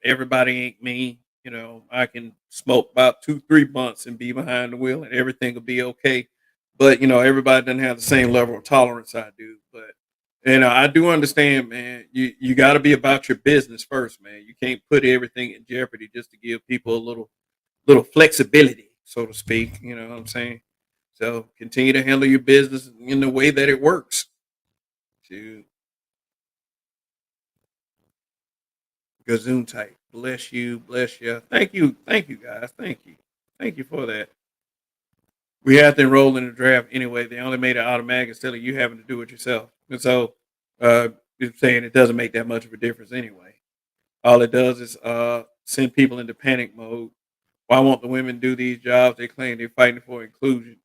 everybody ain't me. I can smoke about 2, 3 months and be behind the wheel, and everything will be okay. But everybody doesn't have the same level of tolerance I do. But I do understand, man. You got to be about your business first, man. You can't put everything in jeopardy just to give people a little flexibility, so to speak. You know what I'm saying? So continue to handle your business in the way that it works. To Gazoon type. Bless you, bless you. Thank you guys. Thank you for that. We have to enroll in the draft anyway. They only made it automatic instead of you having to do it yourself. And so you're saying it doesn't make that much of a difference anyway. All it does is send people into panic mode. Why won't the women do these jobs? They claim they're fighting for inclusion.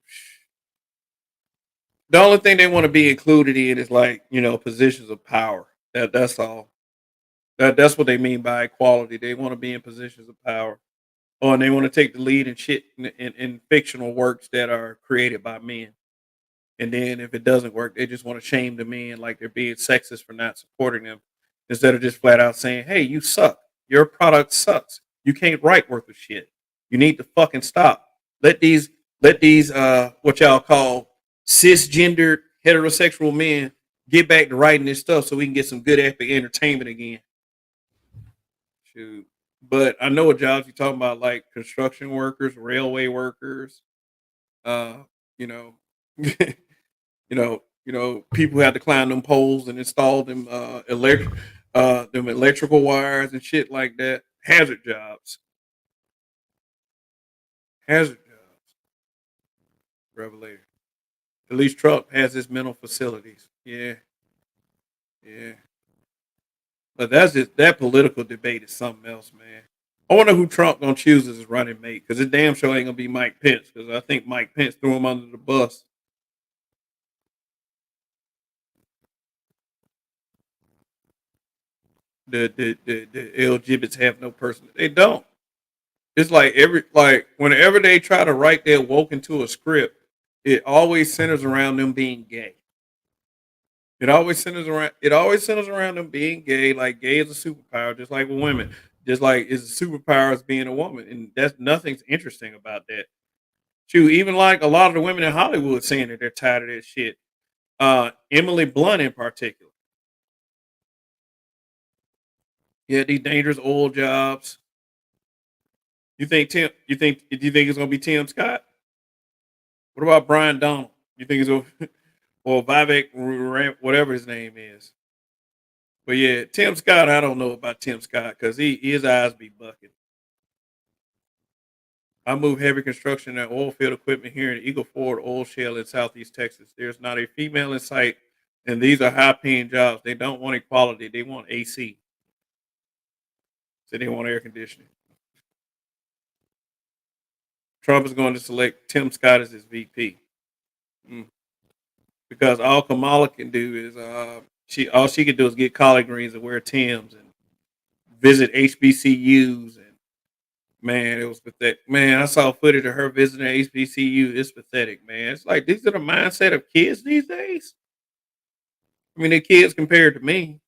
The only thing they want to be included in is like positions of power. That's all. That's what they mean by equality. They want to be in positions of power, or and they want to take the lead in shit in fictional works that are created by men. And then if it doesn't work, they just want to shame the men like they're being sexist for not supporting them, instead of just flat out saying, "Hey, you suck. Your product sucks. You can't write worth of shit. You need to fucking stop. Let these what y'all call cisgendered heterosexual men get back to writing this stuff so we can get some good epic entertainment again." Shoot. But I know what jobs you're talking about, like construction workers, railway workers, uh, you know, people who had to climb them poles and install them electrical wires and shit like that. Hazard jobs. Hazard jobs. Revelator. At least Trump has his mental facilities. Yeah, yeah. But that's just that political debate is something else, man. I wonder who Trump gonna choose as his running mate, because it damn sure ain't gonna be Mike Pence, because I think Mike Pence threw him under the bus. The LGBTs have no person. They don't. It's like whenever they try to write their woke into a script, it always centers around them being gay. It always centers around them being gay. Like gay is a superpower, just like with women. Just like it's a superpower as being a woman, and that's nothing's interesting about that. Shoot, even like a lot of the women in Hollywood saying that they're tired of that shit. Emily Blunt in particular. Yeah, these dangerous oil jobs. You think Tim? Do you think it's gonna be Tim Scott? What about Brian Donald? You think it's gonna or Vivek whatever his name is? But yeah, Tim Scott. I don't know about Tim Scott because his eyes be bucking. I move heavy construction and oil field equipment here in Eagle Ford oil shale in southeast Texas. There's not a female in sight, and these are high paying jobs. They don't want equality. They want AC. So they want air conditioning. Trump is going to select Tim Scott as his VP. Mm. Because all Kamala can do is she can do is get collard greens and wear Tims and visit HBCUs, and man, it was pathetic. Man, I saw footage of her visiting HBCU. It's pathetic, man. It's like these are the mindset of kids these days. I mean, they're kids compared to me.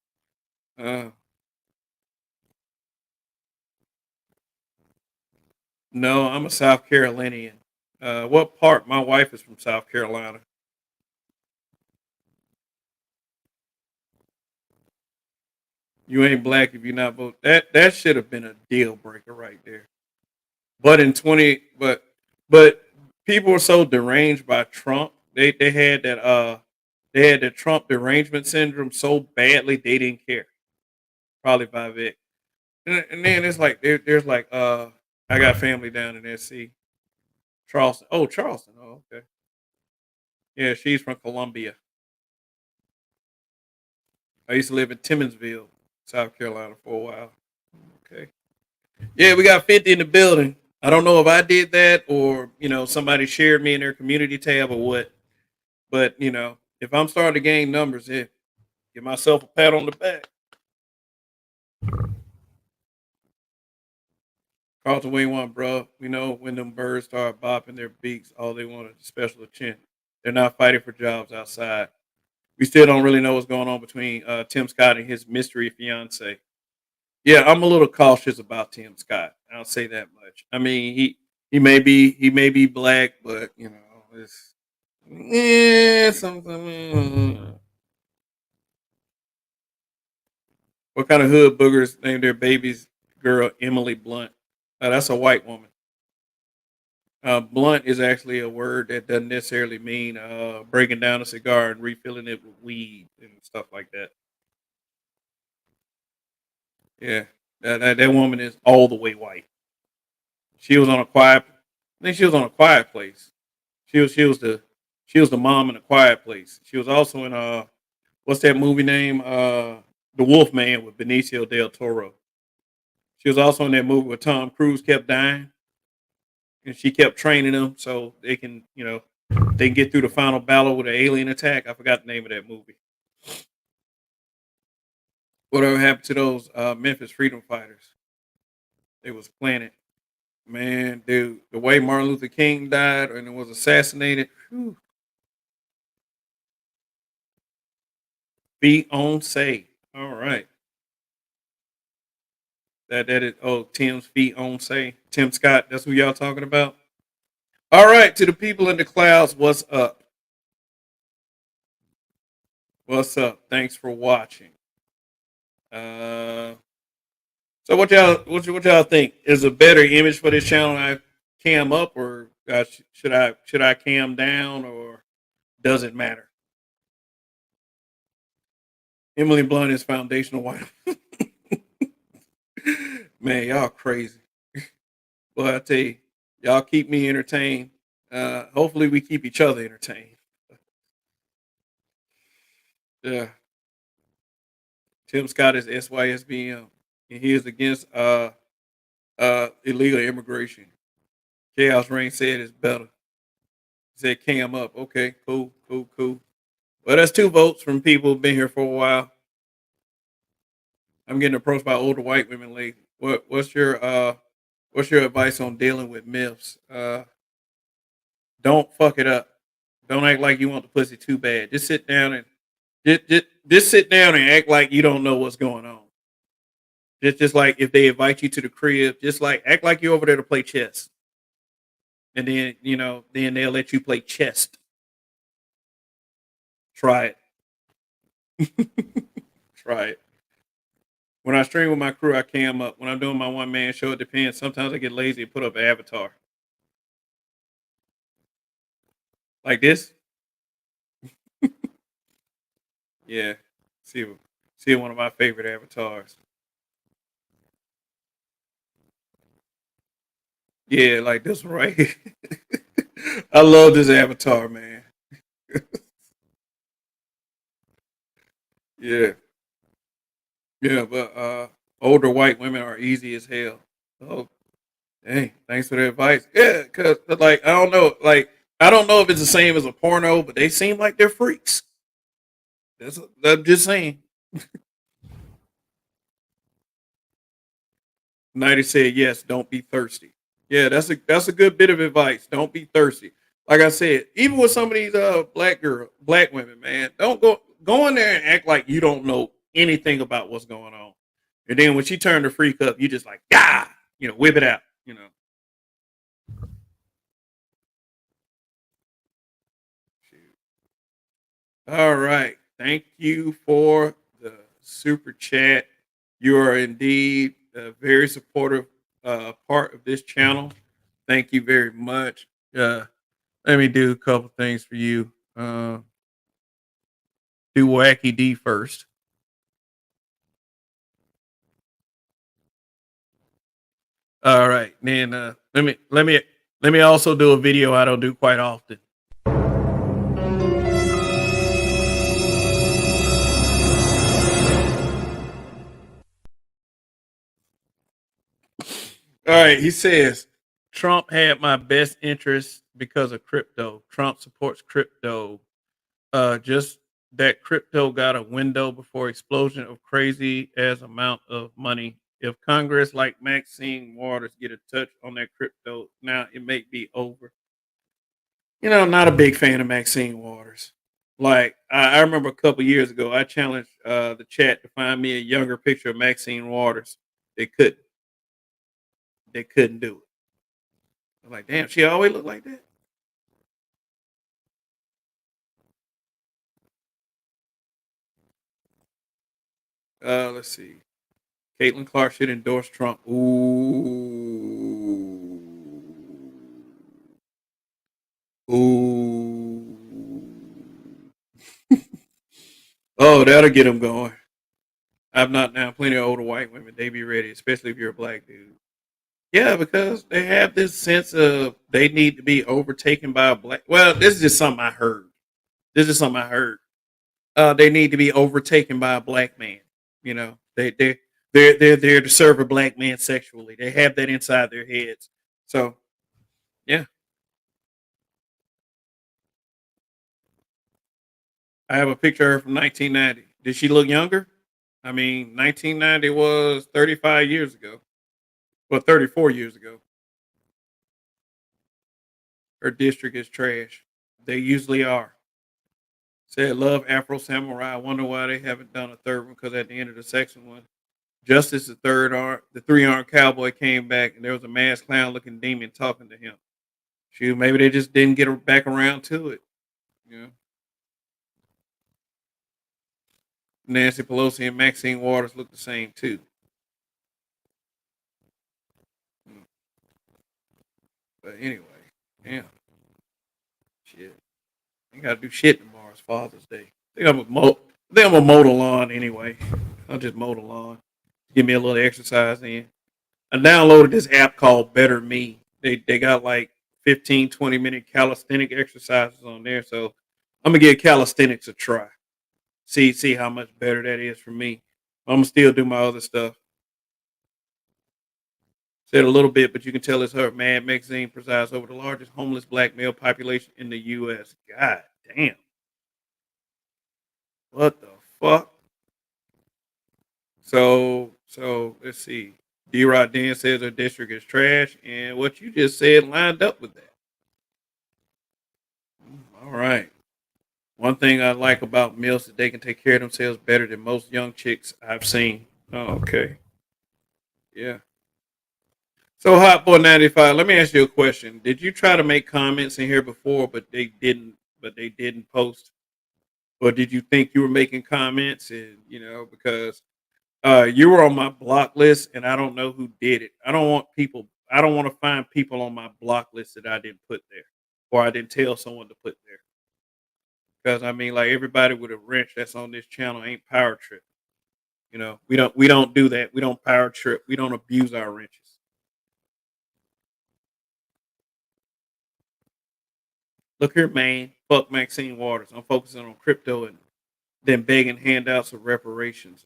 Uh, no, I'm a South Carolinian. What part? My wife is from South Carolina. You ain't black if you're not vote. That should have been a deal breaker right there. But in 20, but people were so deranged by Trump. They had the Trump derangement syndrome so badly they didn't care. Probably by Vic. And then it's like there's like I got family down in SC. Charleston. Oh, Charleston. Oh, okay. Yeah, she's from Columbia. I used to live in Timmonsville, South Carolina for a while. Okay. Yeah, we got 50 in the building. I don't know if I did that or, somebody shared me in their community tab or what. But, if I'm starting to gain numbers, yeah, give myself a pat on the back. Carlton, we ain't want, bro. We know when them birds start bopping their beaks, all they want is special attention. They're not fighting for jobs outside. We still don't really know what's going on between Tim Scott and his mystery fiance. Yeah, I'm a little cautious about Tim Scott. I'll say that much. I mean, he may be black, but it's something. What kind of hood boogers named their baby's girl Emily Blunt? That's a white woman. Blunt is actually a word that doesn't necessarily mean breaking down a cigar and refilling it with weed and stuff like that. Yeah, that woman is all the way white. She was on a quiet. I think she was on a quiet place. She was the mom in a quiet place. She was also in what's that movie name? The Wolf Man with Benicio del Toro. She was also in that movie where Tom Cruise kept dying, and she kept training him so they can They get through the final battle with an alien attack. I forgot the name of that movie. Whatever happened to those Memphis freedom fighters? They was planted. Man, dude, the way Martin Luther King died and was assassinated. Whew, Fiance. All right. That is Tim's fiance. Tim Scott. That's who y'all talking about. All right, to the people in the clouds, what's up? What's up? Thanks for watching. So what y'all think? Is a better image for this channel I cam up, or should I cam down, or does it matter? Emily Blunt is foundational white. Man, y'all crazy. Well, I tell you, y'all keep me entertained. Hopefully we keep each other entertained. Yeah. Tim Scott is SYSBM, and he is against illegal immigration. Chaos Rain said it's better. He said cam up. Okay, cool. Well, that's 2 votes from people who've been here for a while. I'm getting approached by older white women lately. What's your advice on dealing with myths? Don't fuck it up. Don't act like you want the pussy too bad. Just sit down and just sit down and act like you don't know what's going on. Just like if they invite you to the crib, just like act like you're over there to play chess. And then, then they'll let you play chess. Try it. Try it. When I stream with my crew, I cam up. When I'm doing my one man show, it depends. Sometimes I get lazy and put up an avatar. Like this? Yeah. See one of my favorite avatars. Yeah, like this one right here. I love this avatar, man. Yeah. Yeah, but older white women are easy as hell. Oh, dang. Thanks for the advice. Yeah, because like I don't know, I don't know if it's the same as a porno, but they seem like they're freaks. I'm just saying. 90 said yes, don't be thirsty. Yeah, that's a good bit of advice. Don't be thirsty. Like I said, even with some of these black women, man, don't go in there and act like you don't know anything about what's going on. And then when she turned the freak up, you just like, whip it out. Shoot. All right. Thank you for the super chat. You are indeed a very supportive part of this channel. Thank you very much. Let me do a couple things for you. Do Wacky D first. All right. Then let me also do a video I don't do quite often. All right. He says Trump had my best interest because of crypto. Trump supports crypto. Just that crypto got a window before explosion of crazy as amount of money. If Congress like Maxine Waters get a touch on that crypto, now it may be over. I'm not a big fan of Maxine Waters. Like I remember a couple years ago, I challenged the chat to find me a younger picture of Maxine Waters. They couldn't. They couldn't do it. I'm like, damn, she always looked like that. Let's see. Caitlyn Clark should endorse Trump. Ooh. Oh, that'll get them going. I've not now plenty of older white women. They be ready, especially if you're a black dude. Yeah, because they have this sense of they need to be overtaken by a black. Well, this is just something I heard. They need to be overtaken by a black man. They're there to serve a black man sexually. They have that inside their heads. So yeah, I have a picture of her from 1990. Did she look younger? I mean, 1990 was 35 years ago. Well, 34 years ago. Her district is trash. They usually are. Said love Afro Samurai. I wonder why they haven't done a third one because at the end of the second one, Justice the 3-armed cowboy came back and there was a masked clown looking demon talking to him. Shoot, maybe they just didn't get back around to it. You know, Nancy Pelosi and Maxine Waters look the same too. Mm. But anyway, yeah, shit. Ain't gotta do shit tomorrow. It's Father's Day. I think I'm gonna mow the lawn anyway. I'll just mow the lawn. Give me a little exercise in. I downloaded this app called Better Me. They got like 15, 20-minute calisthenic exercises on there. So I'm gonna give calisthenics a try. See how much better that is for me. I'm gonna still do my other stuff. Said a little bit, but you can tell it's her. Mad Magazine presides over the largest homeless black male population in the U.S. God damn. What the fuck? So let's see. D. Rod Dan says her district is trash, and what you just said lined up with that. All right. One thing I like about males is they can take care of themselves better than most young chicks I've seen. Oh, okay. Yeah. So Hot Boy 95, let me ask you a question. Did you try to make comments in here before, but they didn't post? Or did you think you were making comments and because you were on my block list and I don't know who did it. I don't want to find people on my block list that I didn't put there or I didn't tell someone to put there. Because I mean, like everybody with a wrench that's on this channel ain't power trip. We don't do that. We don't power trip. We don't abuse our wrenches. Look here, man. Fuck Maxine Waters. I'm focusing on crypto and then begging handouts of reparations.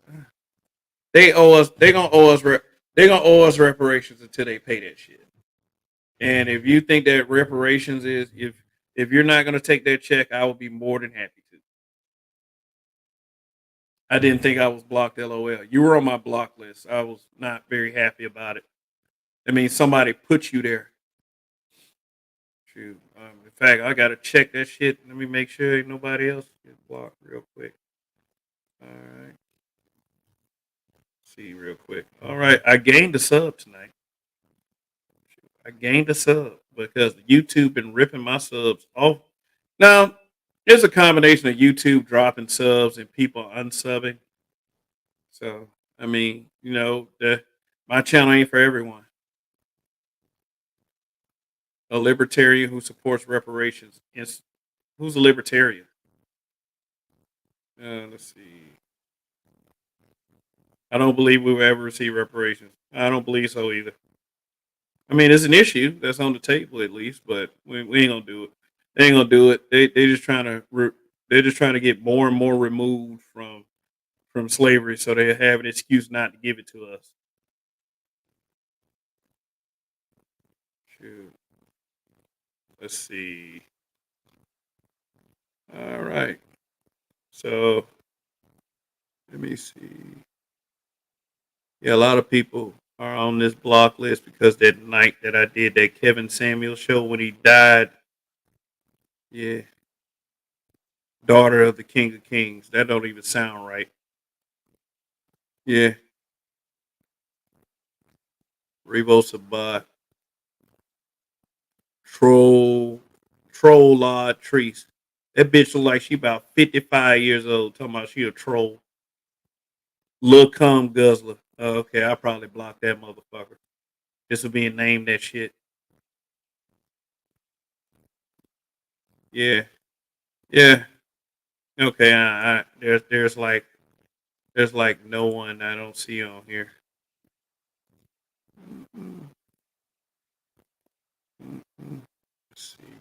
They owe us. They gonna owe us reparations until they pay that shit. And if you think that reparations is if you're not gonna take that check, I will be more than happy to. I didn't think I was blocked. LOL. You were on my block list. I was not very happy about it. I mean, somebody put you there. Shoot. In fact, I gotta check that shit. Let me make sure ain't nobody else get blocked real quick. All right. See real quick. All right. I gained a sub tonight. I gained a sub because YouTube been ripping my subs off. Now, there's a combination of YouTube dropping subs and people unsubbing. So, I mean, my channel ain't for everyone. A libertarian who supports reparations. Who's a libertarian? Let's see. I don't believe we will ever receive reparations. I don't believe so either. I mean, it's an issue that's on the table at least, but we ain't gonna do it. They ain't gonna do it. They just trying to they're just trying to get more and more removed from slavery, so they have an excuse not to give it to us. Shoot. Let's see. All right. So let me see. Yeah, a lot of people are on this block list because that night that I did that Kevin Samuel show when he died. Yeah. Daughter of the King of Kings. That don't even sound right. Yeah. Revo Sabat. Troll Treese. That bitch look like she about 55 years old. Talking about she a troll. Lil Cum Guzzler. Oh, okay, I probably blocked that motherfucker. This will be named that shit. Yeah. Yeah. Okay, there's like no one I don't see on here. Mm-mm. Mm-mm. Let's see.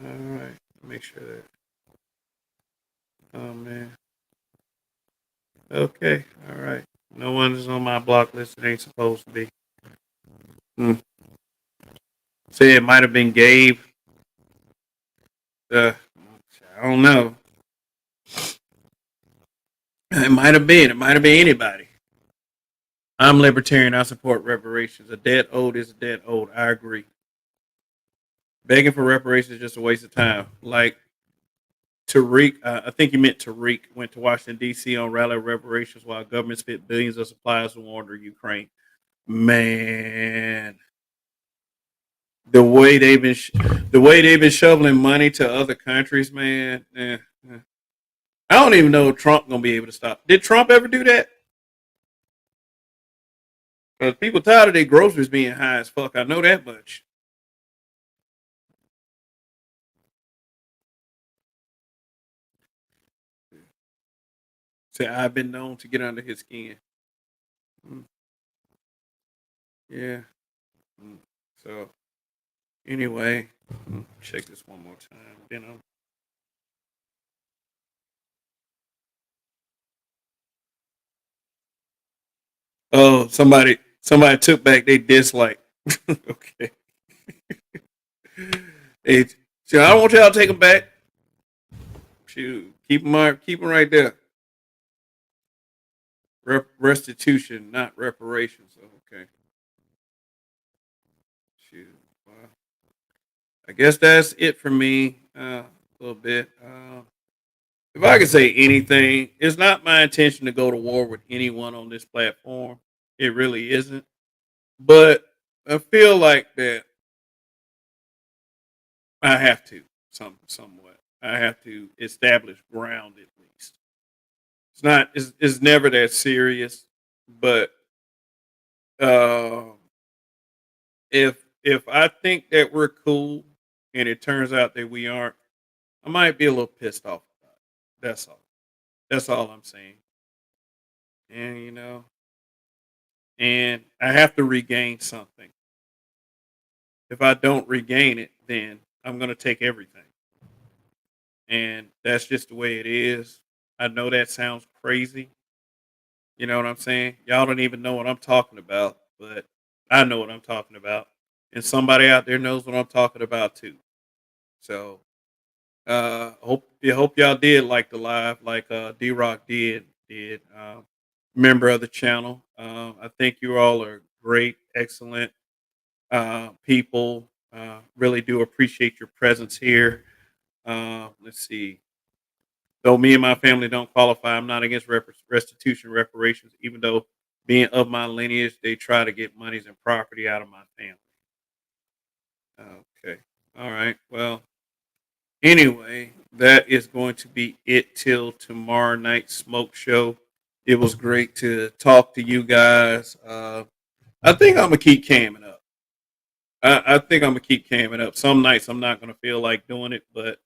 All right, make sure that. Oh man. Okay. All right. No one is on my block list. It ain't supposed to be. Hmm. Say it might have been Gabe. I don't know. It might have been. It might have been anybody. I'm libertarian. I support reparations. A debt owed is a debt owed. I agree. Begging for reparations is just a waste of time. Like Tariq, I think you meant Tariq, went to Washington, D.C. on rally reparations while government spent billions of supplies on war in Ukraine. Man, the way they've been shoveling money to other countries, man. I don't even know if Trump gonna be able to stop. Did Trump ever do that? Because people tired of their groceries being high as fuck. I know that much. Say I've been known to get under his skin. Mm, yeah. Mm. So anyway, check this one more time. Oh, somebody took back they dislike. Okay. They, see, I don't want y'all to take them back. Shoot, keep them right there. Restitution, not reparations. Okay. Shoot. Well, I guess that's it for me. A little bit. If I could say anything, it's not my intention to go to war with anyone on this platform. It really isn't. But I feel like that I have to somewhat. I have to establish ground at least. It's never that serious, but uh, if I think that we're cool and it turns out that we aren't, I might be a little pissed off about it. That's all. That's all I'm saying. And and I have to regain something. If I don't regain it, then I'm gonna take everything. And that's just the way it is. I know that sounds crazy. You know what I'm saying? Y'all don't even know what I'm talking about, but I know what I'm talking about. And somebody out there knows what I'm talking about too. So hope y'all did like the live, like D Rock did member of the channel. I think you all are great, excellent people. Really do appreciate your presence here. Let's see. Though me and my family don't qualify, I'm not against restitution reparations, even though being of my lineage, they try to get monies and property out of my family. Okay. All right. Well, anyway, that is going to be it till tomorrow night's smoke show. It was great to talk to you guys. I think I'm gonna keep camming up. I think I'm gonna keep camming up. Some nights I'm not gonna feel like doing it, but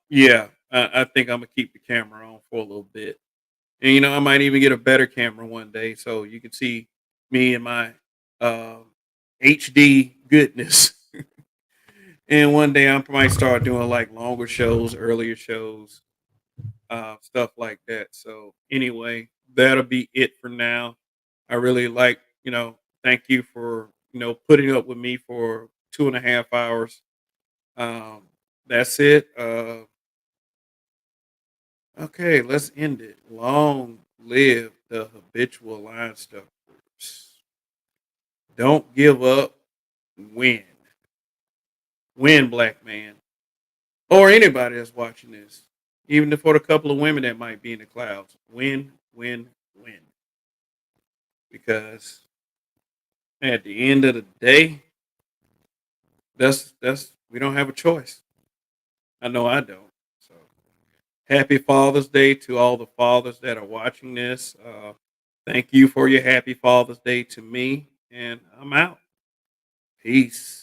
yeah, I think I'm gonna keep the camera on for a little bit. And I might even get a better camera one day so you can see me and my uh, HD goodness. And one day I might start doing like longer shows, earlier shows, stuff like that. So anyway, that'll be it for now. I really thank you for putting up with me for 2.5 hours. Um, that's it. Okay, let's end it. Long live the habitual line stuffers. Don't give up. Win. Win, black man. Or anybody that's watching this. Even for the couple of women that might be in the clouds. Win, win, win. Because at the end of the day, that's we don't have a choice. I know I don't. So happy Father's Day to all the fathers that are watching this. Thank you for your happy Father's Day to me. And I'm out. Peace.